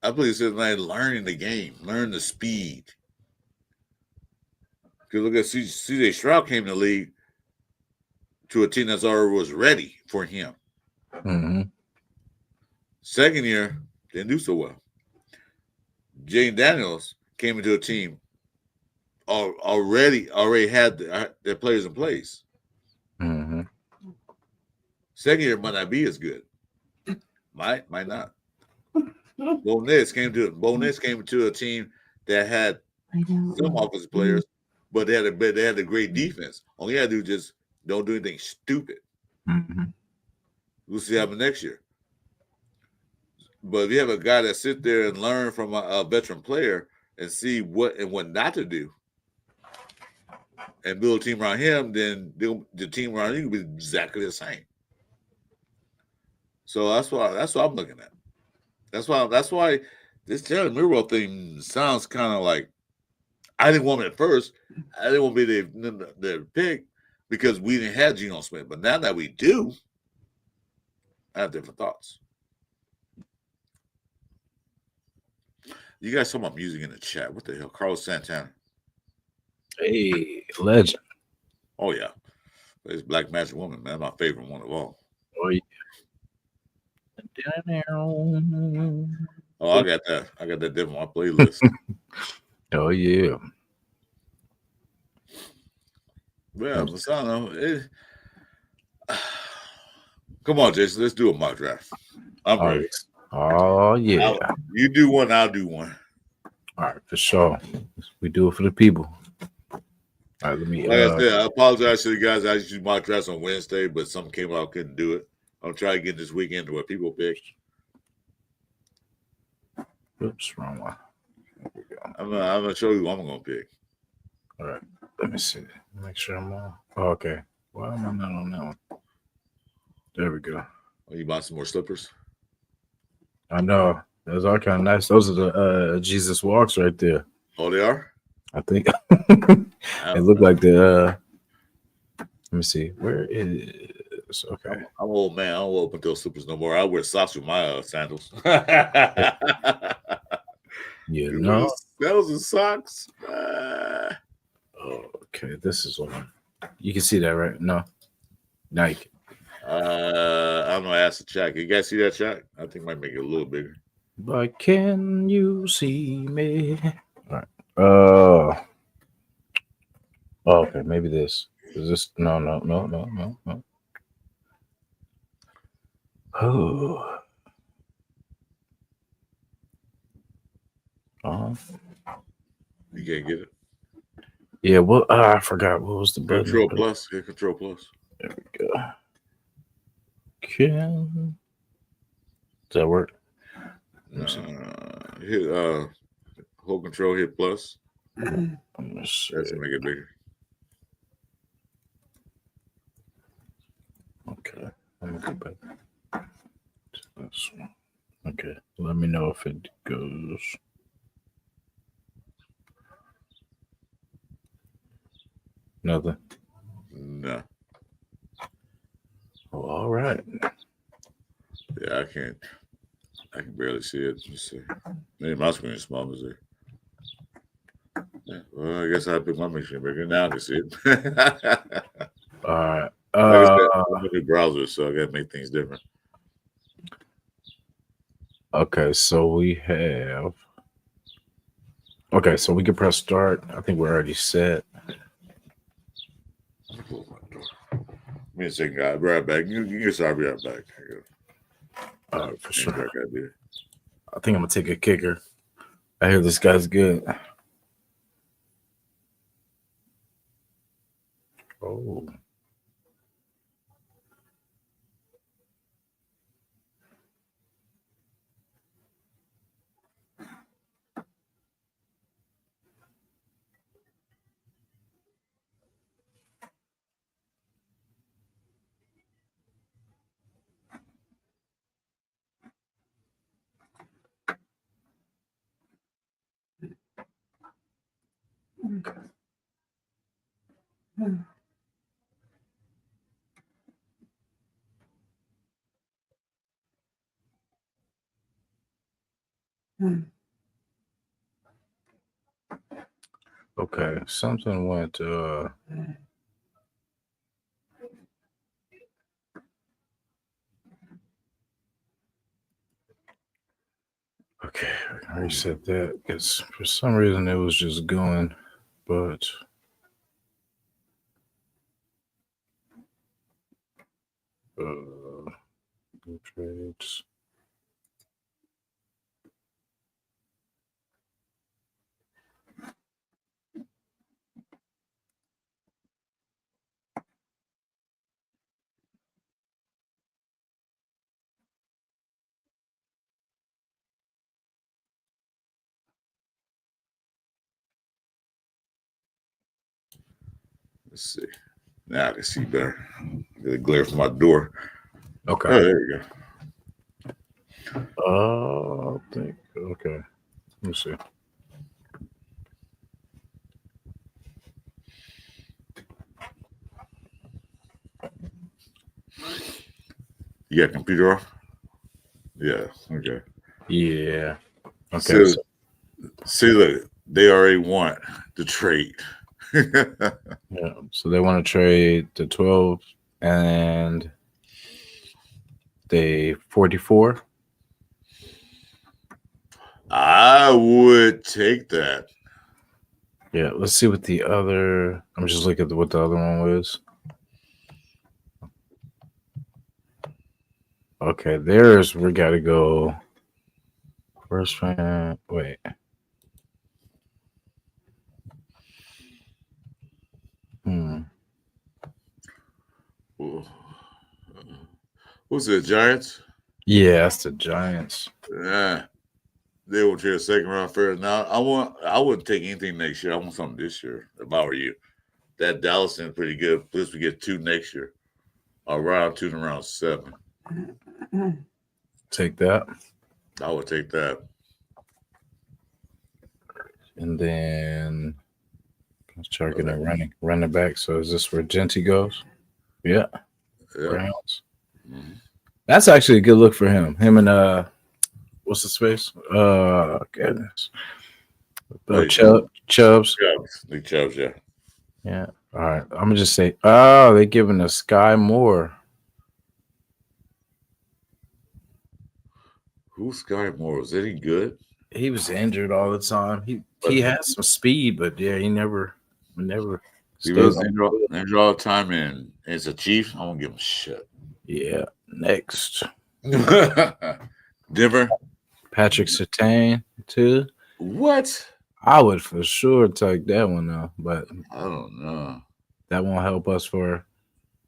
I believe it's like learning the game, learn the speed. Because look at CJ Stroud came to the league to a team that's already was ready for him. Mm-hmm. Second year, didn't do so well. Jane Daniels came into a team already had their players in place. Mm-hmm. Second year might not be as good. Might not. Bo Nix came to a team that had some offensive players, but they had a great defense. All you had to do is just don't do anything stupid. Mm-hmm. We'll see what happens next year. But if you have a guy that sit there and learn from a veteran player and see what not to do, and build a team around him, then the team around you will be exactly the same. So that's what I'm looking at. That's why this Jalen Miro thing sounds kind of like I didn't want him at first. I didn't want to be the pick because we didn't have Geno Smith. But now that we do, I have different thoughts. You guys talking about music in the chat. What the hell? Carlos Santana. Hey, legend. Oh, yeah. It's Black Magic Woman, man. My favorite one of all. Oh, yeah. Oh, I got that. I got that different on my playlist. Oh, yeah. Well, I don't know. Come on, Jason. Let's do a mock draft. I'm ready. Oh, yeah. You do one, I'll do one. All right, for sure. We do it for the people. All right, let me. Like I said, I apologize to the guys. I used to do mock drafts on Wednesday, but something came out, couldn't do it. I'm trying to get this weekend to what people pick. Oops, wrong one. There we go. I'm gonna show you who I'm gonna pick. All right, let me see. Make sure I'm on. Oh, okay. Why am I not on that one? There we go. Oh, you bought some more slippers? I know. Those are kind of nice. Those are the Jesus walks right there. Oh, they are? I think. They look like the. Let me see. Where is. Okay. I'm old man. I don't open those slippers no more. I wear socks with my sandals. You know. Those are socks. Okay, this is one. You can see that, right? No. Nike. I don't know. Ask the chat. You guys see that chat? I think it might make it a little bigger. But can you see me? All right. Okay, maybe this. Is this? No. Oh. You can't get it. Yeah. Well, I forgot what was the button. Control plus. Yeah, Control plus. There we go. Does that work? Hit hold control, hit plus. That's to make it bigger. Okay. Let me go back to this one. Okay, let me know if it goes. Nothing. No. Oh, all right. Yeah, I can barely see it. Let's see. Maybe my screen is small. Is it? Yeah, well, I guess I put my machine bigger. Now I can see it. All right. Like I said, I'm a new browser, so I got to make things different. Okay, so we have. Okay, so we can press start. I think we're already set. Give me a second, guys. I'll be right back. You can start. I'll be right back. All right, for sure. I think I'm gonna take a kicker. I hear this guy's good. Oh. Okay, something went. Okay, I reset that because for some reason it was just going, but trades. Let's see. Now I can see better. Get a glare from my door. Okay. Oh, there you go. I think. Okay. Let me see. You got computer off? Yeah. Okay. Yeah. Okay. See, look, they already want the trade. Yeah. So they want to trade the 12 and the 44. I would take that. Yeah. Let's see what the other. I'm just looking at what the other one was. Okay, there's we gotta go first fan. Wait. Who's the Giants? Yeah, that's the Giants. Yeah. They will trade a second round first. Now I wouldn't take anything next year. I want something this year if I were you. That Dallas is pretty good. Plus we get 2 next year. Round 2 to round 7. Take that. I would take that. And then let's try getting running back. So is this where Genty goes? Yeah. Browns. Mm-hmm. That's actually a good look for him. Him and what's the space? Goodness. Chubbs. Big Chubbs, yeah. Yeah. All right. I'm gonna just say, they're giving us Sky Moore. Who's Sky Moore? Was he good? He was injured all the time. He has some speed, but yeah, he never. He was injured all the time, and as a Chief, I won't give him shit. Yeah. Next. Denver. Patrick Surtain, too. What? I would for sure take that one though, but I don't know. That won't help us for.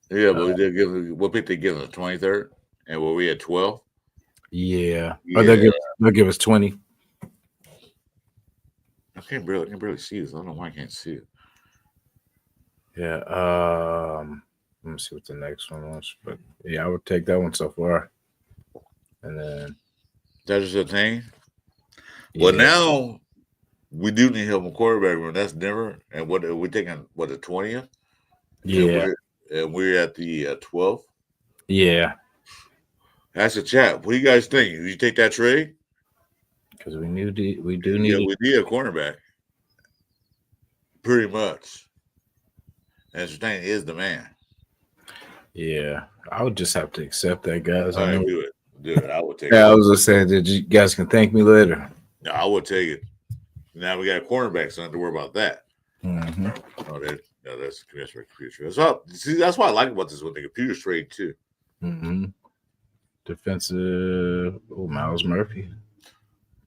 Yeah, but we did give. What pick they give us? 23rd, and were we at 12? Yeah. Or they'll give us 20. I can barely see this. I don't know why I can't see it. Yeah. Let me see what the next one was. But yeah, I would take that one so far. And then That is the thing. Well, now we do need help in quarterback room. That's Denver, and what we're taking? What, the 20th? Yeah. And we're at the 12th. Yeah. That's a chat. What do you guys think? Do you take that trade? Because we do need. Yeah, we need a cornerback. Pretty much. And Surtain is the man. Yeah, I would just have to accept that, guys. All I right, know. do it. I would take it. Yeah, I was just saying that you guys can thank me later. No, I would take it. Now we got a cornerback, so I don't have to worry about that. Mm-hmm. That's computer. That's what I like about this one. The computer's trade too. Mm-hmm. Defensive. Oh, Miles Murphy.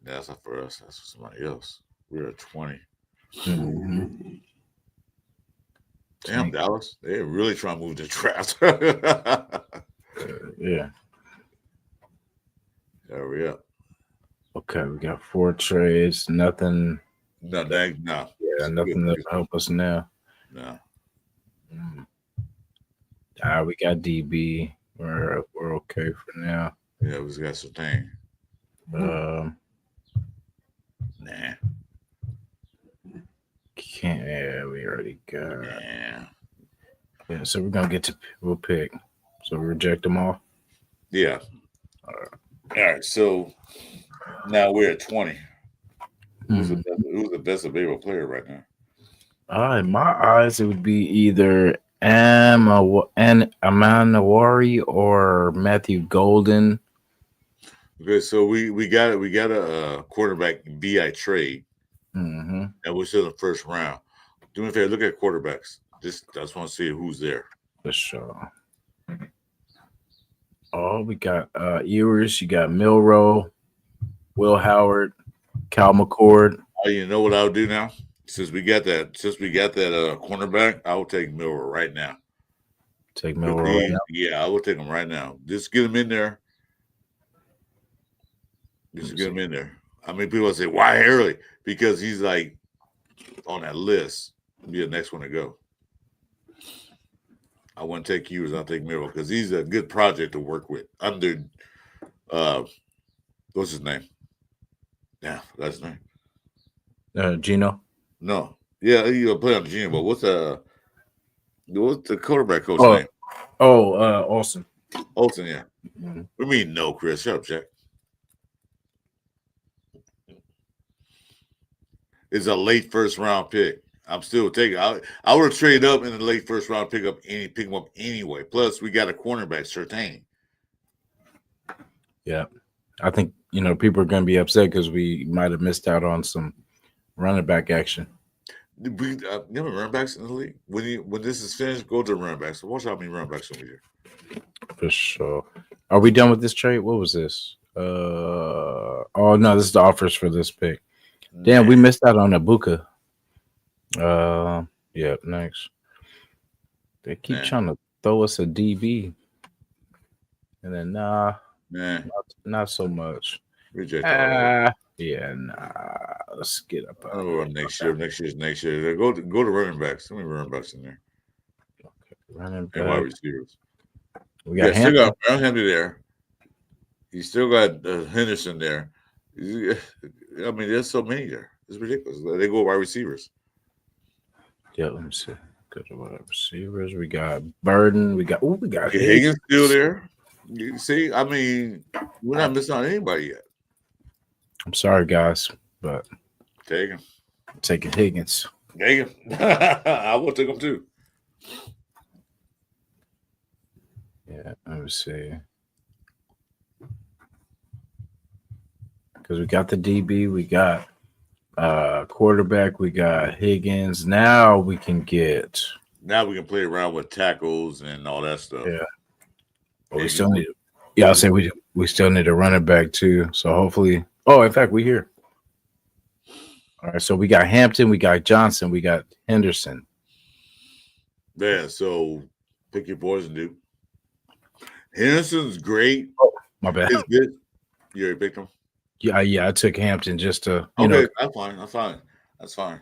Yeah, that's not for us. That's for somebody else. We're at 20. Mm-hmm. Damn, Dallas. They're really trying to move the draft. Yeah. Hurry up. Okay, we got 4 trades. Nothing. No. Yeah, nothing that will help us now. No. We got DB. We're okay for now. Yeah, we just got Surtain. Nah. Can't. Yeah, we already got. Yeah. So we're gonna we'll pick. So we reject them all. Yeah. All right. So now we're at 20. Who's the best available player right now? In my eyes, it would be either Amanawari or Matthew Golden. Okay, so we got a quarterback BI trade, and we're still in the first round. Do me a favor, look at quarterbacks. I just want to see who's there. For sure. Oh, we got Ewers, you got Milrow, Will Howard, Cal McCord. Oh, you know what I'll do now? Since we got that cornerback, I will take Milrow right now. Take Milrow right now? Yeah, I will take him right now. Just get him in there. Just get him in there. I mean, people say, why early? Because he's like on that list. He'll be the next one to go. I wouldn't take Ewers. I'll take Milrow because he's a good project to work with. Under, what's his name? Yeah, that's his name. Geno? No. Yeah, he'll play on Geno, but what's the quarterback coach name? Olsen. Olsen, yeah. Mm-hmm. We mean no, Chris. Shut up, Jack. It's a late first round pick. I'm still taking. I would have traded up in the late first round, pick him up anyway. Plus, we got a cornerback, Surtain. Yeah, I think people are going to be upset because we might have missed out on some running back action. We never running backs in the league. When this is finished, go to the running backs. So watch how many running backs over here. For sure. Are we done with this trade? What was this? Oh no, this is the offers for this pick. Damn, we missed out on Ibuka. Yeah, next. They keep trying to throw us a DB. And then not so much. Reject yeah, let's get up. Next year. Go to running backs. How many running backs in there? Okay, running back. And wide receivers. We got still got Brown Henry there. You still got Henderson there. I mean, there's so many there. It's ridiculous. They go wide receivers. Yeah, let me see. Go to wide receivers. We got Burden. We got Higgins still there. You see, I mean, we're not missing on anybody yet. I'm sorry, guys, but take him. Taking Higgins. Take him. I will take him too. Yeah, let me see. Because we got the DB, we got quarterback, we got Higgins. Now we can play around with tackles and all that stuff. Yeah. But we still need. Yeah, I'll say we still need a running back too. So hopefully. Oh, in fact, we're here. All right, so we got Hampton, we got Johnson, we got Henderson. Yeah, so pick your poison, dude. Henderson's great. Oh, my bad. It's good. You already picked him? Yeah, I took Hampton just to. Okay, that's fine. That's fine.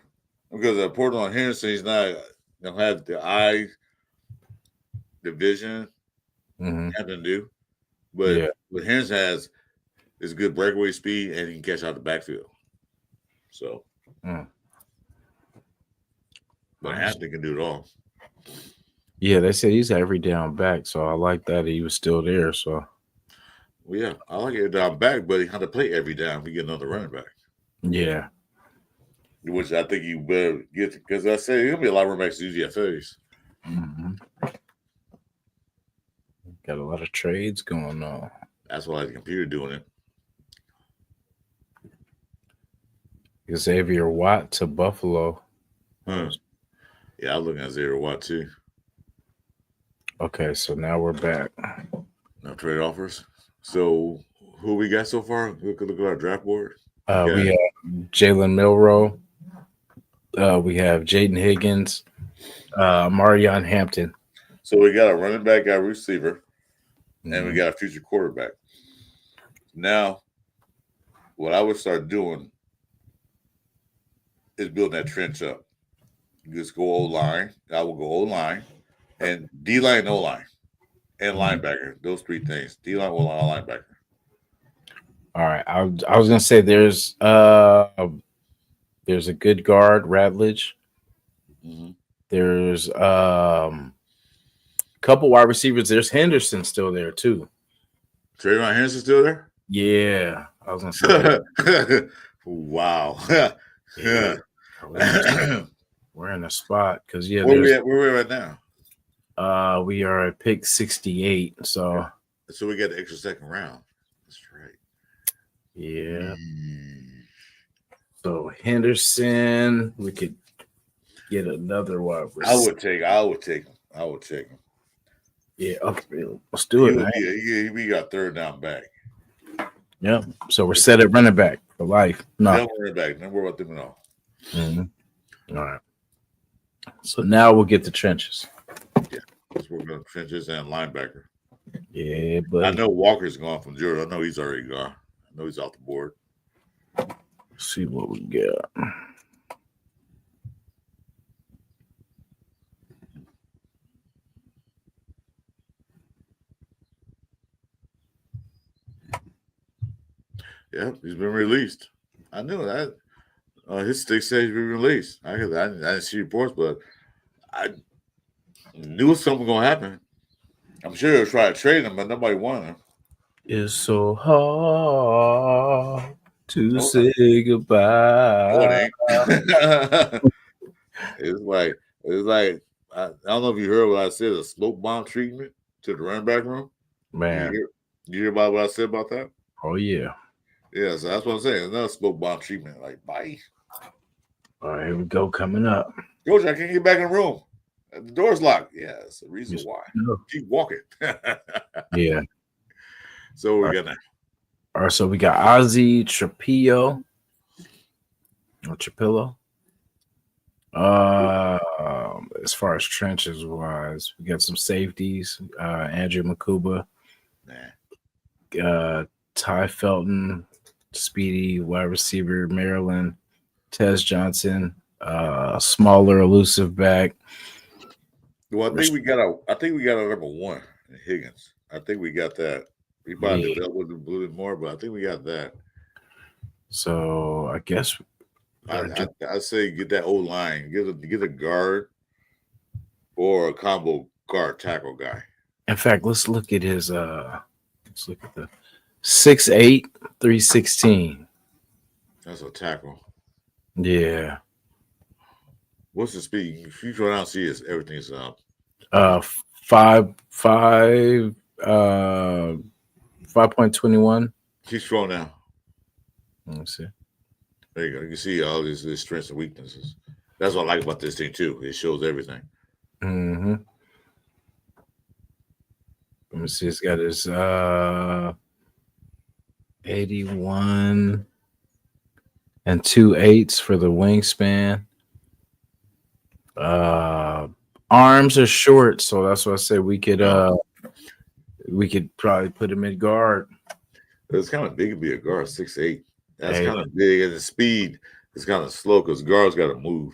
Because Portland on Henderson, he's not going to have the eye, the vision. Hampton do. But Henderson has It's good breakaway speed, and he can catch out the backfield. So, but Anthony can do it all. Yeah, they said he's every down back, so I like that he was still there. So, well, yeah, I like it down back, but he had to play every down if he get another running back. Yeah. Which I think you better get, because I say there's gonna be a lot of running backs UGFAs. Got a lot of trades going on. That's why the computer doing it. Xavier Watt to Buffalo. Yeah, I'm looking at Xavier Watt too. Okay, so now we're back. No trade offers. So who we got so far? Look at our draft board. We have Jalen Milroe. We have Jaden Higgins, Marion Hampton. So we got a running back, got a receiver, and we got a future quarterback. Now, what I would start doing is building that trench up. Just go O-line. I will go O-line and D-line and O-line and linebacker. Those three things. D-line, O-line, linebacker. All right. I was gonna say there's a good guard, Radledge. There's a couple wide receivers. There's Henderson still there too. Trayvon Henderson still there? Yeah, I was gonna say. Wow. Yeah. We're in a spot because where we at now? We are at pick 68. So we got the extra second round. That's right. Yeah. So Henderson, we could get another wide receiver. I would take him. Yeah, okay. Let's do it, man. We got third down back. Yep. So we're set at running back for life. No. Running back. Don't worry about them at all. All right. So now we'll get the trenches. Yeah. Let's work on trenches and linebacker. Yeah, but I know Walker's gone from Georgia. I know he's already gone. I know he's off the board. Let's see what we got. Yeah, he's been released. I knew that. His stick says he's been released. I didn't see reports, but I knew something was going to happen. I'm sure they were trying to trade him, but nobody wanted him. It's so hard to say goodbye. It's like I don't know if you heard what I said, a smoke bomb treatment to the running back room. Man. You hear about what I said about that? Oh, yeah. Yeah, so that's what I'm saying. Another smoke bomb treatment. Like, bye. All right, here we go. Coming up. Coach, I can't get back in the room. The door's locked. Yeah, that's the reason why. Keep walking. Yeah. So we're gonna. All right, so we got Ozzy Trapillo. Or Trapillo. As far as trenches wise, we got some safeties. Andrew Makuba. Ty Felton, speedy wide receiver, Maryland. Tez Johnson, smaller, elusive back. Well, I think we got a number one in Higgins. I think we got that. We probably dealt with him a little bit more, but I think we got that. So I guess I say get that old line, get a guard or a combo guard tackle guy. In fact, let's look at his let's look at the 6'8", 316. That's a tackle. Yeah. What's the speed? If you go down and see it, everything's up. 5.21. Keep scrolling down. Let me see. There you go. You can see all his strengths and weaknesses. That's what I like about this thing too. It shows everything. Mm-hmm. Let me see. It's got his 81 and 2/8 for the wingspan. Arms are short, so that's why I say we could probably put him in guard. It's kind of big to be a guard, 6'8". That's kind of big, and the speed is kind of slow because guards got to move.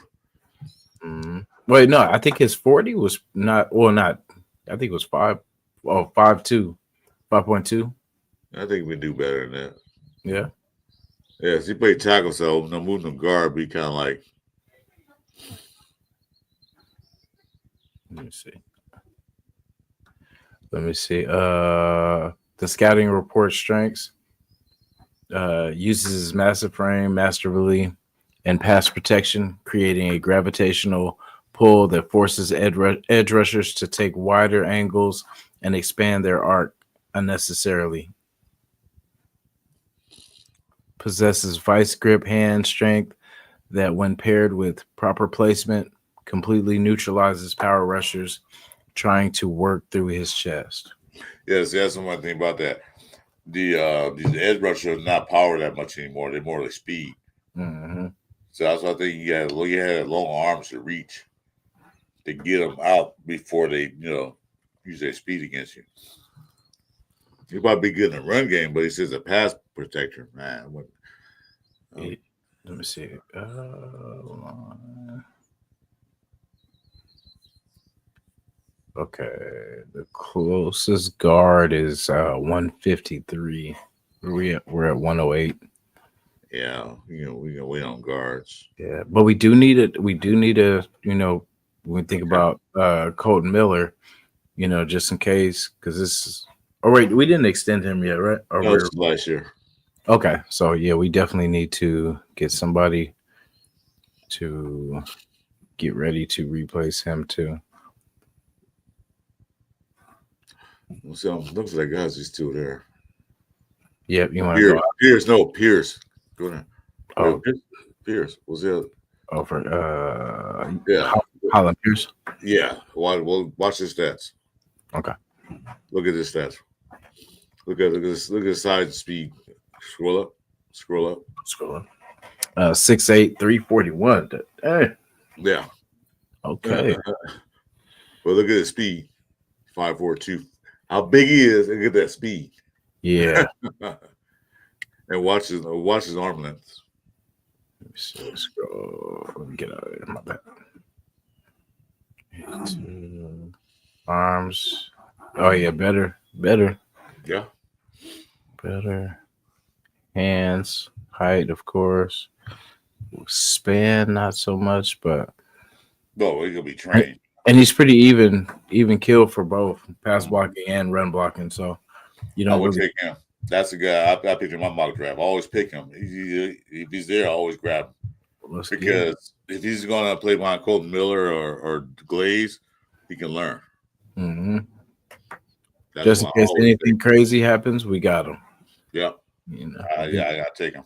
Mm-hmm. Wait, no, I think his 40 was not. I think it was 5.2. I think we do better than that. Yeah. Yes, he played tackle, so no moving him guard, be kind of like. Let me see. The scouting report strengths uses his massive frame masterfully and pass protection, creating a gravitational pull that forces edge rushers to take wider angles and expand their arc unnecessarily. Possesses vice grip hand strength that, when paired with proper placement, completely neutralizes power rushers trying to work through his chest. Yes, that's one thing about that. These edge rushers are not power that much anymore. They're more like speed. Mm-hmm. So that's why I think you had long arms to reach to get them out before they, use their speed against you. He'll probably be good in the run game, but he says a pass protector, man. Let me see. Okay, the closest guard is 153. We're at 108. Yeah, we can wait on guards. Yeah, but we do need it. We do need a, when we think about Colton Miller, just in case, because this is. Oh wait, we didn't extend him yet, right? Or No, it's last year. Okay, so yeah, we definitely need to get somebody to get ready to replace him too. So looks like guys is still there. Yep, you want to go? Pierce. Go there. Oh, Pierce. Was it? Oh, for yeah, Holland Pierce. Yeah. Well, watch his stats. Okay. Look at his stats. Look at the side speed. Scroll up. 6'8", 341. Hey. Yeah. Okay. Well, look at his speed. 5'4", how big he is, and get that speed. Yeah. And watch his arm length. Let me see. Let's go. Let me get out of there. My bad. Arms. Oh yeah, better. Yeah. Better. Hands, height, of course. Span, not so much, but. No, he could be trained. And he's pretty even kill for both pass blocking and run blocking. So, I would take him. That's the guy I picked in my mock draft. I always pick him. If he's there, I always grab him. Because if he's going to play behind Colton Miller or Glaze, he can learn. Mm-hmm. Just in case anything crazy happens, we got him. Yeah. I got to take him.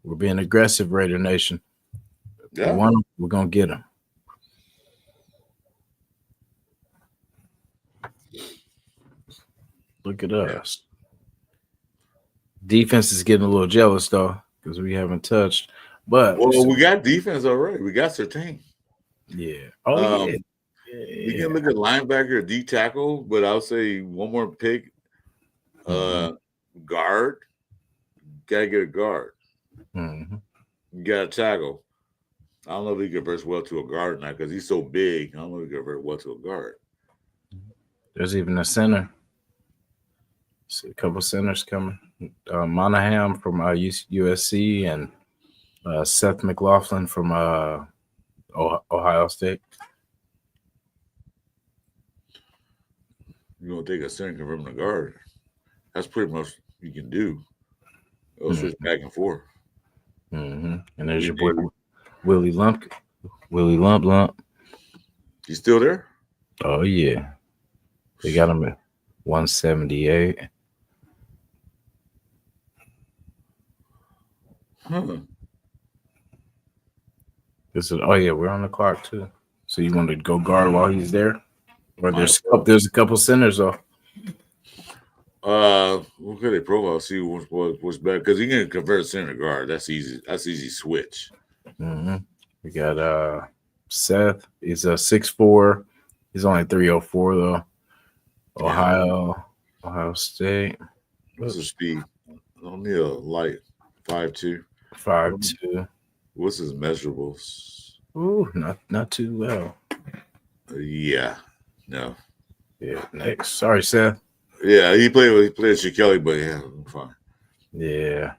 We're being aggressive, Raider Nation. Yeah. We're going to get him. Look at us. Defense is getting a little jealous, though, because we haven't touched. But we got defense already. We got Surtain. Yeah. We can look at linebacker, D tackle, but I'll say one more pick. Guard. Gotta get a guard. Mm-hmm. You got a tackle. I don't know if he converts well to a guard or not because he's so big. I don't know if he converts well to a guard. There's even a center. See a couple centers coming. Monahan from USC and Seth McLaughlin from Ohio State. You're going to take a center and convert him to guard. That's pretty much what you can do. It'll switch back and forth. Mm-hmm. And there's your boy Willie Lump. He's still there? Oh, yeah. They got him at 178. We're on the clock too. So you want to go guard while he's there? Or there's a couple centers though. Look at their profile, see what's better because he can convert center to guard. That's easy. That's easy switch. Mm-hmm. We got Seth. He's a 6'4". He's only 304 though. Ohio State. What's his speed? Only a light 5'2". 5'2". What's his measurables? Ooh, not too well. Yeah. No. Yeah. Next. Sorry, Seth. Yeah, he played with Kelly, but yeah, I'm fine. Yeah.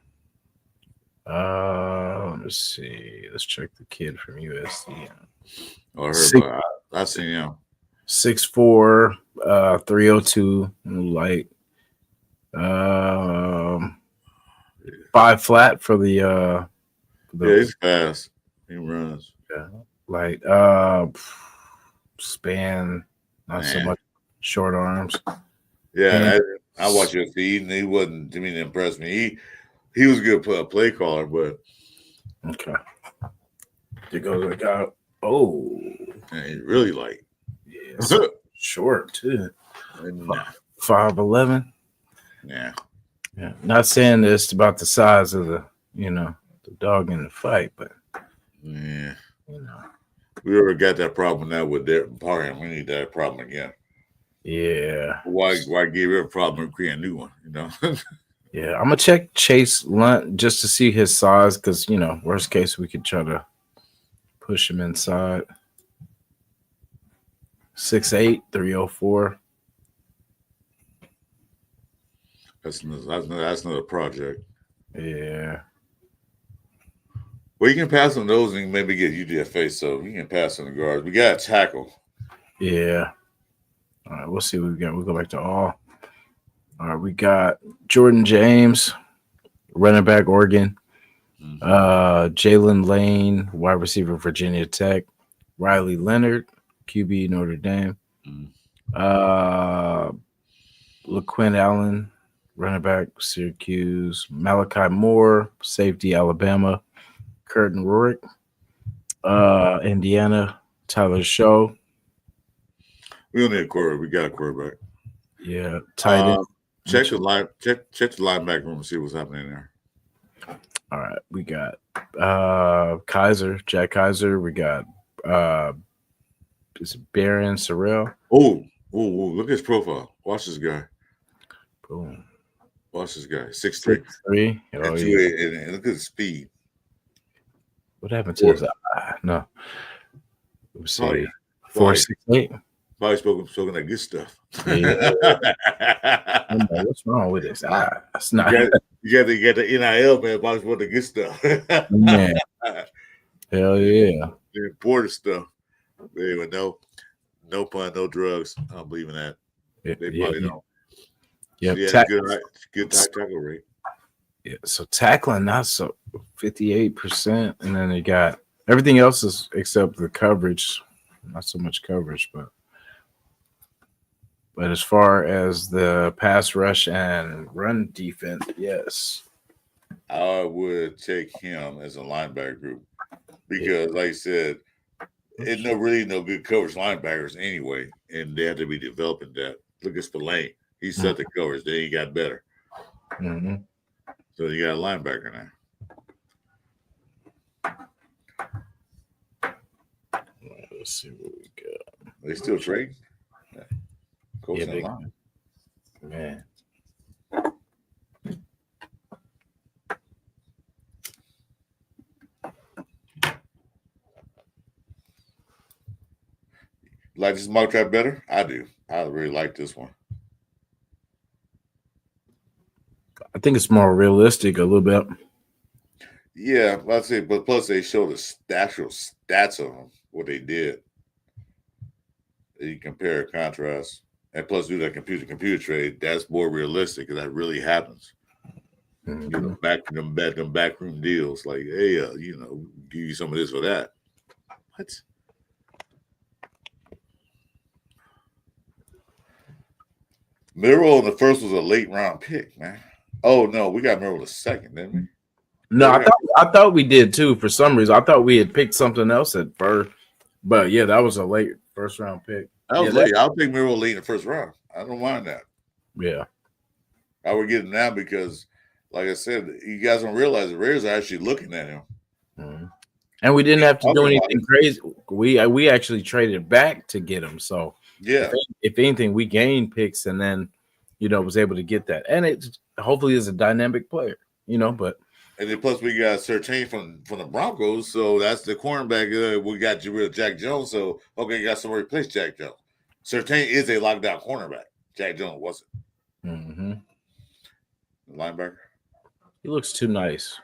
Let me see. Let's check the kid from USC. Oh, I heard about. I seen him. 6'4", 302, light. 5 flat for the Yeah, he's fast. He runs. Yeah, light. Span, not so much. Short arms. Yeah, I watched your feed, and he wasn't to me to impress me. He was a good play caller, but okay. There goes the guy. Oh, man, he's really light. Yeah, short too. Nah. 5'11". Yeah. Yeah. Not saying it's about the size of the dog in the fight, but yeah, we already got that problem now with their Parham. We need that problem again. Yeah. Why give every problem and create a new one? Yeah, I'm gonna check Chase Lunt just to see his size, because worst case we could try to push him inside. 6'8", 304. That's another project. Yeah. Well, you can pass on those and maybe get UDFA, so you can pass on the guards. We got a tackle. Yeah. All right, we'll see what we got. We'll go back to all. All right, we got Jordan James, running back, Oregon. Jalen Lane, wide receiver, Virginia Tech. Riley Leonard, QB, Notre Dame. LaQuinn Allen, running back, Syracuse. Malachi Moore, safety, Alabama. Curtin Rorick, Indiana. Tyler Show. We don't need a quarterback. We got a quarterback. Yeah, tight end. Check the linebacker room and see what's happening there. All right, we got Jack Kaiser. We got is it Barron Sorrell? Oh, look at his profile. Watch this guy. Boom. Watch this guy. 6'3". 6'3". Oh, yeah. And look at the speed. What happened to his eye? No. Let's see. 4'6'8". Probably spoken that good stuff. Yeah. What's wrong with his eye? That's not. You got the NIL, man. Probably spoke the good stuff. Man. Hell yeah. The important stuff. Anyway, no pun, no drugs. I don't believe in that. They probably don't. Yep. So good tackle rate. Yeah. So tackling, not so 58%, and then they got everything else is except the coverage. Not so much coverage, but as far as the pass rush and run defense, yes. I would take him as a linebacker group because, like I said, it's really no good coverage linebackers anyway, and they have to be developing that. Look at Spillane. He set the coverage. Then he got better. Mm-hmm. So you got a linebacker now. Let's see what we got. They still trade? Yeah. Coach big line. Man. Like this mock draft better? I do. I really like this one. I think it's more realistic a little bit. Yeah, I'd say, but plus they show the actual stats of them, what they did. You compare contrast, and plus do that computer trade. That's more realistic because that really happens. Mm-hmm. You know, them backroom deals, like, hey, give you some of this for that. What? Miro in the first was a late round pick, man. Oh no, we got Miro the second, didn't we? No, I thought we did too. For some reason, I thought we had picked something else at first. But yeah, that was a late first round pick. That was late. I'll pick Miro late in the first round. I don't mind that. Yeah, I would get him now because, like I said, you guys don't realize the Raiders are actually looking at him. Mm-hmm. And we didn't have to do anything crazy. We actually traded back to get him. So yeah, if anything, we gained picks and then was able to get that. And it hopefully is a dynamic player. But. And then plus we got Surtain from the Broncos, so that's the cornerback. We got rid of Jack Jones, so okay, you got somebody to replace Jack Jones. Surtain is a lockdown cornerback. Jack Jones wasn't. Mm-hmm. The linebacker. He looks too nice.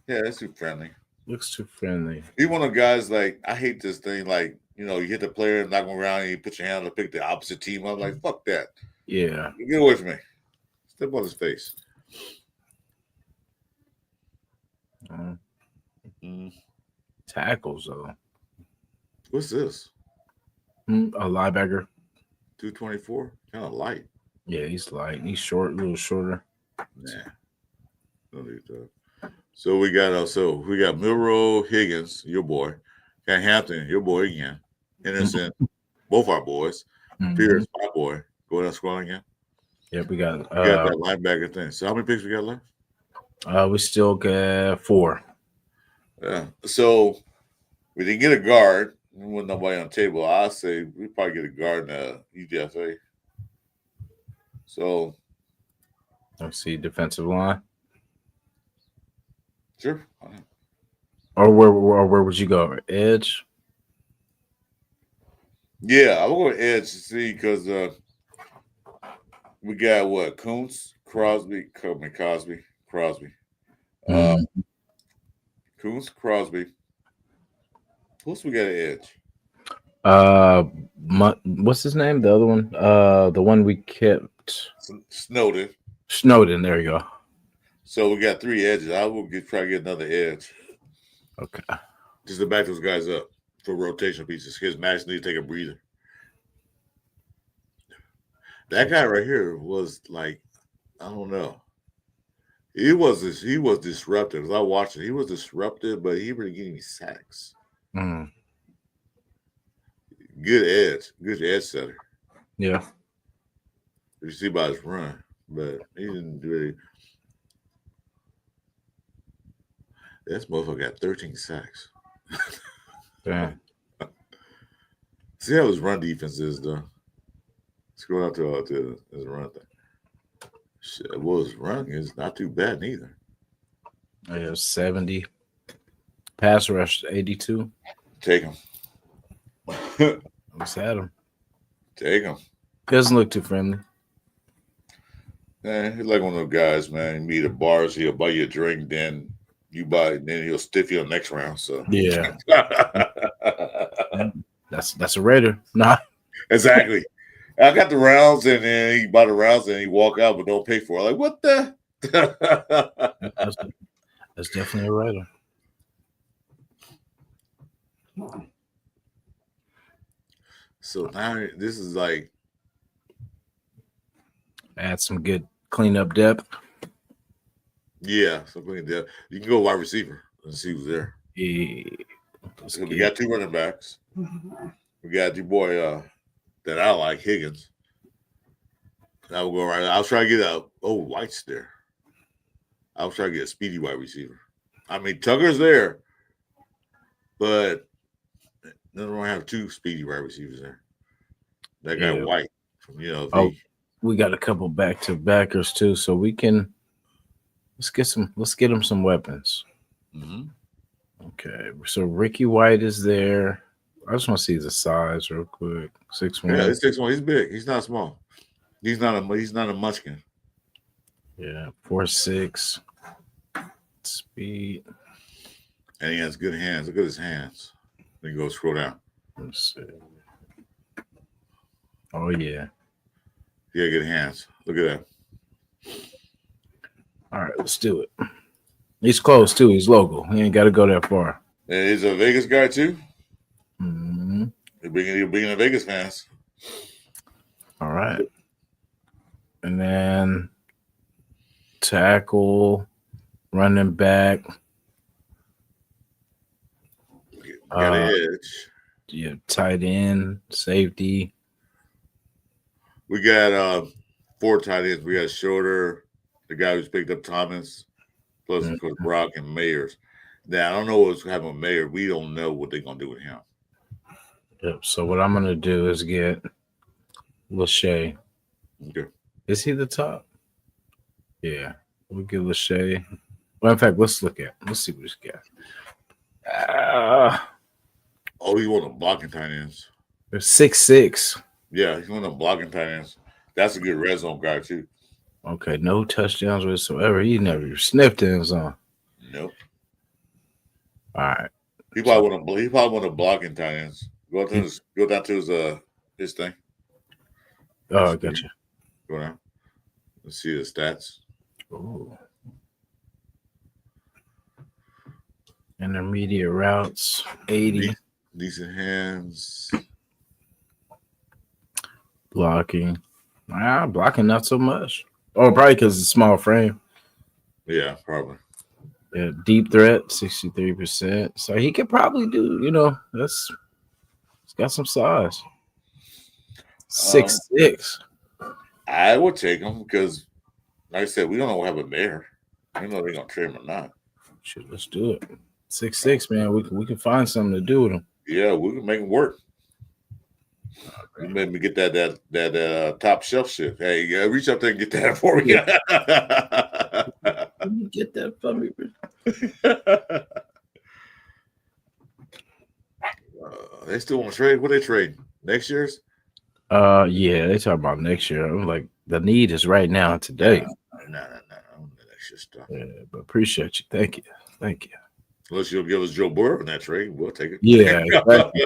Yeah, that's too friendly. Looks too friendly. He one of the guys like I hate this thing. Like you hit the player, knock him around, and you put your hand to pick the opposite team up. Like fuck that. Yeah. Get away from me. Step on his face. Tackles though. What's this? A linebacker. 224. Kind of light. Yeah, he's light. He's short, a little shorter. Nah. Don't need that. So we got Milroe Higgins, your boy. Got Hampton, your boy again. Innocent, both our boys. Pierce, my boy. Go down scrolling again. Yep, we got that linebacker thing. So how many picks we got left? We still got 4. Yeah. So we didn't get a guard. There wasn't nobody on the table. I say we probably get a guard in UDFA. So let's see, defensive line. Sure. Or where would you go? Edge? Yeah, I'm going to edge to see because we got what? Kuntz, Crosby. Kuntz, Crosby. Who's we got at edge? What's his name? The other one? The one we kept. Snowden. There you go. So we got 3 edges. I will try to get another edge. Okay. Just to back those guys up for rotational pieces. His Max need to take a breather. That guy right here was like, I don't know. He was disruptive. As I watched it, he was disruptive, but he really gave me sacks. Good edge setter. Yeah. You see by his run, but he didn't really. This motherfucker got 13 sacks. Damn. See how his run defense is, though. Scroll out to his run thing. Shit, well, his run is not too bad neither. Yeah, 70. Pass rush 82. Take him. Let's have him. Take him. Doesn't look too friendly. Man, he's like one of those guys, man. You meet at bars, he'll buy you a drink, then he'll stiff you on the next round. So yeah. That's a Raider. Nah. Exactly. I got the rounds, and then he buy the rounds, and he walk out, but don't pay for it. Like, what the? That's definitely a Raider. So now this is like add some good cleanup depth. Yeah, some cleanup depth. You can go wide receiver and see who's there. Yeah. So we got 2 running backs. We got your boy that I like, Higgins. I will go right. I'll try to get White's there. I'll try to get a speedy wide receiver. I mean, Tucker's there, but they don't have 2 speedy wide receivers there. That guy White from we got a couple back-to-backers too, so we can let's get him some weapons. Okay, so Ricky White is there. I just want to see the size real quick. 6'1". Yeah, he's 6'1". He's big. He's not small. He's not a munchkin. Yeah, 4'6". Speed. And he has good hands. Look at his hands. Then go scroll down. Let's see. Oh yeah. Yeah, good hands. Look at that. All right, let's do it. He's close too. He's local. He ain't got to go that far. And he's a Vegas guy too. Mm-hmm. He'll bring in the Vegas fans. All right. And then tackle, running back. Got an edge. Yeah, tight end, safety. We got 4 tight ends. We got Shorter, the guy who's picked up Thomas, plus of course Brock and Mayers. Now I don't know what's happening with Mayer. We don't know what they're gonna do with him. Yep. So what I'm gonna do is get Lachey. Okay. Is he the top? Yeah. We'll get Lachey. Well, in fact, let's see what he's got. He's one of the blocking tight ends. They're 6'6". Yeah, he's one of the blocking tight ends. That's a good red zone guy too. Okay, no touchdowns whatsoever. He never sniffed in his zone. Nope. All right. He probably want to block in tight ends. Go down to his thing. Oh, I got you. Go down. Let's see the stats. Ooh. Intermediate routes, 80. Decent hands. Blocking. Blocking not so much. Oh, probably because it's a small frame. Yeah, probably. Yeah, deep threat, 63%. So he could probably do, he's got some size. 6'6". I would take him because, like I said, we don't know what happened there. We don't know if they're going to trade him or not. Shit, let's do it. 6'6", man. We can find something to do with him. Yeah, we can make him work. You made me get that top shelf shit. Hey, reach up there and get that for me. Let me get that for me. They still want to trade. What they trade? Next year's? Yeah, they talk about next year. I'm like, the need is right now today. No. Next year stuff. Yeah, but appreciate you. Thank you. Unless you'll give us Joe Burrow in that trade, we'll take it. Yeah, exactly.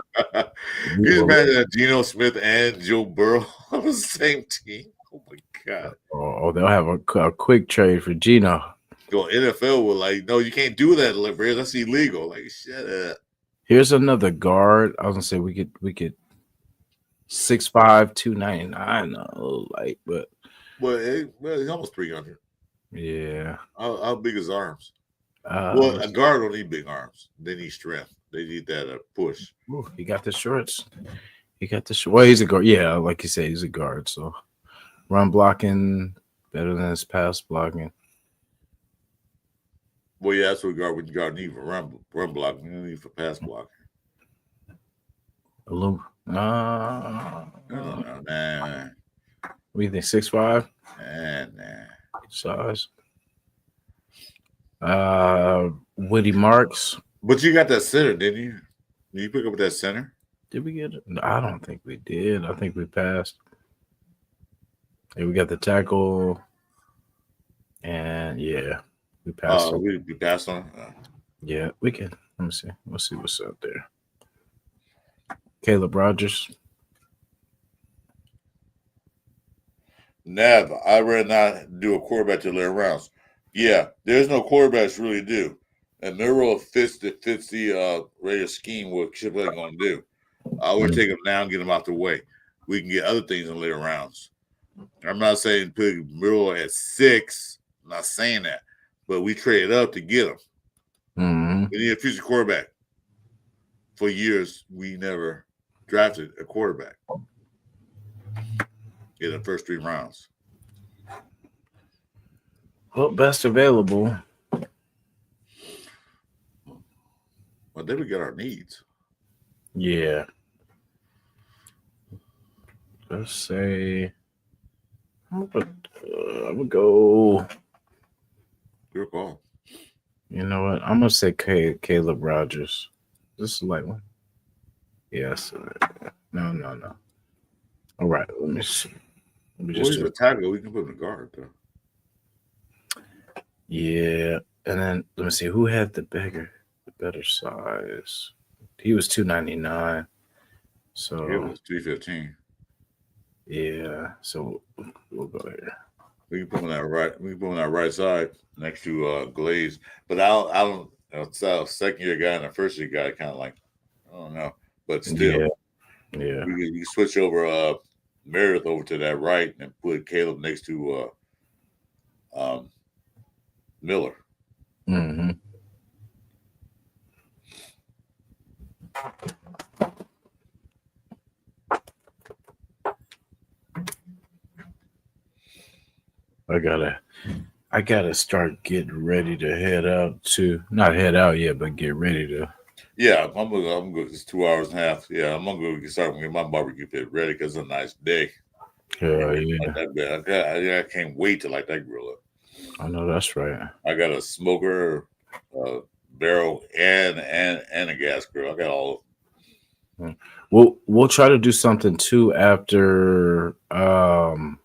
You just imagine that Geno Smith and Joe Burrow on the same team. Oh my God. Oh, they'll have a quick trade for Geno. Go NFL will like, no, you can't do that, Liberia. That's illegal. Like, shut up. Here's another guard. I was gonna say we could 6'5", 299. No, like, but he's almost 300. Yeah. How big is arms? A guard don't need big arms. They need strength. They need that push. He got the shorts. Well, he's a guard. Yeah, like you say, he's a guard. So run blocking better than his pass blocking. Well, yeah, that's what guard need for run blocking. You need for pass blocking. No. Nah. What do you think? 6'5"? Nah. Size. Woody Marks. But you got that center, didn't you? Did you pick up that center? Did we get it? No, I don't think we did. I think we passed. Yeah, we got the tackle. And yeah, we passed. We passed on. Yeah, we can. Let me see. Let's see what's out there. Caleb Rogers. Nav, I rather not do a quarterback to later rounds. Yeah, there's no quarterbacks really do. And Miro fits the Raider scheme what Chip is going to do. I would take him now and get him out the way. We can get other things in later rounds. I'm not saying put Miro at 6. I'm not saying that. But we traded up to get him. Mm-hmm. We need a future quarterback. For years, we never drafted a quarterback in the first 3 rounds. Well, best available. Well, then we got our needs. Yeah. Let's say I'm gonna go. Your call. You know what? I'm gonna say Caleb Rogers. This is a light one. Yes. No. All right. Let me see. Let me just do a tackle. We can put him in guard though. Yeah, and then let me see who had the better size. He was 299. So it was 315. Yeah, so we'll go here. We can put him on that right. We can put him on that right side next to Glaze. But I don't. It's a second year guy and a first year guy. Kind of like I don't know, but still, yeah. We switch over Meredith over to that right and put Caleb next to Miller. Mm-hmm. I gotta start getting ready to head out to not head out yet, but get ready to. Yeah, I'm gonna. It's 2.5 hours. Yeah, I'm gonna go start getting my barbecue pit ready because it's a nice day. Yeah. I can't wait to light that grill up. I know that's right. I got a smoker, barrel, and a gas grill. I got all of them. We'll try to do something too after the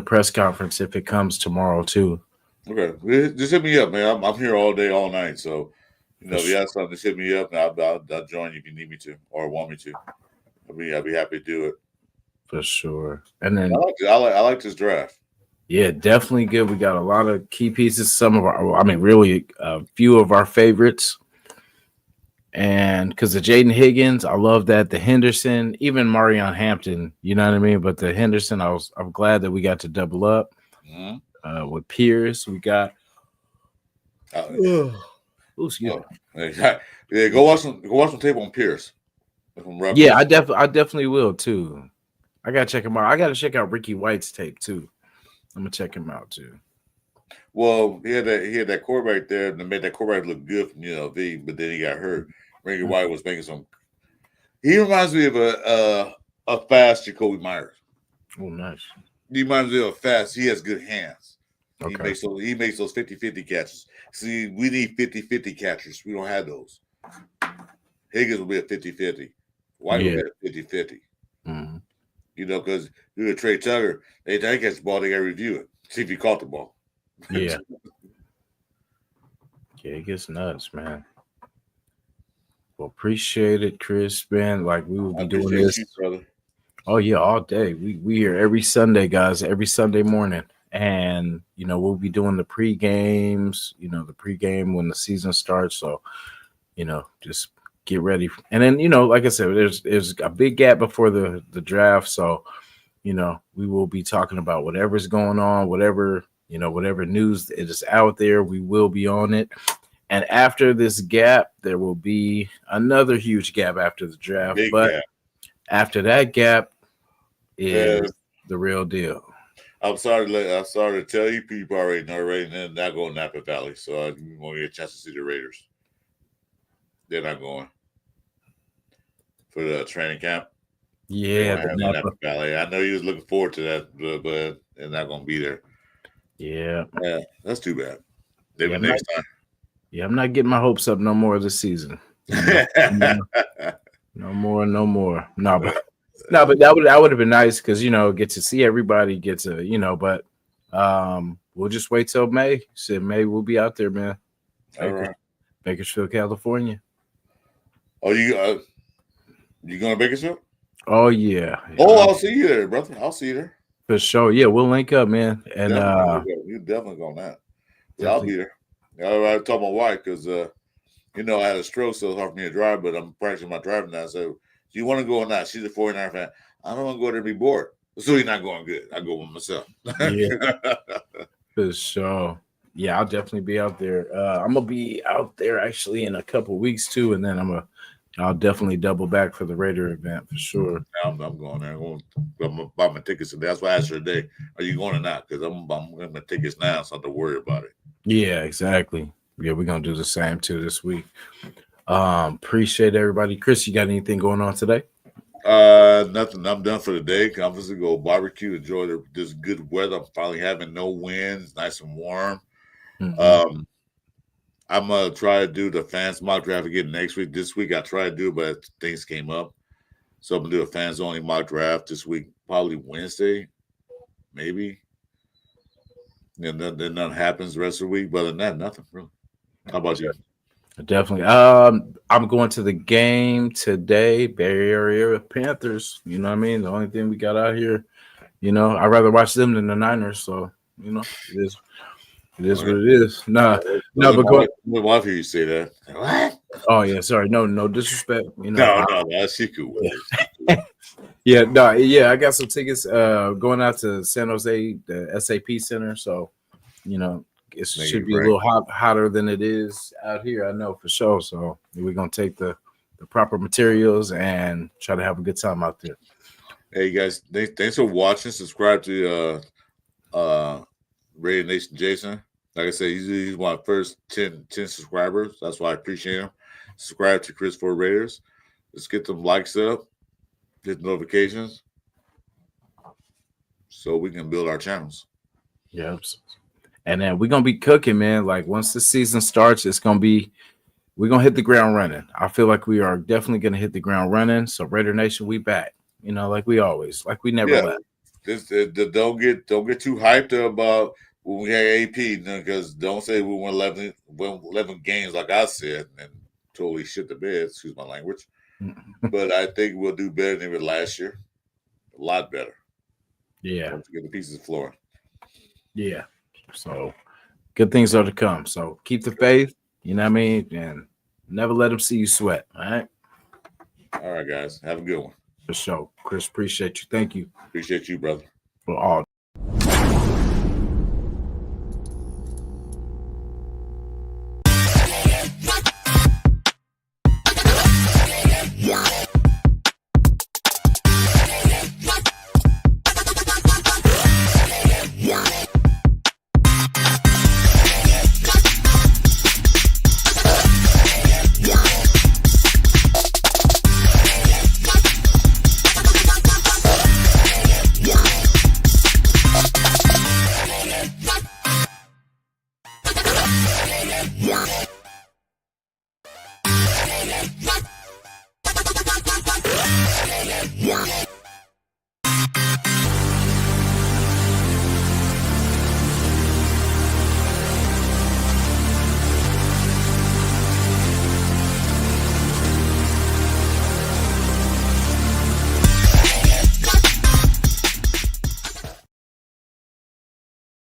press conference if it comes tomorrow too. Okay, just hit me up, man. I'm here all day, all night. So You know, if you have something, just hit me up, and I'll join you if you need me to or want me to. I'll be happy to do it. For sure. And then I like this draft. Yeah, definitely good. We got a lot of key pieces. Some of really a few of our favorites. And because of Jaden Higgins, I love that. The Henderson, even Marion Hampton, you know what I mean? But the Henderson, I'm glad that we got to double up. With Pierce. We got excuse me. Yeah, go watch some tape on Pierce. Yeah, I definitely will too. I gotta check him out. I gotta check out Ricky White's tape too. I'm gonna check him out too. Well, he had that quarterback there that made that quarterback look good from UNLV, but then he got hurt. Ricky White was making some. He reminds me of a fast Jacoby Myers. Oh, nice. He reminds me of a fast. He has good hands. Okay. He makes those 50-50 catches. See, we need 50-50 catchers. We don't have those. Higgins will be a 50-50. White will be a 50-50. Mm-hmm. You know, because you had Trey Tucker, they catch the ball, they got to review it, see if he caught the ball. Yeah. Yeah, it gets nuts, man. Well, appreciate it, Chris, man. Like, we will be doing this. You, brother. Oh, yeah, all day. We here every Sunday, guys, every Sunday morning. And, we'll be doing the pre-games, the pre-game when the season starts. So, just get ready. And then, like I said, there's a big gap before the draft. So, we will be talking about whatever's going on, whatever news it is out there, we will be on it. And after this gap, there will be another huge gap after the draft. Big but gap. After that gap is the real deal. I'm sorry to tell you, people already know they're not going to Napa Valley. So I'm going to get a chance to see the Raiders. They're not going for the training camp. Yeah, but Napa Valley. I know you was looking forward to that, but they're not going to be there. Yeah, that's too bad. Maybe next time. Yeah, I'm not getting my hopes up no more this season. No more. No, but that would have been nice because get to see everybody, but we'll just wait till May. Said May we'll be out there, man. All right. Bakersfield, California. Oh, you going to Bakersfield? Oh yeah. Oh, I'll see you there, brother. I'll see you there. For sure. Yeah, we'll link up, man. And you definitely going that. Yeah, I'll be there. I told my wife because I had a stroke, so it's hard for me to drive, but I'm practicing my driving now. So, do you want to go or not? She's a 49er fan. I don't want to go there and be bored. So you're not going good. I go with myself. Yeah. For sure. Yeah, I'll definitely be out there. I'm gonna be out there actually in a couple of weeks too, and then I'll definitely double back for the Raider event for sure. I'm going there. I'm gonna buy my tickets today. That's why I asked her today, are you going or not? Because I'm getting my tickets now, so I don't have to worry about it. Yeah, exactly. Yeah, we're gonna do the same too this week. Appreciate everybody. Chris, you got anything going on today? Nothing. I'm done for the day. I'm just gonna go barbecue, enjoy this good weather. I'm finally having no winds, nice and warm. Mm-hmm. I'm gonna try to do the fans mock draft again next week. This week I tried to do, but things came up, so I'm gonna do a fans only mock draft this week, probably Wednesday, maybe. And then nothing happens the rest of the week. But other than that, nothing really. How about you? Definitely. I'm going to the game today, Bay Area Panthers. You know what I mean? The only thing we got out here, I'd rather watch them than the Niners. So, it is what it is. No, but go. My wife hear you say that. What? Oh yeah, sorry. No disrespect. No, that's cool. Yeah, no, yeah. I got some tickets going out to San Jose, the SAP Center. So, it should be a little hotter than it is out here. I know for sure. So we're gonna take the proper materials and try to have a good time out there. Hey guys, thanks for watching. Subscribe to Raider Nation Jasin. Like I said, he's one of the first 10 subscribers. That's why I appreciate him. Subscribe to Chris4Raiders. Let's get them likes up, get notifications, so we can build our channels. Yep. And then we're gonna be cooking, man. Like once the season starts, we're gonna hit the ground running. I feel like we are definitely gonna hit the ground running. So Raider Nation, we back. Like we always, like we never left. Don't get too hyped about when we had AP, because don't say we won 11 games like I said and totally shit the bed, excuse my language. But I think we'll do better than we did last year. A lot better. Yeah. Once we get the pieces flowing. Yeah. So good things are to come. So keep the faith, you know what I mean? And never let them see you sweat. All right. All right, guys. Have a good one. For sure. Chris, appreciate you. Thank you. Appreciate you, brother. For all. Yeah.